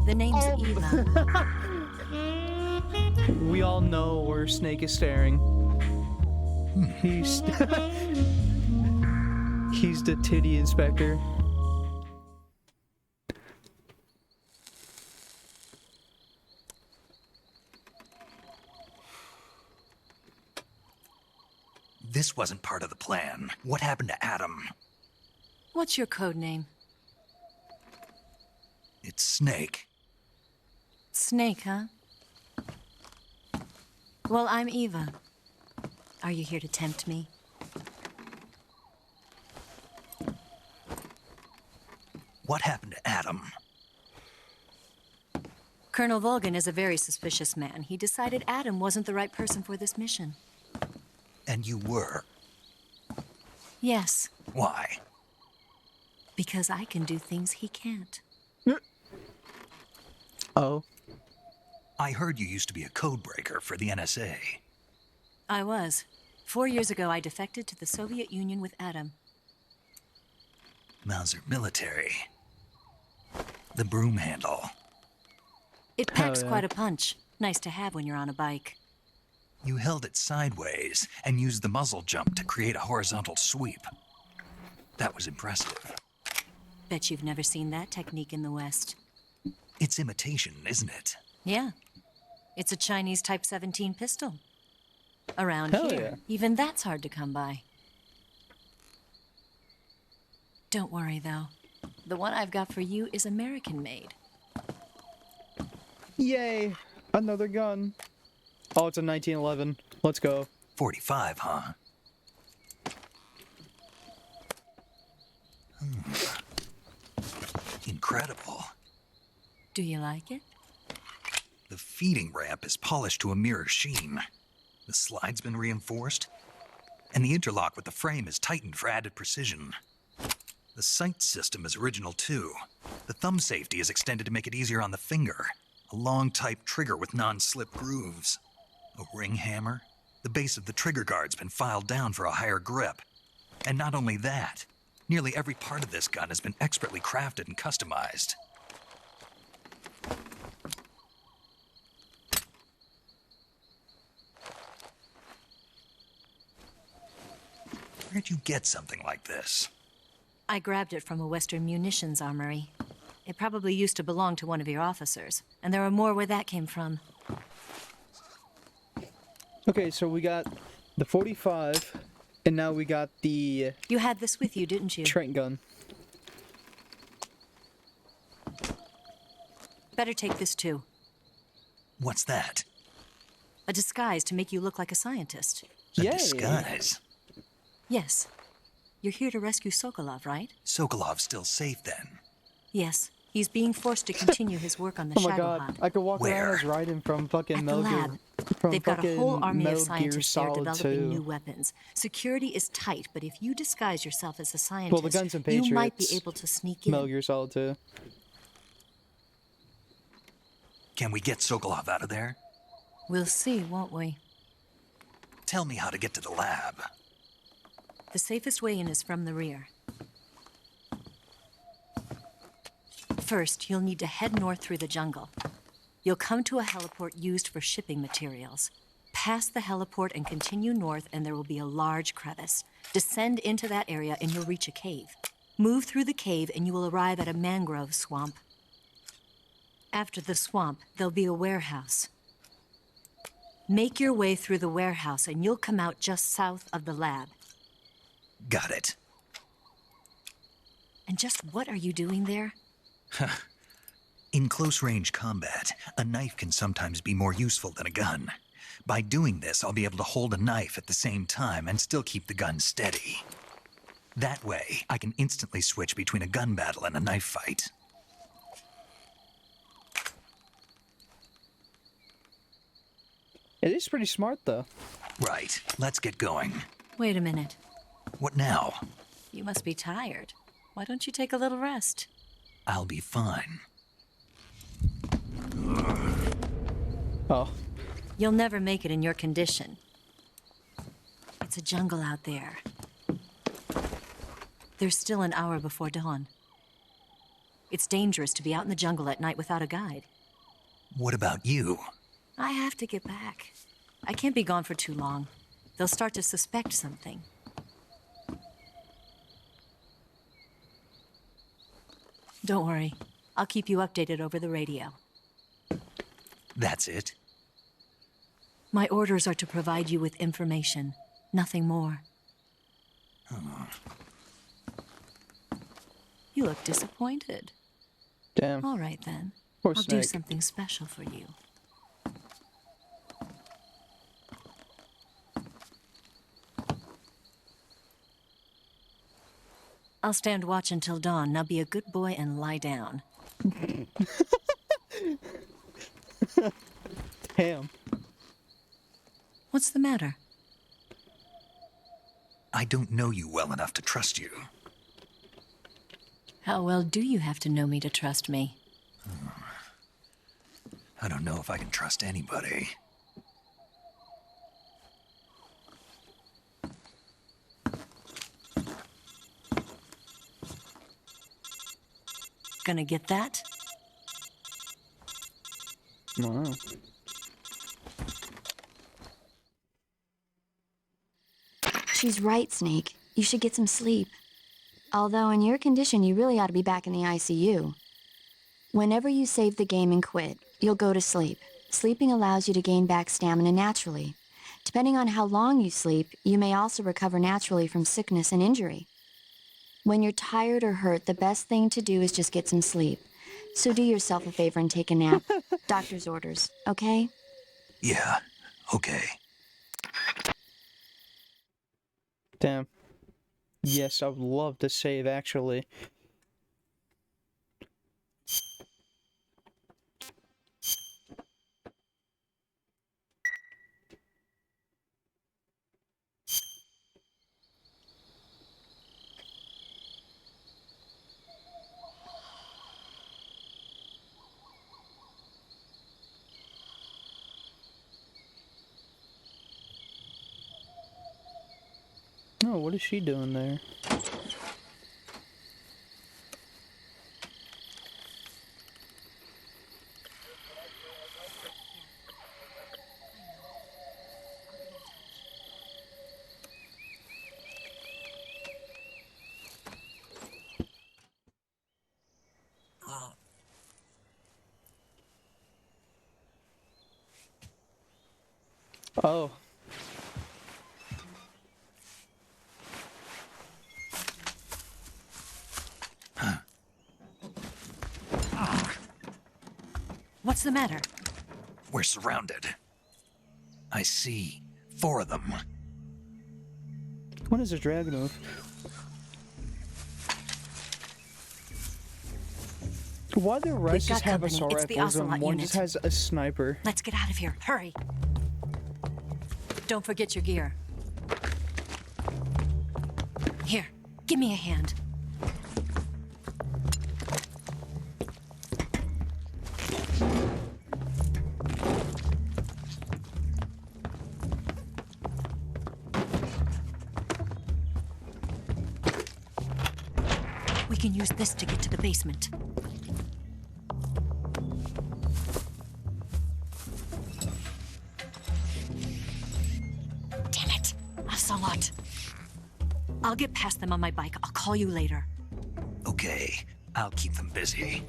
The name's Eva. We all know where Snake is staring. He's he's the titty inspector. this wasn't part of the plan, what happened to Adam? What's your code name? It's Snake. Snake, huh? Well, I'm Eva. Are you here to tempt me? What happened to Adam? Colonel Volgan is a very suspicious man. He decided Adam wasn't the right person for this mission. And you were? Yes, Why? because I can do things he can't. Oh. I heard you used to be a codebreaker for the NSA. I was. 4 years ago, I defected to the Soviet Union with Adam. Mauser military. The broom handle. It packs yeah. quite a punch. Nice to have when you're on a bike. You held it sideways and used the muzzle jump to create a horizontal sweep. That was impressive. Bet you've never seen that technique in the West. It's imitation, isn't it? Yeah. It's a Chinese Type 17 pistol. Around Hell here, yeah. even that's hard to come by. Don't worry, though. The one I've got for you is American-made. Yay! Another gun. Oh, it's a 1911. Let's go. 45, huh? Incredible. Do you like it? The feeding ramp is polished to a mirror sheen. The slide's been reinforced, and the interlock with the frame is tightened for added precision. The sight system is original too. The thumb safety is extended to make it easier on the finger. A long type trigger with non-slip grooves. A ring hammer. The base of the trigger guard's been filed down for a higher grip. And not only that, nearly every part of this gun has been expertly crafted and customized. Where'd you get something like this? I grabbed it from a Western munitions armory. It probably used to belong to one of your officers, and there are more where that came from. Okay, so we got the 45, and now we got the You had this with you, didn't you? Trent gun. Better take this too. What's that? A disguise to make you look like a scientist. A Yay. disguise. Yes. You're here to rescue Sokolov, right? Sokolov's still safe then. Yes. He's being forced to continue his work on the Oh my Shadow god, Hunt. I could walk Where? around as Raiden from fucking At the Metal Gear. lab. From They've got a whole fucking army of Metal Gear scientists there Solid developing 2. new weapons. Security is tight, but if you disguise yourself as a scientist, Well, the Guns and Patriots. you might be able to sneak in. Metal Gear Solid 2. Can we get Sokolov out of there? We'll see, won't we? Tell me how to get to the lab. The safest way in is from the rear. First, you'll need to head north through the jungle. You'll come to a heliport used for shipping materials. Pass the heliport and continue north, and there will be a large crevice. Descend into that area, and you'll reach a cave. Move through the cave, and you will arrive at a mangrove swamp. After the swamp, there'll be a warehouse. Make your way through the warehouse, and you'll come out just south of the lab. Got it. And just what are you doing there? In close-range combat, a knife can sometimes be more useful than a gun. By doing this, I'll be able to hold a knife at the same time and still keep the gun steady. That way, I can instantly switch between a gun battle and a knife fight. It is pretty smart, though. Right, let's get going. Wait a minute. What now? You must be tired. Why don't you take a little rest? I'll be fine. Oh. You'll never make it in your condition. It's a jungle out there. There's still an hour before dawn. It's dangerous to be out in the jungle at night without a guide. What about you? I have to get back. I can't be gone for too long. They'll start to suspect something. Don't worry. I'll keep you updated over the radio. That's it? My orders are to provide you with information, nothing more. You look disappointed. Damn. All right, then. Poor I'll do Snake. something special for you. I'll stand watch until dawn. Now be a good boy and lie down. Damn. What's the matter? I don't know you well enough to trust you. How well do you have to know me to trust me? I don't know if I can trust anybody. Gonna get that? Wow. She's right, Snake. You should get some sleep. Although in your condition, you really ought to be back in the ICU. Whenever you save the game and quit, you'll go to sleep. Sleeping allows you to gain back stamina naturally. Depending on how long you sleep, you may also recover naturally from sickness and injury. When you're tired or hurt, the best thing to do is just get some sleep. So do yourself a favor and take a nap. Doctor's orders, okay? Yeah, okay. Damn. Yes, I would love to save, actually. Oh, what is she doing there? Oh. What's the matter? We're surrounded. I see 4 of them. What is a drag move? Why do the rest got just have company. assault It's the rifles and Ocelot one unit. just has a sniper? Let's get out of here. Hurry. Don't forget your gear. Here, give me a hand. We can use this to get to the basement. Damn it! Ocelot. I'll get past them on my bike. I'll call you later. Okay, I'll keep them busy.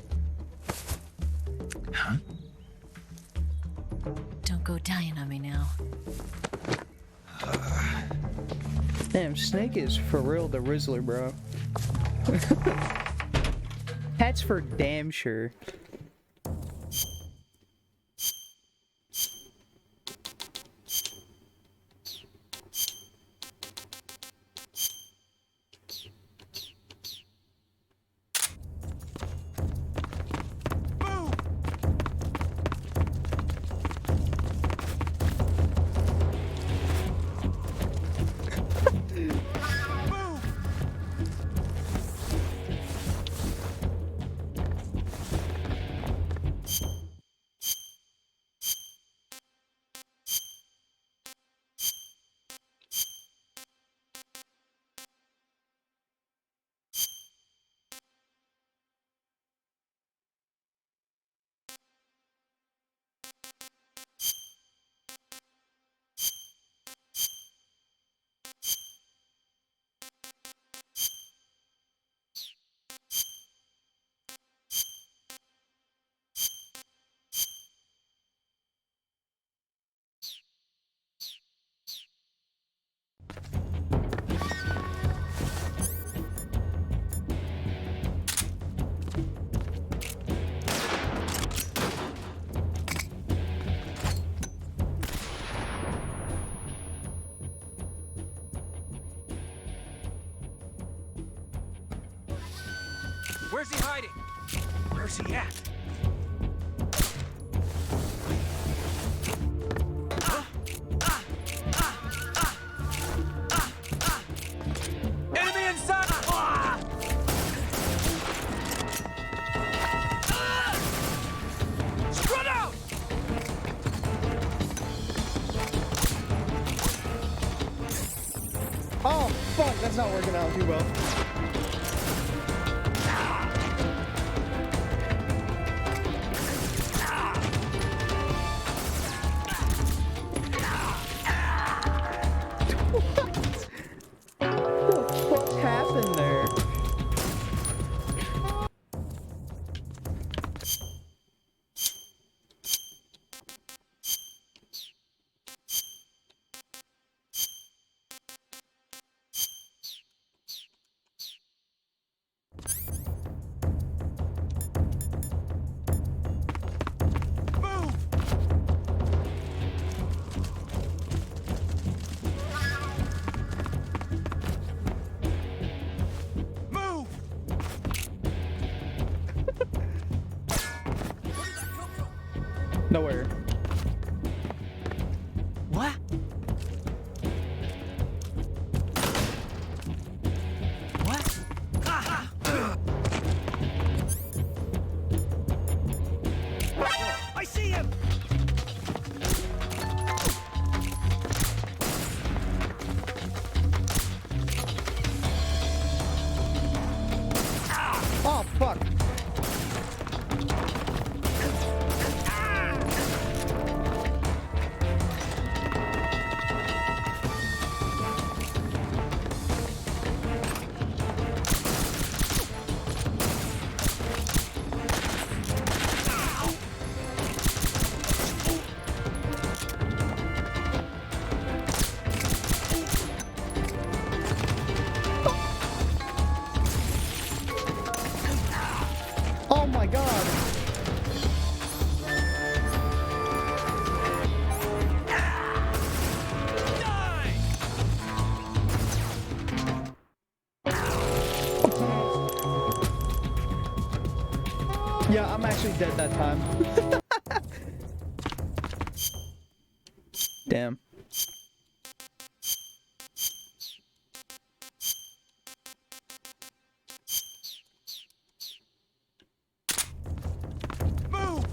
Huh? Don't go dying on me now. Damn, Snake is for real the Rizzler, bro. That's for damn sure. Where's he hiding? Where's he at? Enemy inside! Spread out! Oh, fuck, that's not working out too well. What the fuck happened there? Move! Nowhere. What? What? I see him! Oh, fuck. Oh my god. Yeah, I'm actually dead that time. Damn. Move!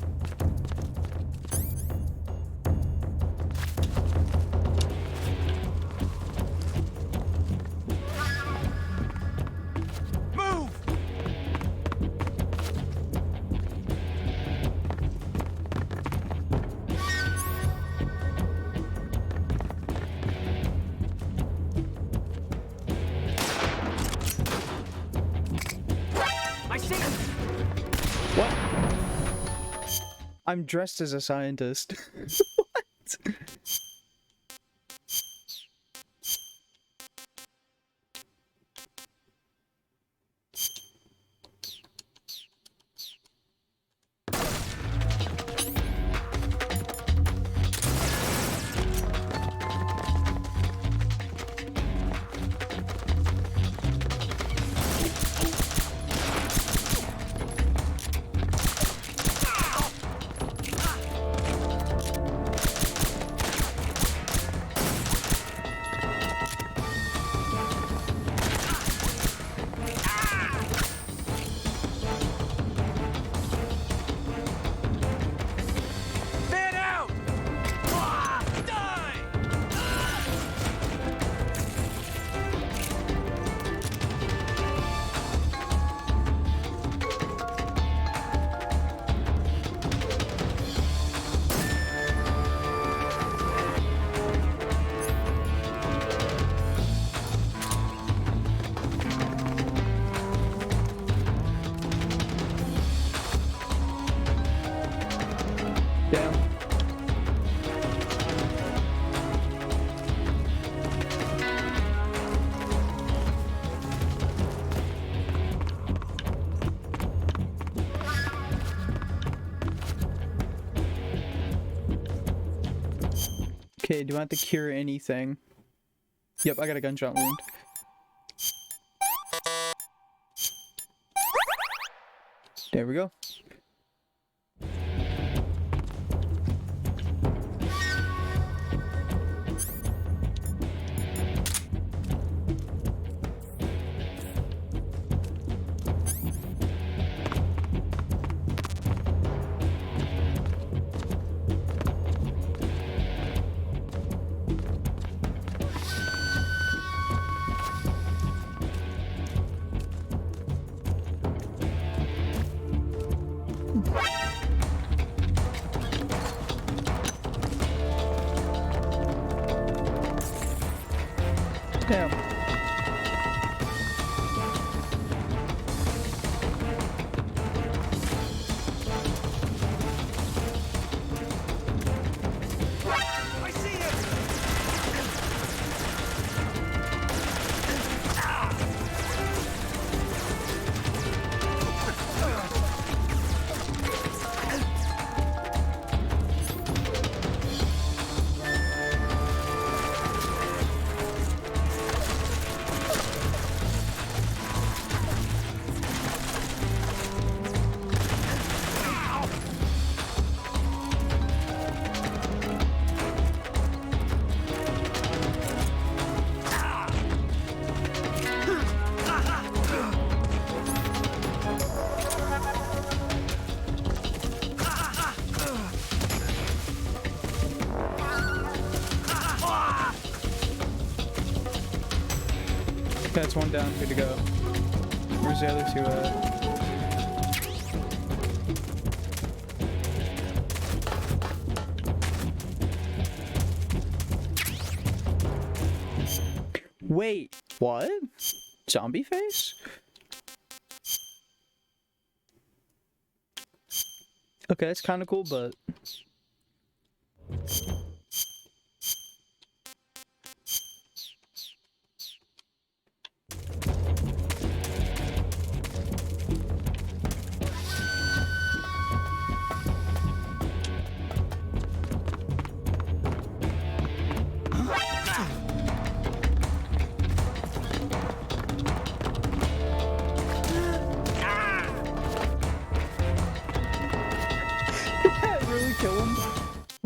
Move! I see him! What? I'm dressed as a scientist. What? Fan out! Die! Damn. Okay, do I have to cure anything? Yep, I got a gunshot wound. There we go. Damn. I see it! That's one down, good to go. Where's the other two at? Wait, what? Zombie face? Okay, that's kind of cool, but...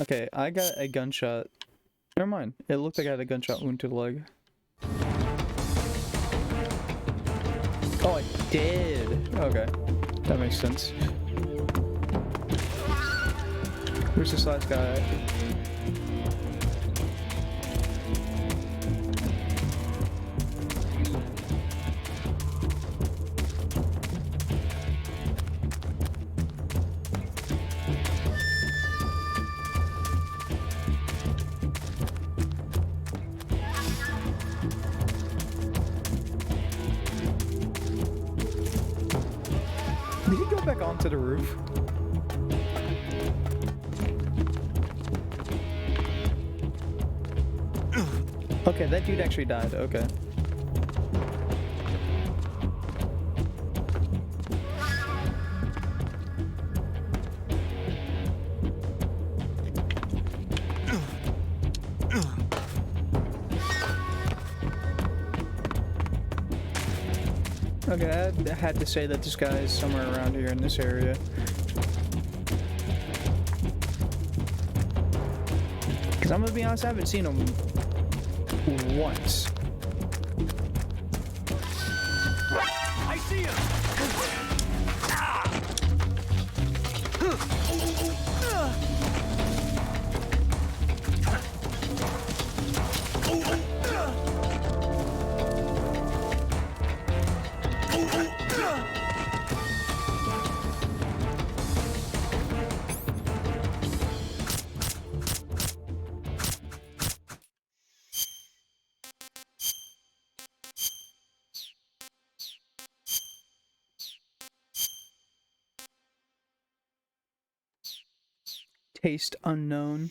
Okay, I got a gunshot. Never mind. It looked like I had a gunshot wound to the leg. Oh, I did. Okay. That makes sense. Where's this last guy at? Did he go back onto the roof? Okay, that dude actually died. Okay. Okay, I had to say that this guy is somewhere around here in this area. Because I'm gonna be honest, I haven't seen him once. I see him! Taste unknown.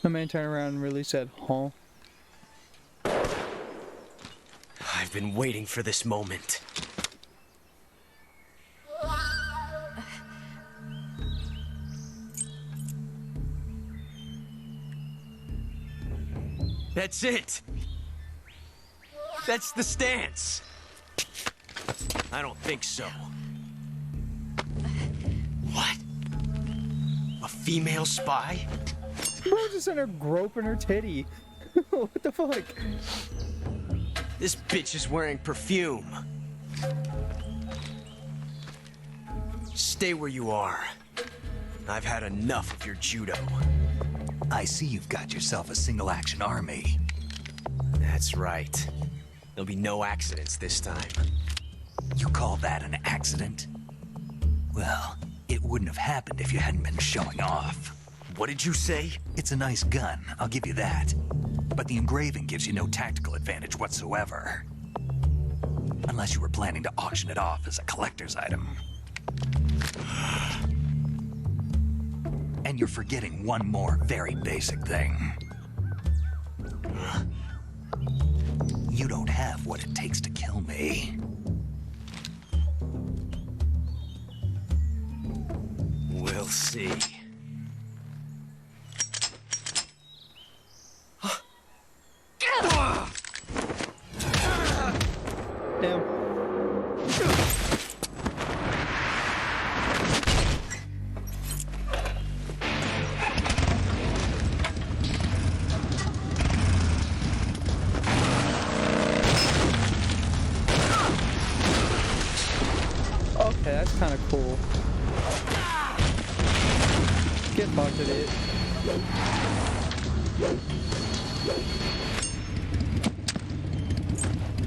The man turned around and really said, huh? I've been waiting for this moment. That's it! That's the stance! I don't think so. What? A female spy? Bro just in her groping her titty. What the fuck? This bitch is wearing perfume. Stay where you are. I've had enough of your judo. I see you've got yourself a single-action army. That's right. There'll be no accidents this time. You call that an accident? Well, it wouldn't have happened if you hadn't been showing off. What did you say? It's a nice gun, I'll give you that. But the engraving gives you no tactical advantage whatsoever. Unless you were planning to auction it off as a collector's item. And you're forgetting one more very basic thing. You don't have what it takes to kill me. We'll see. Damn. Okay, that's kind of cool. Get fucked at it.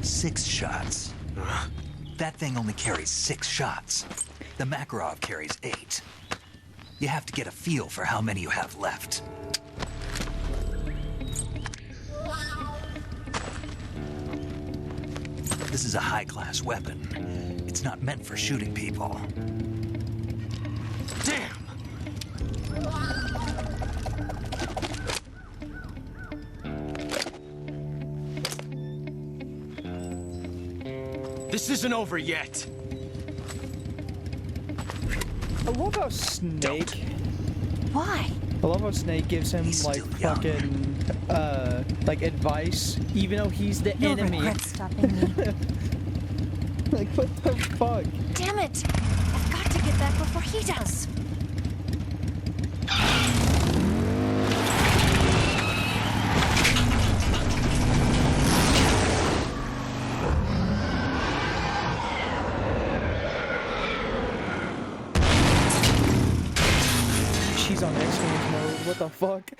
6 shots. That thing only carries 6 shots. The Makarov carries 8. You have to get a feel for how many you have left. This is a high-class weapon. It's not meant for shooting people. Damn! This isn't over yet. I love how Snake. Why? I love how Snake gives him like fucking like advice, even though he's the You'll enemy. regret stopping me. Like what the fuck? Damn it! I've got to get back before he does. She's on X-Games mode. What the fuck?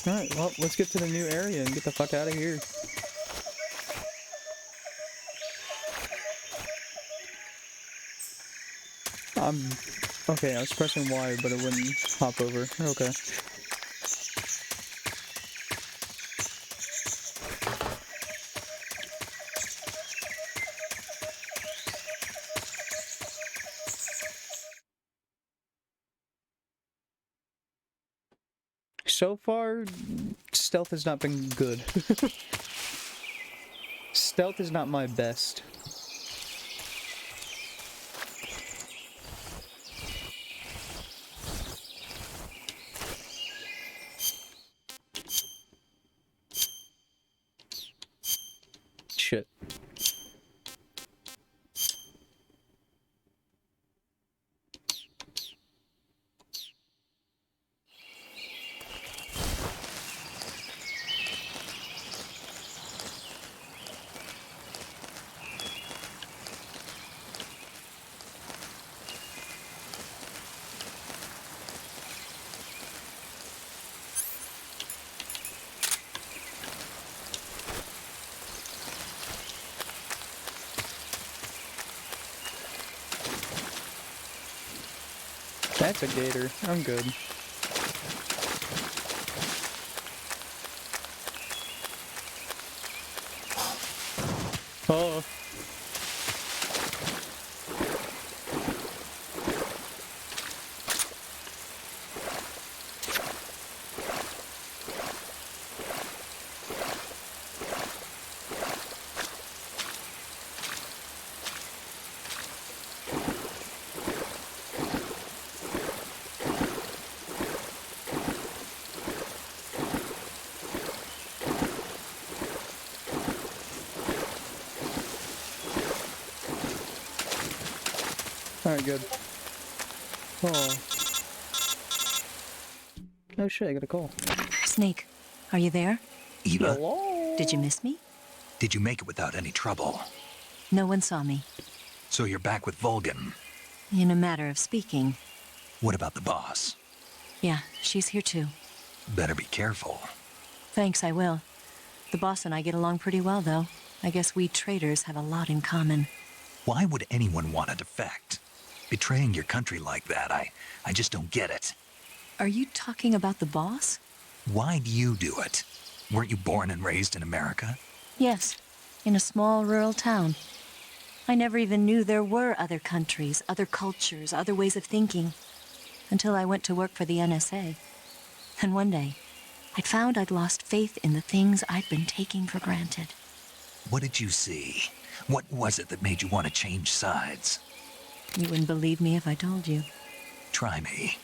Alright, well, let's get to the new area and get the fuck out of here. Okay, I was pressing Y, but it wouldn't hop over. Okay. So far, stealth has not been good. Stealth is not my best. Shit. That's a gator. I'm good. Oh. Alright, good. Oh. Oh shit, I got a call. Snake, are you there? Eva, Did you miss me? did you make it without any trouble? No one saw me. So you're back with Vulcan. In a matter of speaking. What about the boss? Yeah, she's here too. Better be careful. Thanks, I will. The boss and I get along pretty well, though. I guess we traders have a lot in common. Why would anyone want to defect? Betraying your country like that, I just don't get it. Are you talking about the boss? Why do you do it? Weren't you born and raised in America? Yes, in a small rural town. I never even knew there were other countries, other cultures, other ways of thinking, until I went to work for the NSA. And one day, I'd found I'd lost faith in the things I'd been taking for granted. What did you see? What was it that made you want to change sides? You wouldn't believe me if I told you. Try me.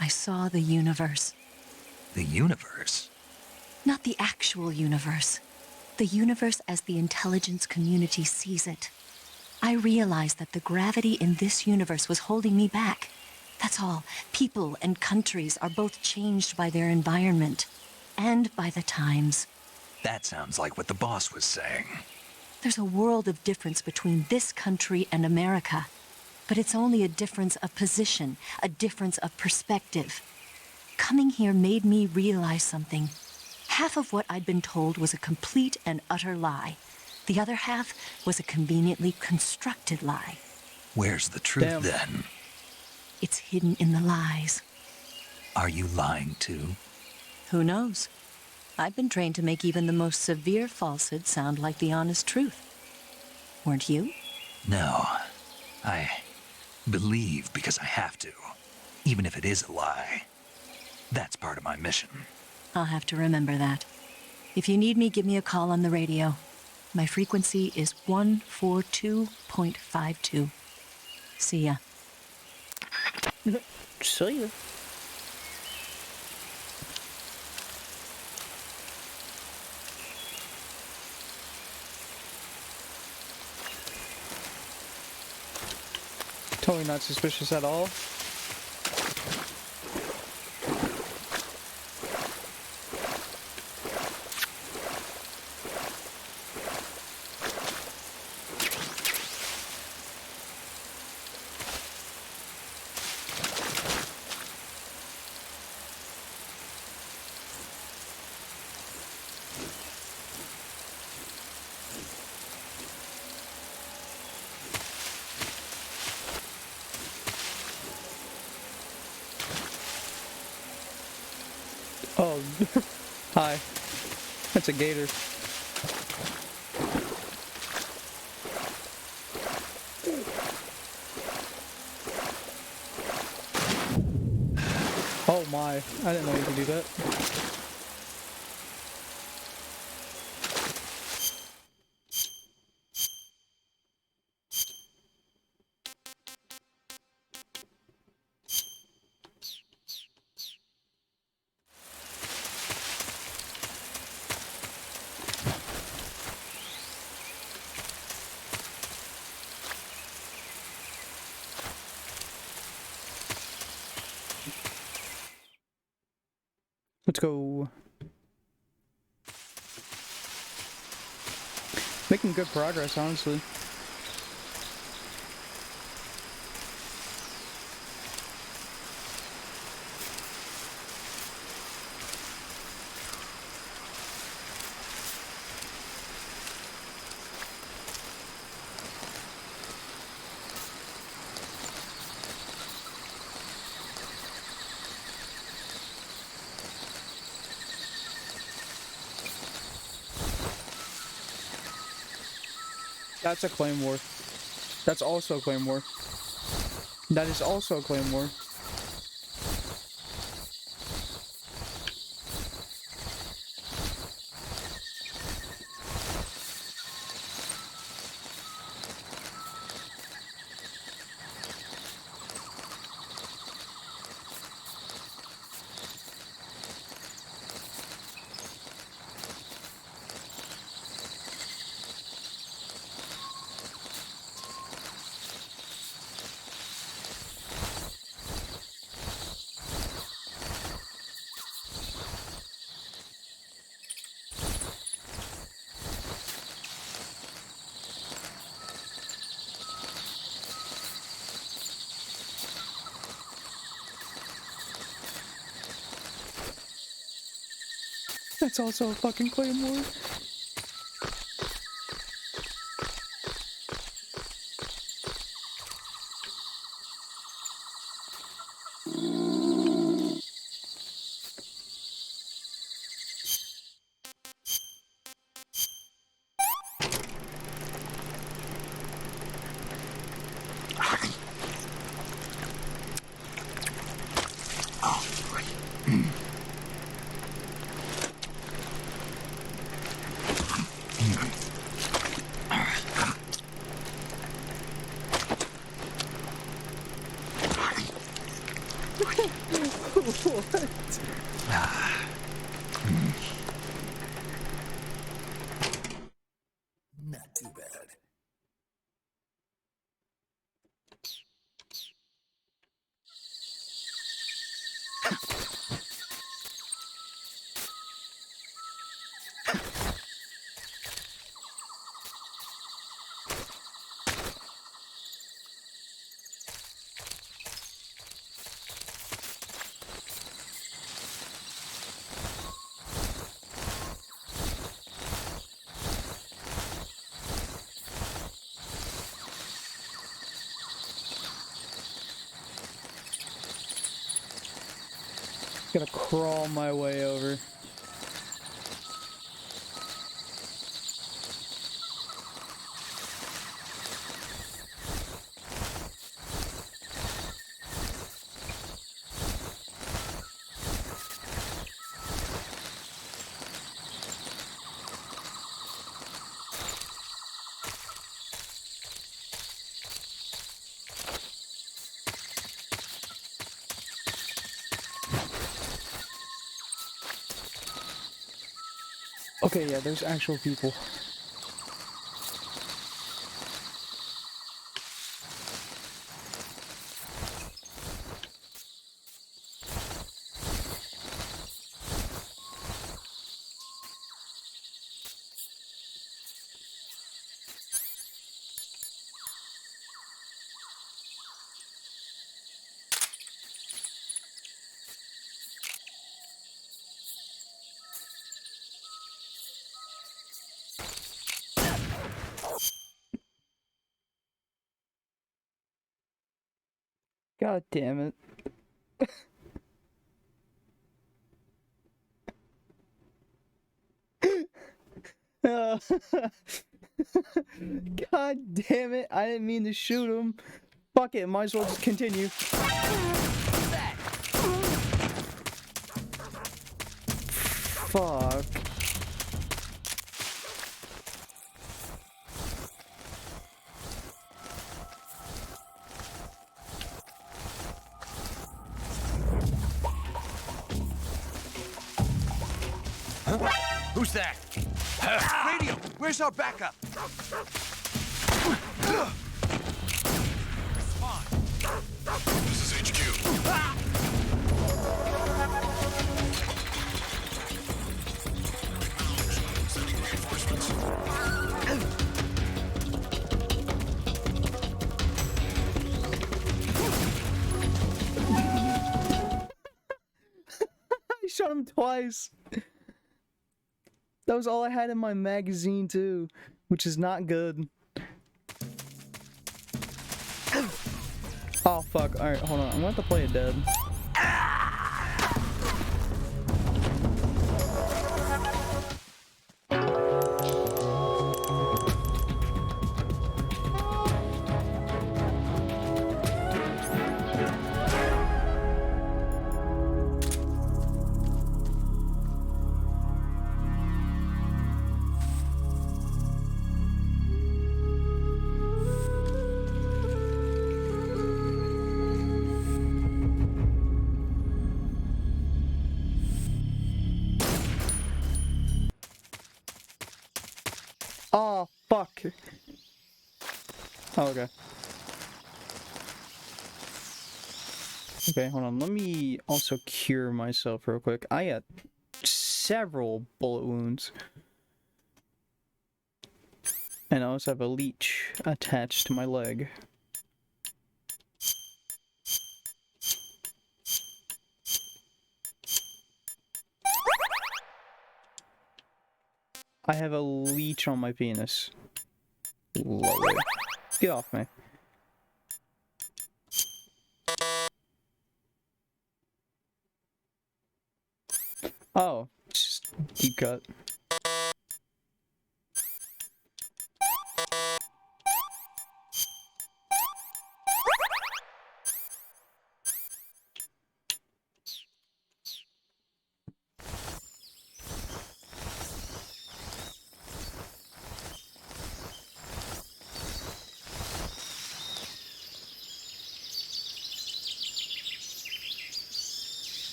I saw the universe. The universe? Not the actual universe. The universe as the intelligence community sees it. I realized that the gravity in this universe was holding me back. That's all. People and countries are both changed by their environment and by the times. That sounds like what the boss was saying. There's a world of difference between this country and America. But it's only a difference of position, a difference of perspective. Coming here made me realize something. Half of what I'd been told was a complete and utter lie. The other half was a conveniently constructed lie. Where's the truth then? It's hidden in the lies. Are you lying too? Who knows? I've been trained to make even the most severe falsehood sound like the honest truth. Weren't you? No. I believe because I have to, even if it is a lie. That's part of my mission. I'll have to remember that. If you need me, give me a call on the radio. My frequency is 142.52. See ya. See ya. Totally not suspicious at all. Oh, hi. That's a gator. Oh my, I didn't know you could do that. Let's go. Making good progress, honestly. That's a claymore. That's also a claymore. That is also a claymore. That's also a fucking claymore. Not too bad. Gonna crawl my way over. Okay, yeah, there's actual people. God damn it. God damn it, I didn't mean to shoot him. Fuck it, might as well just continue. Fuck. Who's that? Radio! Where's our backup? This is HQ. Sending reinforcements. I shot him twice. That was all I had in my magazine too, which is not good. Oh fuck, alright, hold on, I'm gonna have to play it dead. Oh, fuck. Oh, okay. Okay, hold on. Let me also cure myself real quick. I got several bullet wounds. And I also have a leech attached to my leg. I have a leech on my penis. Lovely. Get off me. Oh, just deep cut.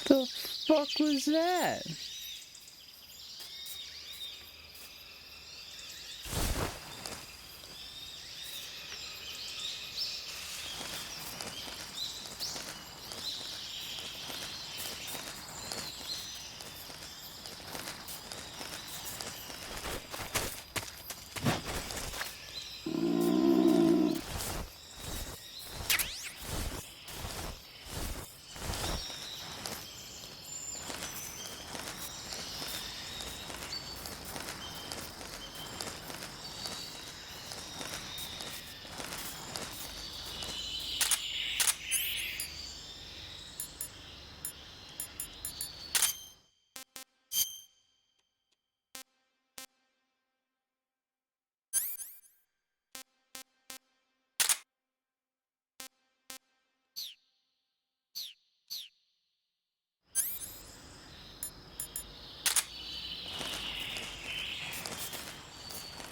The fuck was that?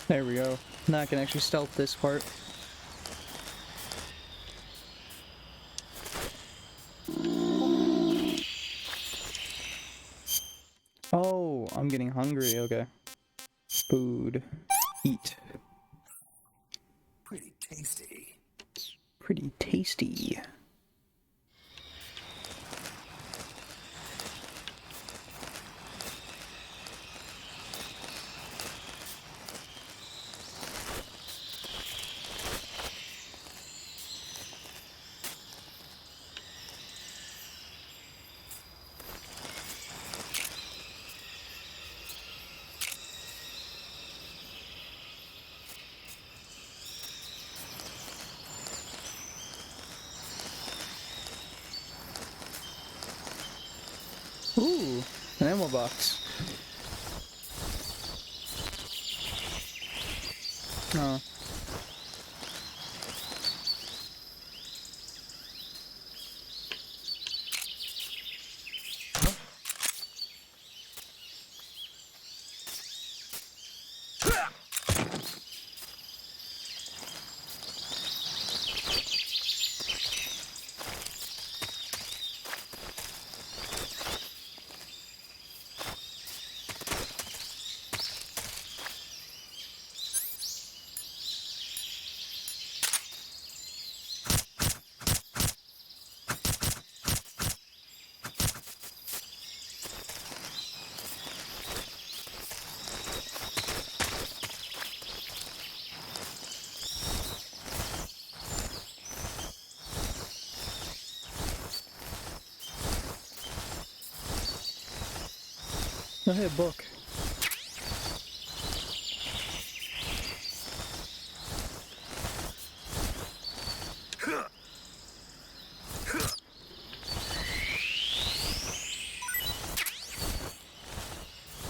There we go. Now I can actually stealth this part. Oh, I'm getting hungry. Okay. Food. Eat. Pretty tasty. Pretty tasty. Ooh, an ammo box. Oh. Oh, hey, a book.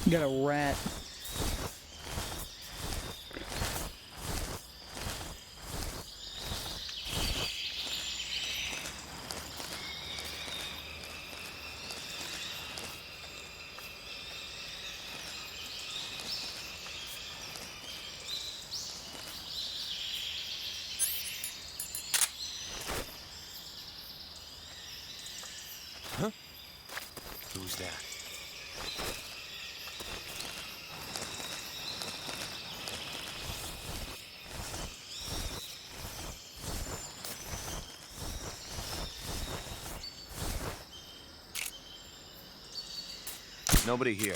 You got a rat. Who's that? Nobody here.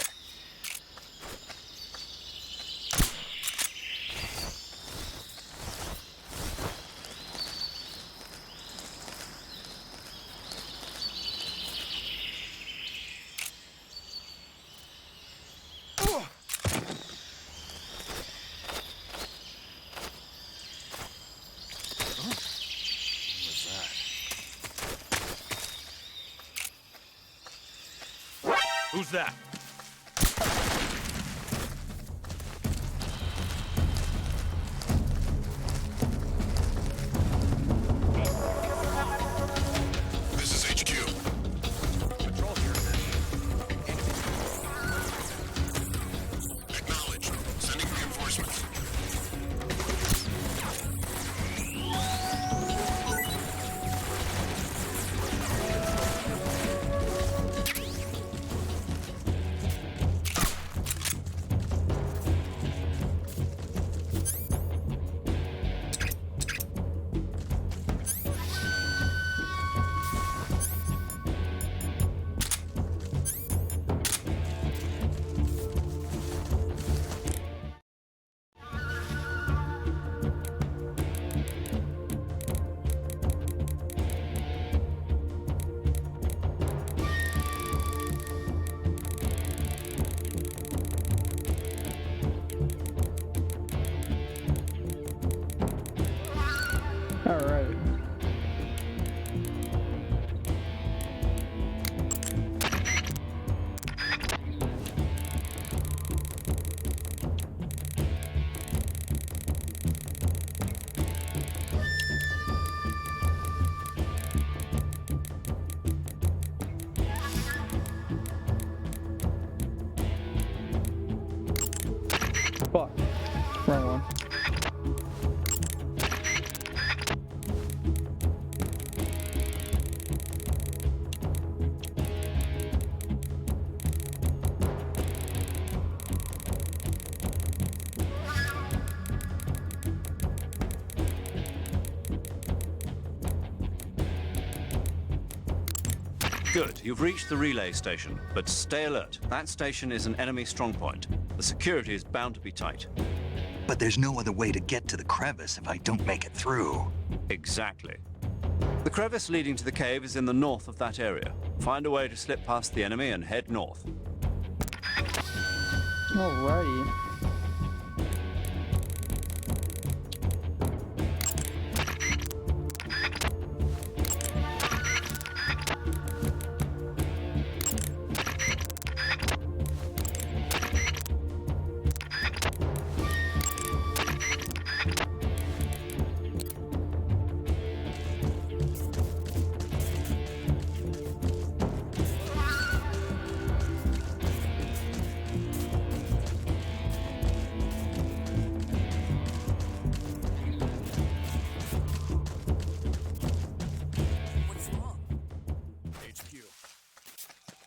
Who's that? This is HQ. Patrol here. Acknowledged. Sending reinforcements. All right. Fuck. Wrong one. Good. You've reached the relay station, but stay alert. That station is an enemy strongpoint. The security is bound to be tight. But there's no other way to get to the crevice if I don't make it through. Exactly. The crevice leading to the cave is in the north of that area. Find a way to slip past the enemy and head north. Alrighty.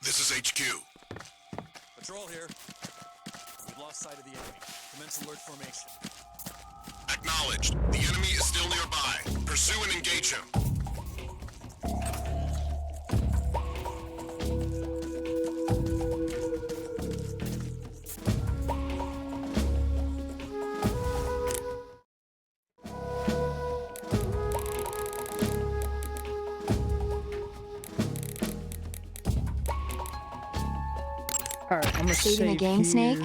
This is HQ. Patrol here. We've lost sight of the enemy. Commence alert formation. Acknowledged. The enemy is still nearby. Pursue and engage him. Alright, I'm gonna Saving the save game, here. Snake?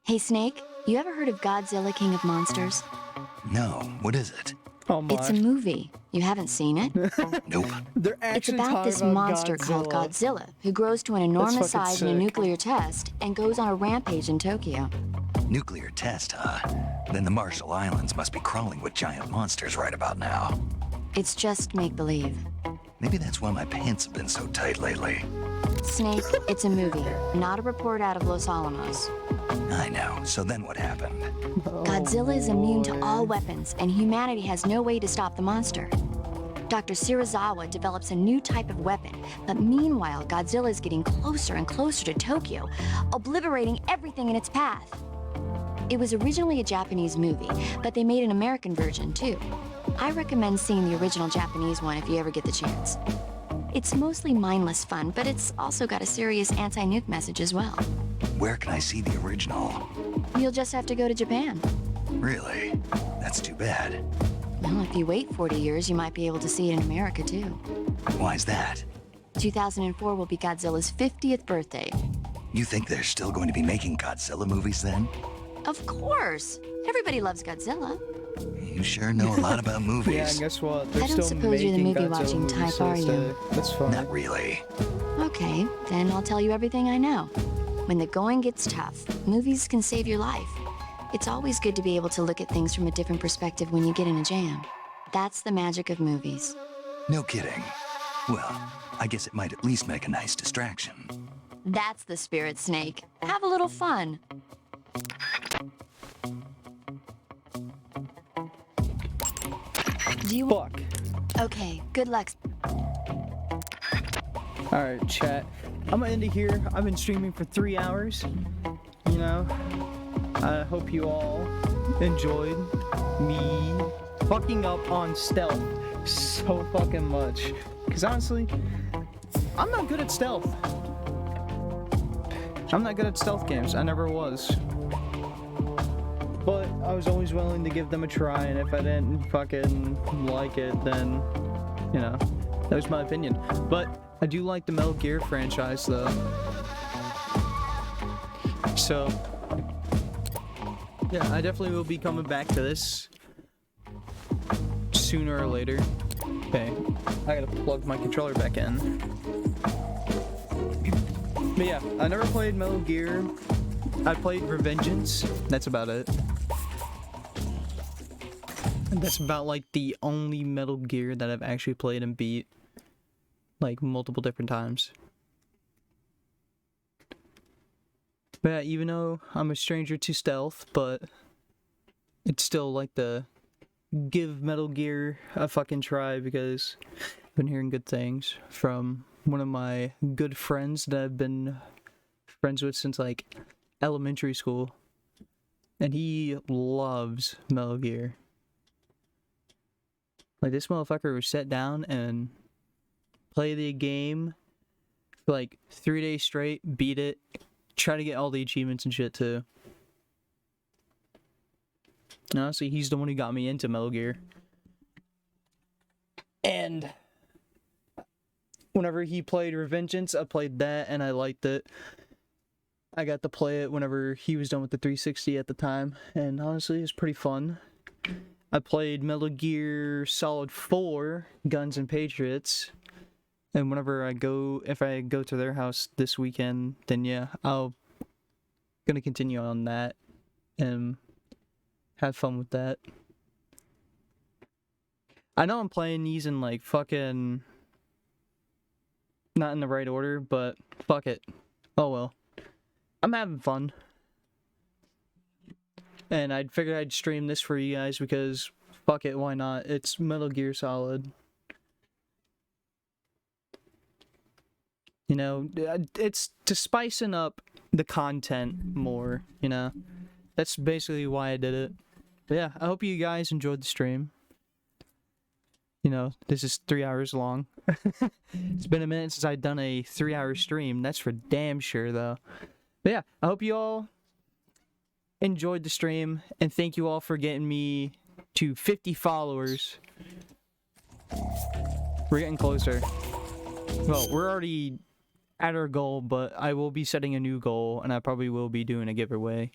Hey, Snake, you ever heard of Godzilla King of Monsters? No, what is it? Oh my. It's a movie. You haven't seen it? Nope. They're It's actually about talking this about monster called Godzilla. Godzilla, who grows to an enormous fucking size in a sick. nuclear test and goes on a rampage in Tokyo. Nuclear test, huh? Then the Marshall Islands must be crawling with giant monsters right about now. It's just make-believe. Maybe that's why my pants have been so tight lately. Snake, it's a movie, not a report out of Los Alamos. I know. So then what happened? Godzilla is immune to all weapons, and humanity has no way to stop the monster. Dr. Shirazawa develops a new type of weapon, but meanwhile, Godzilla is getting closer and closer to Tokyo, obliterating everything in its path. It was originally a Japanese movie, but they made an American version too. I recommend seeing the original Japanese one if you ever get the chance. It's mostly mindless fun, but it's also got a serious anti-nuke message as well. Where can I see the original? You'll just have to go to Japan. Really? That's too bad. Well, if you wait 40 years, you might be able to see it in America too. Why's that? 2004 will be Godzilla's 50th birthday. You think they're still going to be making Godzilla movies then? Of course. Everybody loves Godzilla. You sure know a lot about movies. Yeah, and guess what? They're I don't still suppose you're the making movie-watching Godzilla type, movies, are so you? That's fine. Not really. Okay, then I'll tell you everything I know. When the going gets tough, movies can save your life. It's always good to be able to look at things from a different perspective when you get in a jam. That's the magic of movies. No kidding. Well, I guess it might at least make a nice distraction. That's the spirit, Snake. Have a little fun. Do you... Fuck. Okay, good luck. Alright, chat. I'm gonna end it here. I've been streaming for 3 hours. You know? I hope you all enjoyed me fucking up on stealth so fucking much. Because honestly, I'm not good at stealth. I'm not good at stealth games. I never was. But I was always willing to give them a try, and if I didn't fucking like it, then, you know, that was my opinion. But I do like the Metal Gear franchise, though. So, yeah, I definitely will be coming back to this sooner or later. Okay, I gotta plug my controller back in. But yeah, I never played Metal Gear. I played Revengeance. That's about it. And that's about like the only Metal Gear that I've actually played and beat like multiple different times. But yeah, even though I'm a stranger to stealth, but it's still like to give Metal Gear a fucking try because I've been hearing good things from one of my good friends that I've been friends with since like elementary school, and he loves Metal Gear. Like, this motherfucker was sit down and play the game for like 3 days straight, beat it, try to get all the achievements and shit too. And honestly, he's the one who got me into Metal Gear. And whenever he played Revengeance, I played that and I liked it. I got to play it whenever he was done with the 360 at the time, and honestly, it was pretty fun. I played Metal Gear Solid 4, Guns and Patriots, and whenever if I go to their house this weekend, then yeah, gonna continue on that and have fun with that. I know I'm playing these in like fucking not in the right order, but fuck it. Oh well. I'm having fun. And I figured I'd stream this for you guys because fuck it, why not? It's Metal Gear Solid. You know, it's to spicing up the content more, you know? That's basically why I did it. But yeah, I hope you guys enjoyed the stream. You know, this is 3 hours long. It's been a minute since I've done a 3-hour stream. That's for damn sure, though. But yeah, I hope you all enjoyed the stream, and thank you all for getting me to 50 followers. We're getting closer. Well, we're already at our goal, but I will be setting a new goal, and I probably will be doing a giveaway.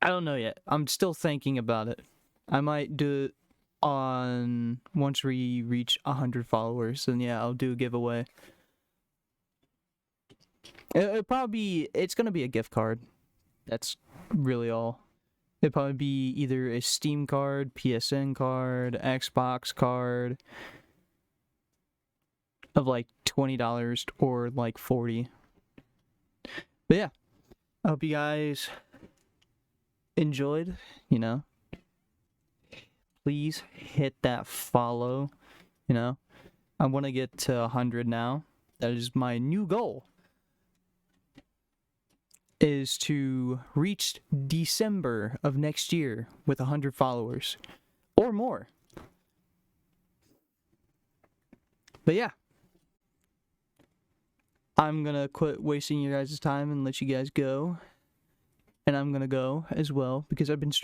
I don't know yet. I'm still thinking about it. I might do it once we reach 100 followers, then yeah, I'll do a giveaway. It's gonna be a gift card. That's really all. It'd probably be either a Steam card, PSN card, Xbox card, of like $20 or like $40. But yeah, I hope you guys enjoyed, you know. Please hit that follow, you know. I want to get to 100 now. That is my new goal, is to reach December of next year with 100 followers or more. But yeah, I'm gonna quit wasting your guys' time and let you guys go. And I'm gonna go as well because I've been streaming